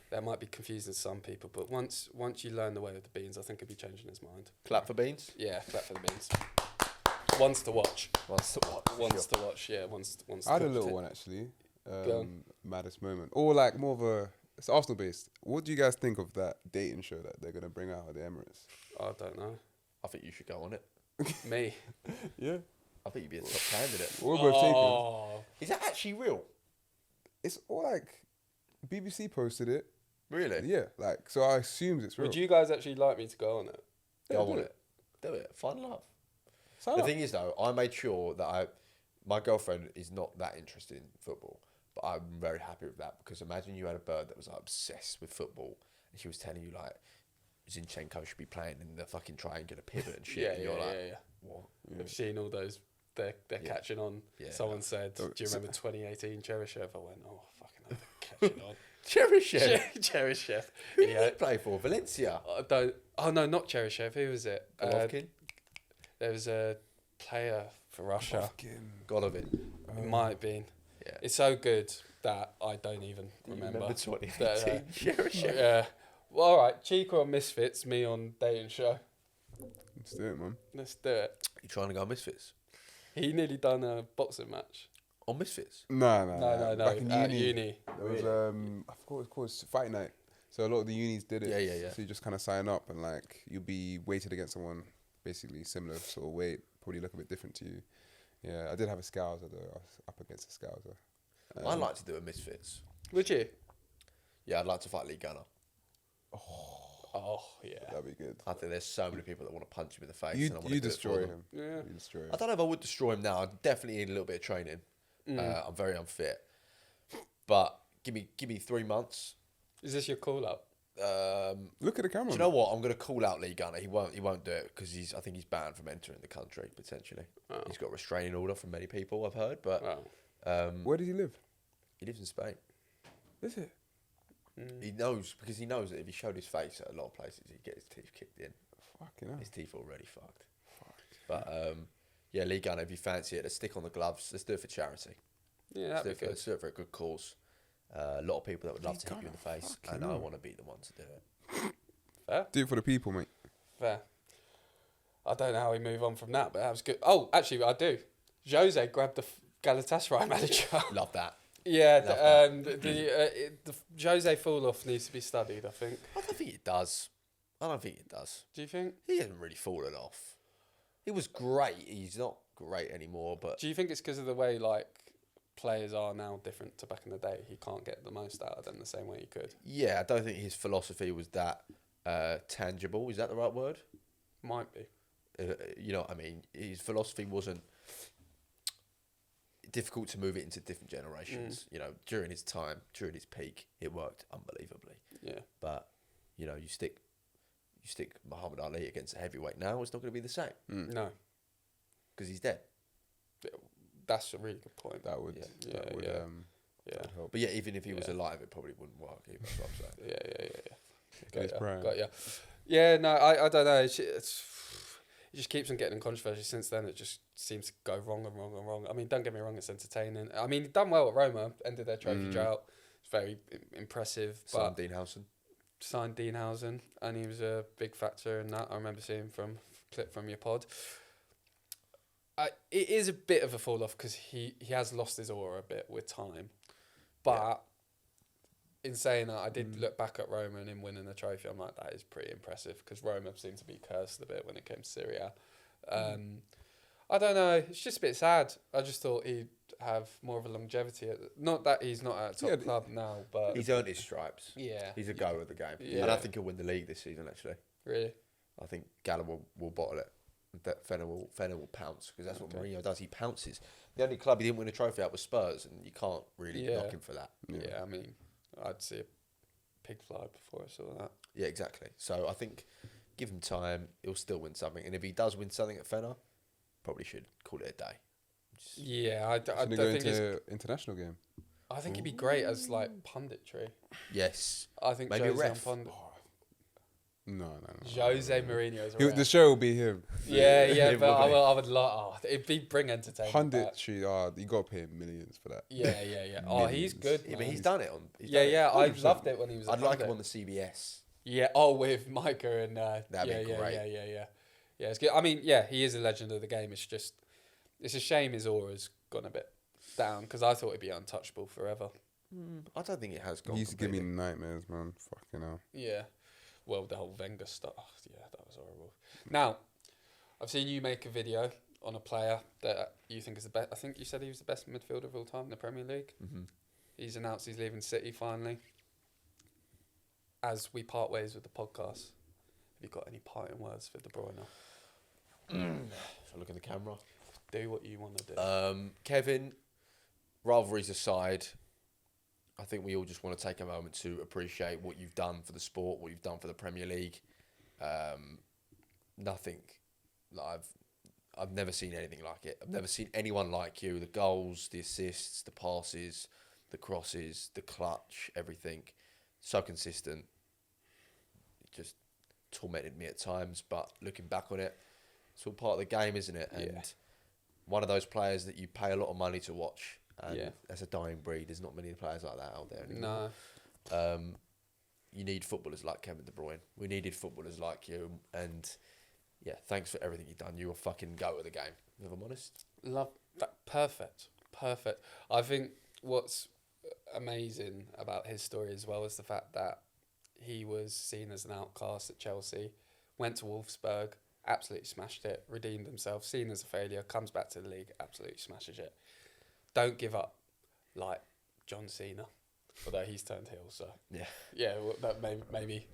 that might be confusing to some people, but once you learn the way of the beans, I think he'll be changing his mind. Clap for beans? Yeah, clap for the beans. Ones to watch. Ones to watch, yeah. Ones I had a little one, actually. Maddest moment. Or like more of a... It's Arsenal-based. What do you guys think of that dating show that they're going to bring out at the Emirates? I don't know. I think you should go on it. Me? Yeah. I think you'd be a top candidate. We're both taken. Is that actually real? It's all like... BBC posted it. Really? Yeah. Like, so I assumed it's real. Would you guys actually like me to go on it? Go on it. Do it. Find love. The thing is, though, I made sure that my girlfriend is not that interested in football, but I'm very happy with that because imagine you had a bird that was like obsessed with football and she was telling you like Zinchenko should be playing in the fucking triangular pivot and shit. And you're like, what? I've seen all those. They're catching on. Yeah. Someone said, "Do you remember 2018 Cheryshev?" I went, "Oh fucking hell, they're catching on." Cheryshev. Who did he play for? Valencia. I don't. Oh no, not Cheryshev. Who was it? Golovkin. There was a player for Russia. Golovin. It might have been. Yeah. It's so good that I don't even remember. 2018 Cheryshev. Yeah. Well, all right. Chika on Misfits. Me on dating show. Let's do it, man. Let's do it. You trying to go on Misfits? He nearly done a boxing match. On Misfits? No. Back in uni. There was I forgot what it's called. It's Fight Night. So a lot of the unis did it. Yeah. So you just kind of sign up and like you'll be weighted against someone basically similar sort of weight, probably look a bit different to you. Yeah, I did have a Scouser though. I was up against a Scouser. I'd like to do a Misfits. Would you? Yeah, I'd like to fight Lee Gunner. Oh, yeah. That'd be good. I think there's so many people that want to punch him in the face. You, and I wanna you do it for destroy them. him. Yeah. You destroy him. I don't know if I would destroy him now. I definitely need a little bit of training. I'm very unfit. But give me 3 months. Is this your call-up? Look at the camera. Do you know what? I'm going to call out Lee Gunner. He won't do it because I think he's banned from entering the country potentially. Oh. He's got a restraining order from many people, I've heard. But Where does he live? he lives in Spain. Is it? He knows that if he showed his face at a lot of places, he'd get his teeth kicked in. Fucking hell. His teeth already fucked. But yeah, Lee Gunner, if you fancy it, let's stick on the gloves. Let's do it for charity. Yeah, that'd be good. Let's do it for a good cause. A lot of people that would love Lee to hit you in the Gunner, face, fucking and I hell. want to be the one to do it. Fair. Do it for the people, mate. Fair. I don't know how we move on from that, but that was good. Oh, actually, I do. Jose grabbed the Galatasaray manager. Love that. Yeah, Love the Jose fall-off needs to be studied, I think. I don't think it does. Do you think? He hasn't really fallen off. He was great. He's not great anymore, but Do you think it's because of the way, like, players are now different to back in the day? He can't get the most out of them the same way he could. yeah, I don't think his philosophy was that tangible. Is that the right word? Might be. You know what I mean? His philosophy wasn't difficult to move it into different generations. You know, during his time, during his peak, it worked unbelievably. Yeah. But you know, you stick Muhammad Ali against a heavyweight now, it's not going to be the same No. because he's dead. That's a really good point. That would. Yeah, That would, yeah. that would help. But yeah, even if he was Yeah. alive, it probably wouldn't work either. That's what I'm saying. Yeah. Get his prime. Got ya. Yeah, no, I don't know. It just keeps on getting in controversy. Since then, it just seems to go wrong and wrong and wrong. I mean, don't get me wrong, it's entertaining. I mean, he'd done well at Roma, ended their trophy drought. It's very impressive. Son But Dean Howson. signed Dean Howson, and he was a big factor in that. I remember seeing from clip from your pod. It is a bit of a fall off because he has lost his aura a bit with time, but in saying that, I did look back at Roma and him winning the trophy. I'm like, that is pretty impressive because Roma seemed to be cursed a bit when it came to Syria. I don't know. It's just a bit sad. I just thought he'd have more of a longevity. Not that he's not at a top club now, but He's earned his stripes. yeah, He's a go of the game. Yeah. I don't think he'll win the league this season, actually. really. I think Gallon will bottle it. That Fenner will pounce because that's what Mourinho does. He pounces. The only club he didn't win a trophy at was Spurs, and you can't really knock him for that. Yeah, I mean, I'd see a pig fly before I saw that. Yeah, exactly. So I think give him time, he'll still win something. And if he does win something at Fenner, probably should call it a day. Yeah, I don't Shouldn't he go think it's. into international game? I think he'd be great as like punditry. Yes. I think Maybe a Jose ref. on pundit. No. Jose Mourinho is a The ref. show will be him. Yeah, It but will be. I would like. It'd be bring entertainment. back. Punditry, you got to pay him millions for that. Yeah. Oh, he's Millions. good. Yeah, but man. he's done it on. I 100%. loved it when he was. I'd a like him pundit. on the CBS. Yeah. Oh, with Micah and. That'd be great. Yeah. Yeah, it's good. I mean, yeah, he is a legend of the game. It's just, it's a shame his aura's gone a bit down because I thought he'd be untouchable forever. I don't think it has gone. He used to give me completely. nightmares, man. Fucking hell. Yeah. Well, the whole Wenger stuff. Yeah, that was horrible. Now, I've seen you make a video on a player that you think is the best. I think you said he was the best midfielder of all time in the Premier League. Mhm. He's announced he's leaving City finally. As we part ways with the podcast, have you got any parting words for De Bruyne? If I look at the camera. Do what you want to do. Kevin, rivalries aside, I think we all just want to take a moment to appreciate what you've done for the sport, what you've done for the Premier League. Nothing. Like I've never seen anything like it. I've never seen anyone like you. The goals, the assists, the passes, the crosses, the clutch, everything. So consistent. It just tormented me at times, but looking back on it, it's all part of the game, isn't it? And Yeah. one of those players that you pay a lot of money to watch. And Yeah. that's a dying breed. There's not many players like that out there anymore. No. You need footballers like Kevin De Bruyne. We needed footballers like you. And yeah, thanks for everything you've done. You were fucking go at the game, if I'm honest. Love that. Perfect. I think what's amazing about his story as well is the fact that he was seen as an outcast at Chelsea, went to Wolfsburg, absolutely smashed it, redeemed himself, seen as a failure, comes back to the league, absolutely smashes it. Don't give up like John Cena, although he's turned heel. So Yeah. yeah, well, that maybe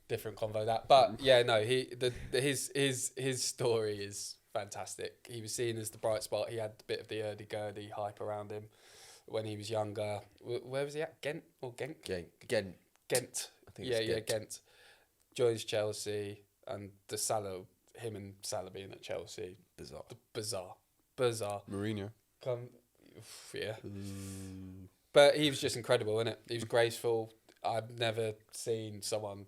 different convo that. But yeah, no, his story is fantastic. He was seen as the bright spot. He had a bit of the hurdy-gurdy hype around him when he was younger. Where was he at? Ghent or Genk? Ghent. I think Ghent. Joins Chelsea, and him and Salah being at Chelsea. Bizarre. Mourinho. Yeah. But he was just incredible, innit? He was graceful. I've never seen someone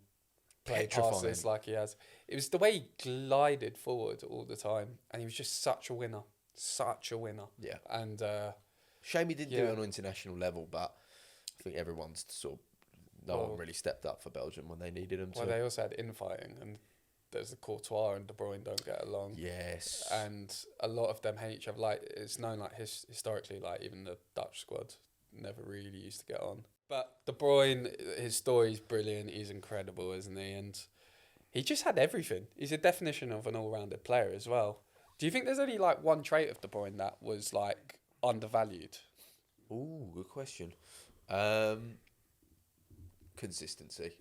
play passes like he has. It was the way he glided forward all the time, and he was just such a winner. Yeah. And shame he didn't do it on an international level, but I think everyone's no one really stepped up for Belgium when they needed him to. Well, they also had infighting, and there's the Courtois and De Bruyne don't get along. Yes. And a lot of them hate each other. Like, it's known, like, historically, like, even the Dutch squad never really used to get on. But De Bruyne, his story's brilliant. He's incredible, isn't he? And he just had everything. He's a definition of an all-rounded player as well. Do you think there's only, like, one trait of De Bruyne that was, like, undervalued? Ooh, good question. Consistency.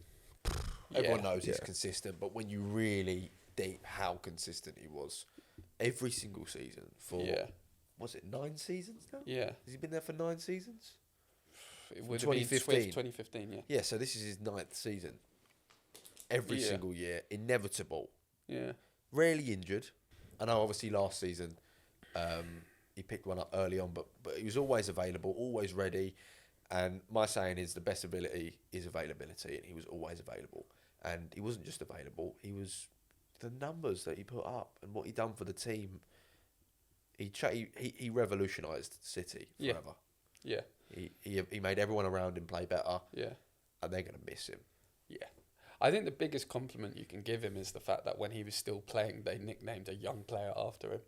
Everyone knows he's consistent, but when you really deep how consistent he was, every single season for was it 9 seasons now? Yeah. Has he been there for 9 seasons? It would have been 2015, yeah. Yeah, so this is his 9th season. Every single year, inevitable. Yeah. Rarely injured. I know obviously last season he picked one up early on, but he was always available, always ready. And my saying is the best ability is availability, and he was always available. And he wasn't just available; he was the numbers that he put up and what he done for the team. He revolutionised City forever. Yeah. He made everyone around him play better. Yeah. And they're gonna miss him. Yeah. I think the biggest compliment you can give him is the fact that when he was still playing, they nicknamed a young player after him.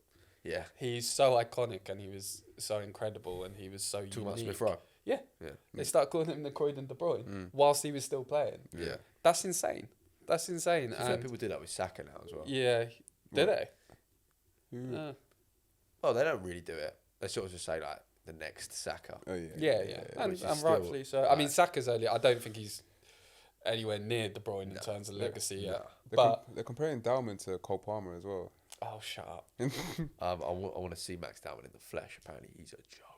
Yeah. He's so iconic, and he was so incredible, and he was so unique. Too much Smith Rowe. Yeah. They started calling him the Croydon De Bruyne whilst he was still playing. Yeah. That's insane. And people do that with Saka now as well. Yeah. Did they? Well, they don't really do it. They sort of just say, like, the next Saka. Oh, yeah. Yeah. And rightfully so. I mean, Saka's early. I don't think he's anywhere near De Bruyne in terms of legacy yet. They're comparing Endowment to Cole Palmer as well. Oh, shut up. I want to see Max Dowman in the flesh. Apparently, he's a joke.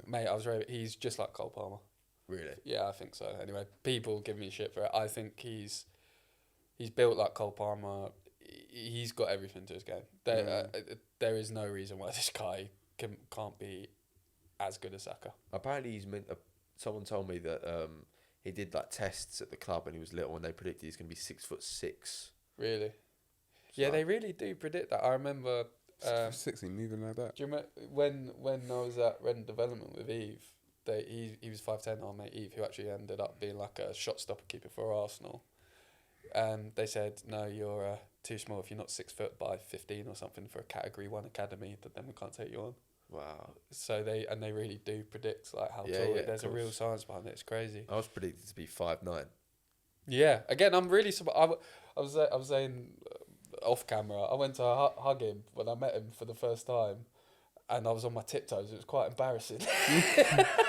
Mate, he's just like Cole Palmer. Really? Yeah, I think so. Anyway, people give me shit for it. I think he's built like Cole Palmer. He's got everything to his game. There is no reason why this guy can't be as good as Saka. Apparently, he's meant. Someone told me that he did like tests at the club when he was little, and they predicted he's going to be 6'6". Really? Yeah, they really do predict that. I remember. 6'6", moving like that. Do you remember when I was at Redden Development with Eve? He was 5'10", our mate Eve, who actually ended up being like a shot stopper keeper for Arsenal. And they said, no, you're too small. If you're not 6 foot by 15 or something for a Category 1 academy, then we can't take you on. Wow. So they really do predict like how tall. There's a real science behind it. It's crazy. I was predicted to be 5'9". Yeah. Again, I'm really surprised. I was saying off camera, I went to hug him when I met him for the first time, and I was on my tiptoes. It was quite embarrassing.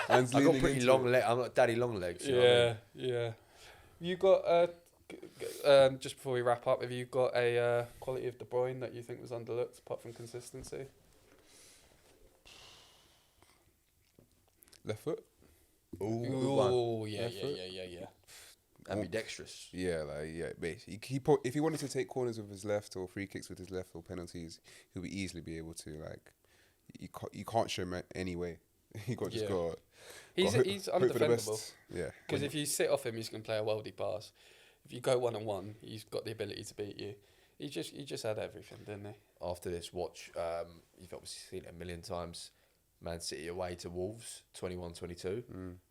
I got pretty long legs. I'm not daddy long legs. You know what I mean? Yeah. You got just before we wrap up, have you got a quality of De Bruyne that you think was underlooked apart from consistency? Left foot. Ooh, yeah. Ambidextrous. Yeah, basically, if he wanted to take corners with his left or free kicks with his left or penalties, he'll easily be able to. Like, you can't show him any way. You got just got. He's undefendable. Yeah. Because if you sit off him, he's gonna play a worldy pass. If you go 1-on-1, he's got the ability to beat you. He just had everything, didn't he? After this, watch. You've obviously seen it a million times. Man City away to Wolves, 21-22. He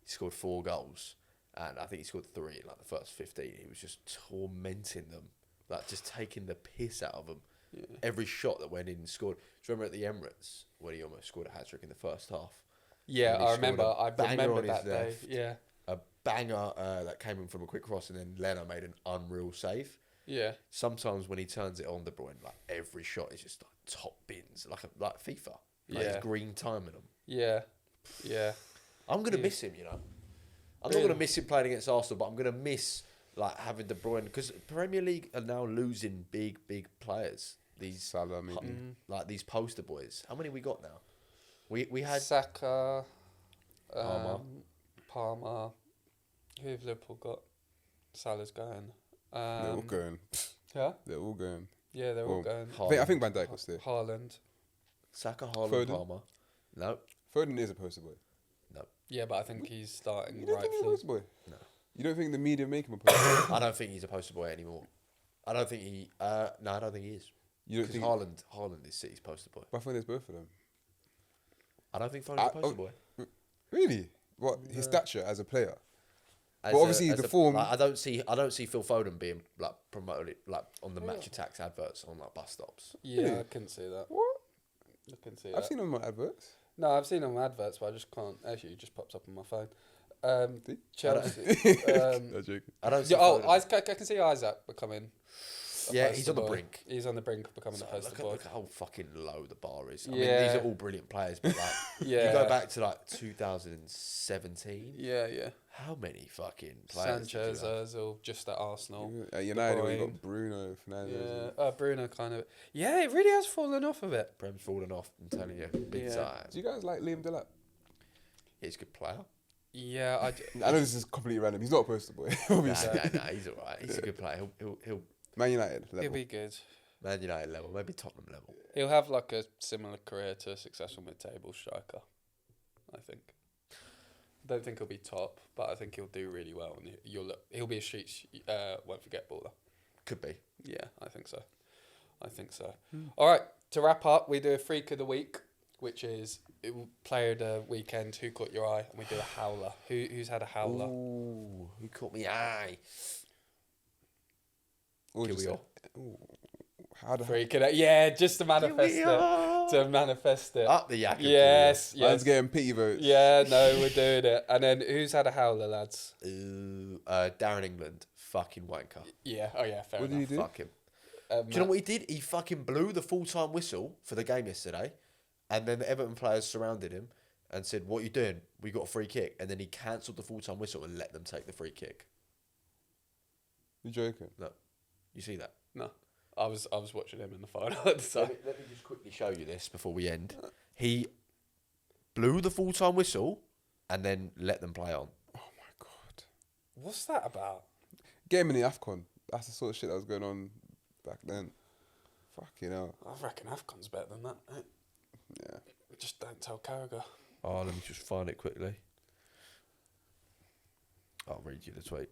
scored 4 goals. And I think he scored 3 in like the first 15. He was just tormenting them, like just taking the piss out of them. Yeah. Every shot that went in, scored. Do you remember at the Emirates when he almost scored a hat-trick in the first half? Yeah, I remember. I remember that day. Yeah, a banger that came in from a quick cross, and then Leão made an unreal save. Yeah. Sometimes when he turns it on, De Bruyne, like every shot is just like top bins, like FIFA. Like it's green timing them. Yeah. I'm gonna miss him, you know. I'm not going to miss him playing against Arsenal, but I'm going to miss like having De Bruyne, because Premier League are now losing big players. These Salah, maybe. like these poster boys. How many we got now? We had Saka, Palmer. Palmer. Who have Liverpool got? Salah's going. They're all going. Yeah? They're all going. Yeah, they're all going. I think Van Dijk will stay. Haaland. Saka, Haaland, Foden? Palmer. No. Foden is a poster boy. Yeah, but I think he's starting You don't think he's a rightfully. poster boy? No. You don't think the media make him a poster boy? I don't think he's a poster boy anymore. I don't think he. No, I don't think he is. You don't Because think... Haaland is City's poster boy. But I think there's both of them. I don't think Foden's a poster boy. Really? What, his stature as a player? As But obviously the form... Like, I don't see Phil Foden being like promoted like on the match attacks adverts on like bus stops. Yeah, Really? I couldn't see that. What? I couldn't see I've that. seen him on adverts. No, I've seen him on adverts, but I just can't. Actually, it just pops up on my phone. See? Chelsea. No joking. I don't see. Yeah, oh, Foden. I can see Isaac becoming. a Yeah, poster he's on the boy. brink. He's on the brink of becoming a poster boy. Look at how fucking low the bar is. I mean, Yeah. these are all brilliant players, but like, Yeah. you go back to like 2017. Yeah. How many fucking players? Sanchez, did you have? Ozil, just at Arsenal. At United, we Bruyne. got Bruno Fernandes. Yeah, Bruno kind of. Yeah, it really has fallen off a bit. Prem's fallen off. I'm telling you, big Yeah. time. Do you guys like Liam Delap? He's a good player. Yeah, I know this is completely random. He's not a poster boy, obviously. Nah, he's alright. He's a good player. He'll Man United he'll level. be good. Man United level, maybe Tottenham level. He'll have like a similar career to a successful mid-table striker, I think. Don't think he'll be top, but I think he'll do really well, and he'll be a street won't forget baller. Could be. Yeah, I think so. All right, to wrap up, we do a freak of the week, which is player of the weekend. Who caught your eye? And we do a howler. Who's had a howler? Ooh, who caught me eye? What would you Kiwior. say? Ooh, how the Freak of the, yeah, just to manifest it. Kiwior. To manifest it. Up the yak. Yes, Man's yes. getting pity votes. Yeah, no, we're doing it. And then who's had a howler, lads? Ooh, Darren England, fucking wanker. Yeah, oh yeah, fair What enough. did he do? Fuck him. Do you know what he did? He fucking blew the full-time whistle for the game yesterday, and then the Everton players surrounded him and said, "What are you doing? We got a free kick." And then he cancelled the full-time whistle and let them take the free kick. You're joking. No, you see that? No, I was watching him in the final at the time. Let me just quickly show you this before we end. He blew the full-time whistle and then let them play on. Oh my god. What's that about? Get him in the AFCON. That's the sort of shit that was going on back then. Fucking hell. I reckon AFCON's better than that. Yeah. Just don't tell Carragher. Oh, let me just find it quickly. I'll read you the tweet.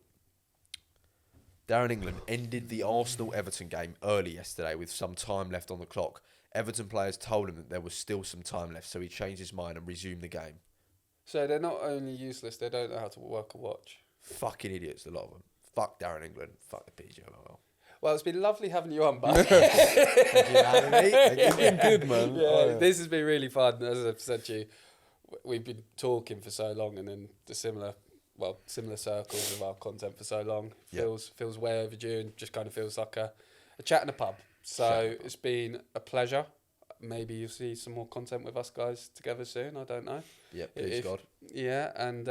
Darren England ended the Arsenal-Everton game early yesterday with some time left on the clock. Everton players told him that there was still some time left, so he changed his mind and resumed the game. So they're not only useless, they don't know how to work a watch. Fucking idiots, a lot of them. Fuck Darren England. Fuck the PGMOL. Well, it's been lovely having you on, bud. Thank you, Andy. It's been good, man. Yeah, Oh, yeah. this has been really fun. As I've said to you, we've been talking for so long, and in the similar circles of our content for so long. Yep. Feels way overdue, and just kind of feels like a chat in a pub. So it's been a pleasure. Maybe you'll see some more content with us guys together soon. I don't know. Yeah, please, God. Yeah, and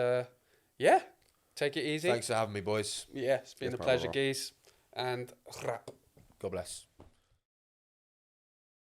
take it easy. Thanks for having me, boys. Yeah, it's been Yes, a pleasure, brother. geese. And rap. God bless.